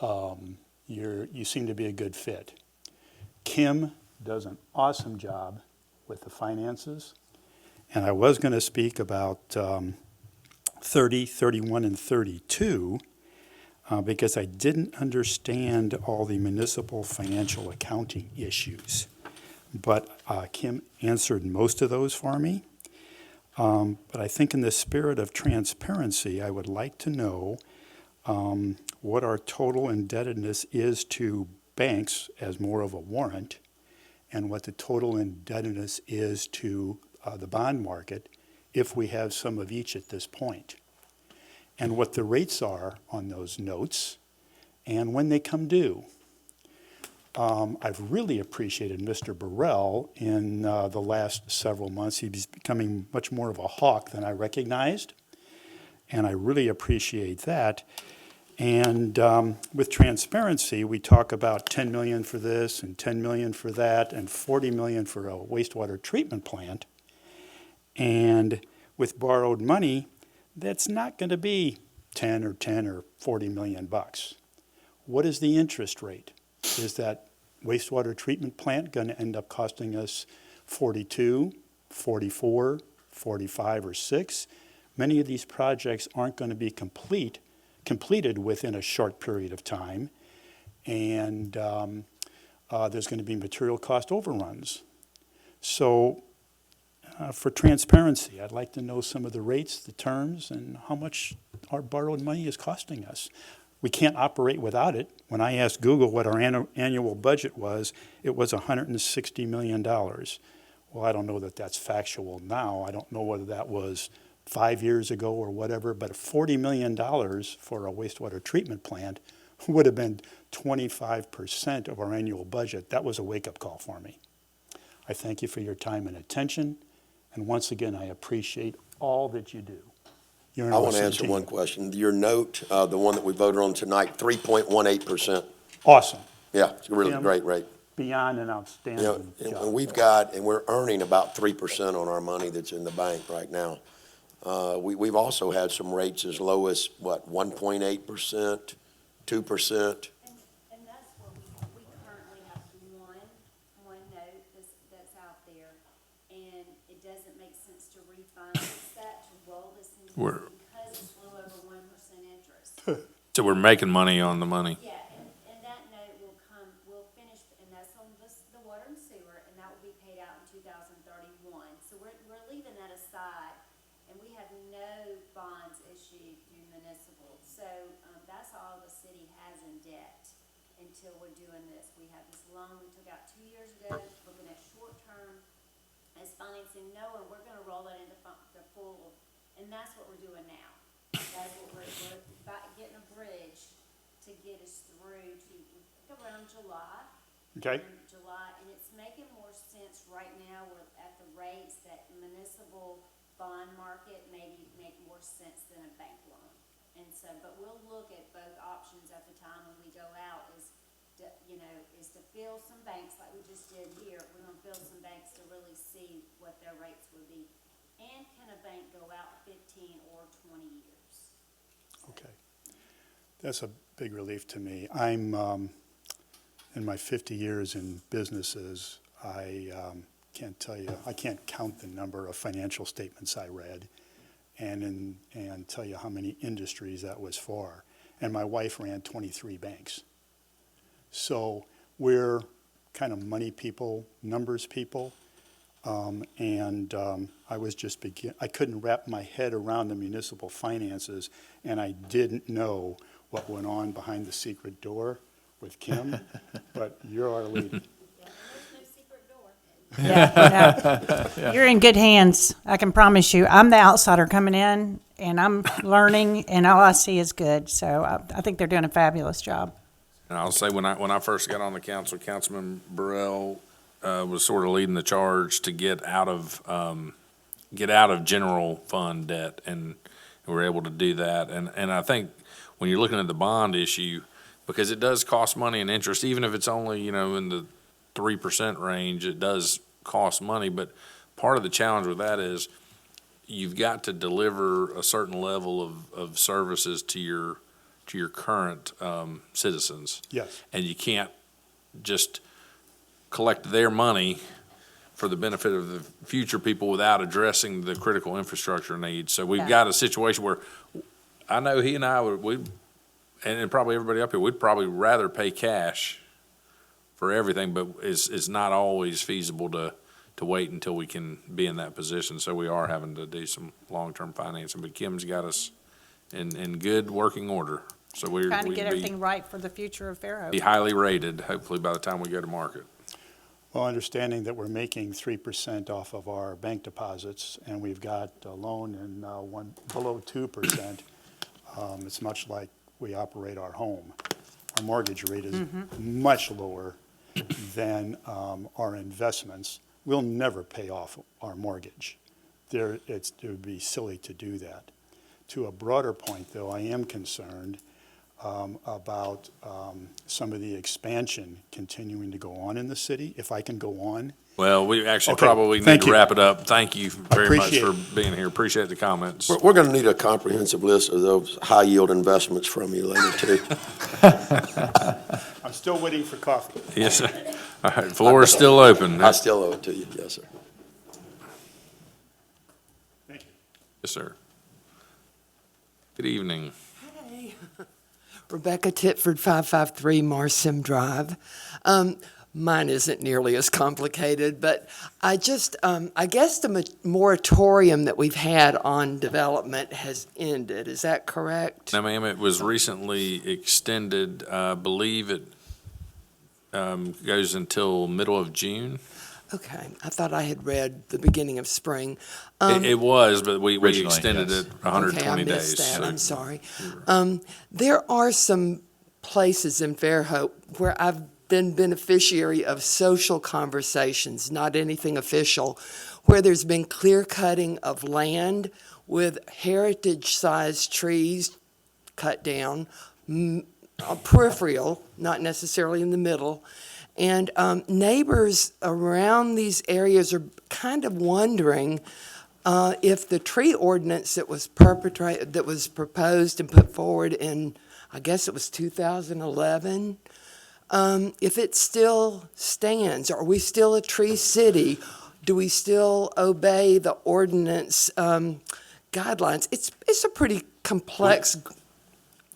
Speaker 9: You seem to be a good fit. Kim does an awesome job with the finances. And I was going to speak about 30, 31, and 32 because I didn't understand all the municipal financial accounting issues. But Kim answered most of those for me. But I think in the spirit of transparency, I would like to know what our total indebtedness is to banks as more of a warrant, and what the total indebtedness is to the bond market if we have some of each at this point, and what the rates are on those notes and when they come due. I've really appreciated Mr. Burrell in the last several months. He's becoming much more of a hawk than I recognized, and I really appreciate that. And with transparency, we talk about 10 million for this and 10 million for that and 40 million for a wastewater treatment plant. And with borrowed money, that's not going to be 10 or 40 million bucks. What is the interest rate? Is that wastewater treatment plant going to end up costing us 42, 44, 45, or 6? Many of these projects aren't going to be completed within a short period of time, and there's going to be material cost overruns. So for transparency, I'd like to know some of the rates, the terms, and how much our borrowed money is costing us. We can't operate without it. When I asked Google what our annual budget was, it was $160 million. Well, I don't know that that's factual now. I don't know whether that was 5 years ago or whatever, but $40 million for a wastewater treatment plant would have been 25% of our annual budget. That was a wake-up call for me. I thank you for your time and attention, and once again, I appreciate all that you do.
Speaker 4: I want to answer one question. Your note, the one that we voted on tonight, 3.18%.
Speaker 9: Awesome.
Speaker 4: Yeah, it's a really
Speaker 9: Tim,
Speaker 4: great rate.
Speaker 9: Beyond an outstanding job.
Speaker 4: And we're earning about 3% on our money that's in the bank right now. We've also had some rates as low as, 1.8%, 2%.
Speaker 14: And that's where we currently have one note that's out there, and it doesn't make sense to refinance that, to roll this into,
Speaker 1: We're-
Speaker 14: because it's a little over 1% interest.
Speaker 1: So we're making money on the money.
Speaker 14: Yeah, and that note will finish, and that's on the water and sewer, and that will be paid out in 2031. So we're leaving that aside, and we have no bonds issued through municipal. So that's all the city has in debt until we're doing this. We have this loan we took out 2 years ago, looking at short term as financing, knowing we're gonna roll that into the full, and that's what we're doing now. That's what we're getting a bridge to get us through to around July.
Speaker 9: Okay.
Speaker 14: And it's making more sense right now. We're at the rates that municipal bond market maybe make more sense than a bank loan. And so, but we'll look at both options at the time when we go out is to fill some banks like we just did here. We're gonna fill some banks to really see what their rates would be. And can a bank go out 15 or 20 years?
Speaker 9: Okay. That's a big relief to me. I'm, in my 50 years in businesses, I can't tell you, I can't count the number of financial statements I read and tell you how many industries that was for. And my wife ran 23 banks. So we're kind of money people, numbers people. I was just I couldn't wrap my head around the municipal finances, and I didn't know what went on behind the secret door with Kim, but you're our lead.
Speaker 5: Yeah, you're in good hands, I can promise you. I'm the outsider coming in, and I'm learning, and all I see is good. So I think they're doing a fabulous job.
Speaker 1: And I'll say, when I first got on the council, Councilman Burrell was sort of leading the charge to get out of general fund debt, and we were able to do that. And I think when you're looking at the bond issue, because it does cost money and interest, even if it's only, in the 3% range, it does cost money. But part of the challenge with that is you've got to deliver a certain level of services to your current citizens.
Speaker 9: Yes.
Speaker 1: And you can't just collect their money for the benefit of the future people without addressing the critical infrastructure needs. So we've got a situation where I know he and I and probably everybody up here, we'd probably rather pay cash for everything, but it's not always feasible to wait until we can be in that position. So we are having to do some long-term financing, but Kim's got us in good working order. So we're
Speaker 5: Trying to get everything right for the future of
Speaker 1: be
Speaker 5: Fairhope.
Speaker 1: highly rated, hopefully, by the time we go to market.
Speaker 9: Well, understanding that we're making 3% off of our bank deposits, and we've got a loan in below 2%, it's much like we operate our home. Our mortgage rate is much lower than our investments. We'll never pay off our mortgage. It would be silly to do that. To a broader point, though, I am concerned about some of the expansion continuing to go on in the city, if I can go on.
Speaker 1: Well, we actually
Speaker 9: Okay,
Speaker 1: probably need
Speaker 9: thank
Speaker 1: to
Speaker 9: you.
Speaker 1: wrap it up. Thank you very much
Speaker 9: Appreciate
Speaker 1: for being here. Appreciate the comments.
Speaker 4: We're going to need a comprehensive list of those high-yield investments from you later, too.
Speaker 9: I'm still waiting for coffee.
Speaker 1: Yes, sir. All right, floor is still open.
Speaker 4: I still owe it to you, yes, sir.
Speaker 9: Thank you.
Speaker 1: Yes, sir. Good evening.
Speaker 10: Hey, Rebecca Titford, 553 Marsim Drive. Mine isn't nearly as complicated, but I guess the moratorium that we've had on development has ended. Is that correct?
Speaker 1: No, ma'am, it was recently extended. I believe it goes until middle of June.
Speaker 10: Okay, I thought I had read the beginning of spring.
Speaker 1: It was, but we
Speaker 8: Originally,
Speaker 1: extended
Speaker 8: yes.
Speaker 1: it 120
Speaker 10: Okay, I
Speaker 1: days.
Speaker 10: missed that,
Speaker 1: so-
Speaker 10: I'm sorry. There are some places in Fairhope where I've been beneficiary of social conversations, not anything official, where there's been clear cutting of land with heritage-sized trees cut down, peripheral, not necessarily in the middle. And neighbors around these areas are kind of wondering if the tree ordinance that was proposed and put forward in, I guess it was 2011, if it still stands. Are we still a tree city? Do we still obey the ordinance guidelines? It's a pretty complex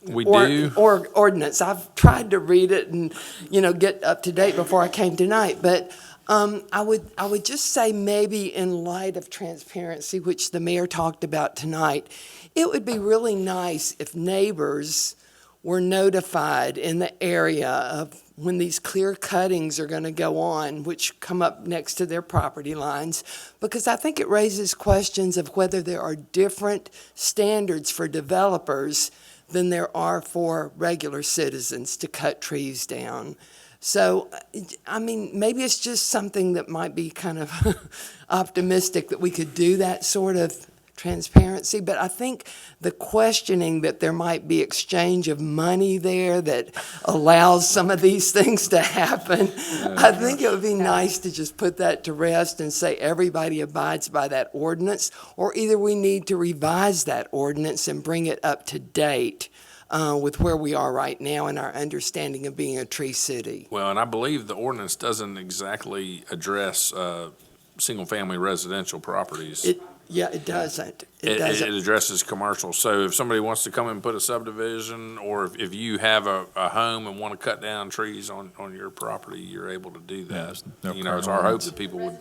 Speaker 1: We do.
Speaker 10: ordinance. I've tried to read it and, get up to date before I came tonight, but I would just say maybe in light of transparency, which the mayor talked about tonight, it would be really nice if neighbors were notified in the area of when these clear cuttings are going to go on, which come up next to their property lines, because I think it raises questions of whether there are different standards for developers than there are for regular citizens to cut trees down. So, I mean, maybe it's just something that might be kind of optimistic that we could do that sort of transparency, but I think the questioning that there might be exchange of money there that allows some of these things to happen, I think it would be nice to just put that to rest and say everybody abides by that ordinance, or either we need to revise that ordinance and bring it up to date with where we are right now in our understanding of being a tree city.
Speaker 1: Well, and I believe the ordinance doesn't exactly address single-family residential properties.
Speaker 10: Yeah, it doesn't.
Speaker 1: It addresses commercial. So if somebody wants to come and put a subdivision, or if you have a home and want to cut down trees on your property, you're able to do that.
Speaker 8: no
Speaker 1: It's
Speaker 8: current
Speaker 1: our hope
Speaker 8: ordinance.
Speaker 1: that people would.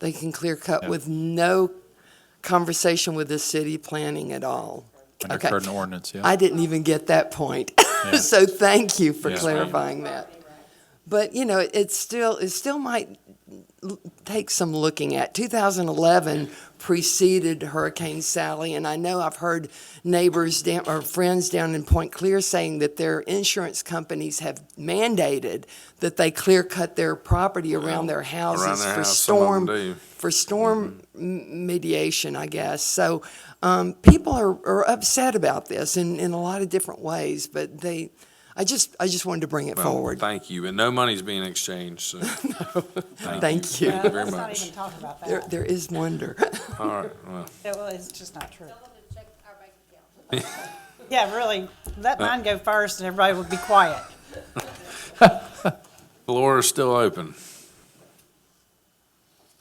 Speaker 10: They can clear cut with no conversation with the city planning at all.
Speaker 8: Under
Speaker 10: Okay.
Speaker 8: current ordinance, yeah.
Speaker 10: I didn't even get that point.
Speaker 8: Yeah.
Speaker 10: So thank you for
Speaker 8: Yes,
Speaker 10: clarifying that. But, it still might take some looking at. 2011 preceded Hurricane Sally, and I know I've heard neighbors or friends down in Point Clear saying that their insurance companies have mandated that they clear cut their property around their houses
Speaker 1: Around their
Speaker 10: for
Speaker 1: house, some of them do.
Speaker 10: storm mediation, I guess. So people are upset about this in a lot of different ways, but I just wanted to bring it
Speaker 1: Well,
Speaker 10: forward.
Speaker 1: Thank you. And no money's being exchanged, so.
Speaker 10: Thank you.
Speaker 1: Thank you very
Speaker 5: Let's not
Speaker 1: much.
Speaker 5: even talk about that.
Speaker 10: There is wonder.
Speaker 1: All right, well.
Speaker 5: Yeah, well, it's just not true. Yeah, really, let mine go first and everybody would be quiet.
Speaker 1: Floor is still open.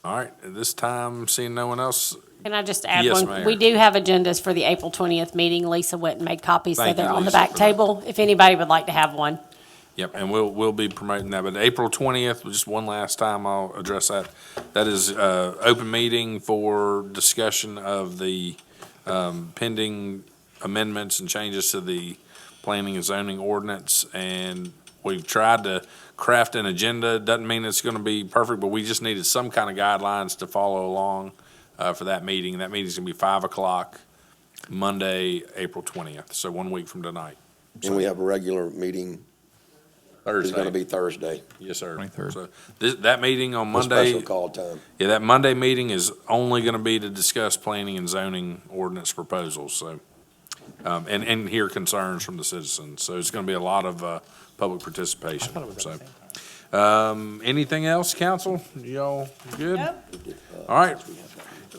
Speaker 1: All right, at this time, seeing no one else,
Speaker 11: Can I just add
Speaker 1: Yes,
Speaker 11: one?
Speaker 1: Mayor.
Speaker 11: We do have agendas for the April 20th meeting. Lisa went and made copies, so
Speaker 1: Thank you,
Speaker 11: they're on the
Speaker 1: Lisa,
Speaker 11: back
Speaker 1: for that.
Speaker 11: table, if anybody would like to have one.
Speaker 1: yep, and we'll be promoting that. But April 20th, just one last time, I'll address that. That is open meeting for discussion of the pending amendments and changes to the planning and zoning ordinance. And we've tried to craft an agenda. Doesn't mean it's going to be perfect, but we just needed some kind of guidelines to follow along for that meeting. That meeting's going to be 5 o'clock, Monday, April 20th, so 1 week from tonight.
Speaker 4: And we have a regular meeting, it's going to be Thursday.
Speaker 1: Yes, sir.
Speaker 8: 23rd.
Speaker 1: So that meeting on
Speaker 4: A
Speaker 1: Monday.
Speaker 4: special call time.
Speaker 1: Yeah, that Monday meeting is only going to be to discuss planning and zoning ordinance proposals, so, and hear concerns from the citizens. So it's going to be a lot of public participation, so. Anything else, council? Y'all good?
Speaker 5: Nope.
Speaker 1: All right.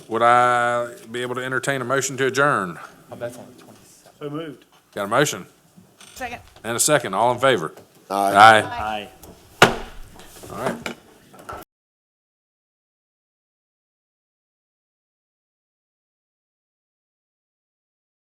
Speaker 1: Would I be able to entertain a motion to adjourn?
Speaker 3: So moved.
Speaker 1: Got a motion
Speaker 5: Second.
Speaker 1: and a second. All in favor?
Speaker 4: Aye.
Speaker 3: Aye.
Speaker 1: All right.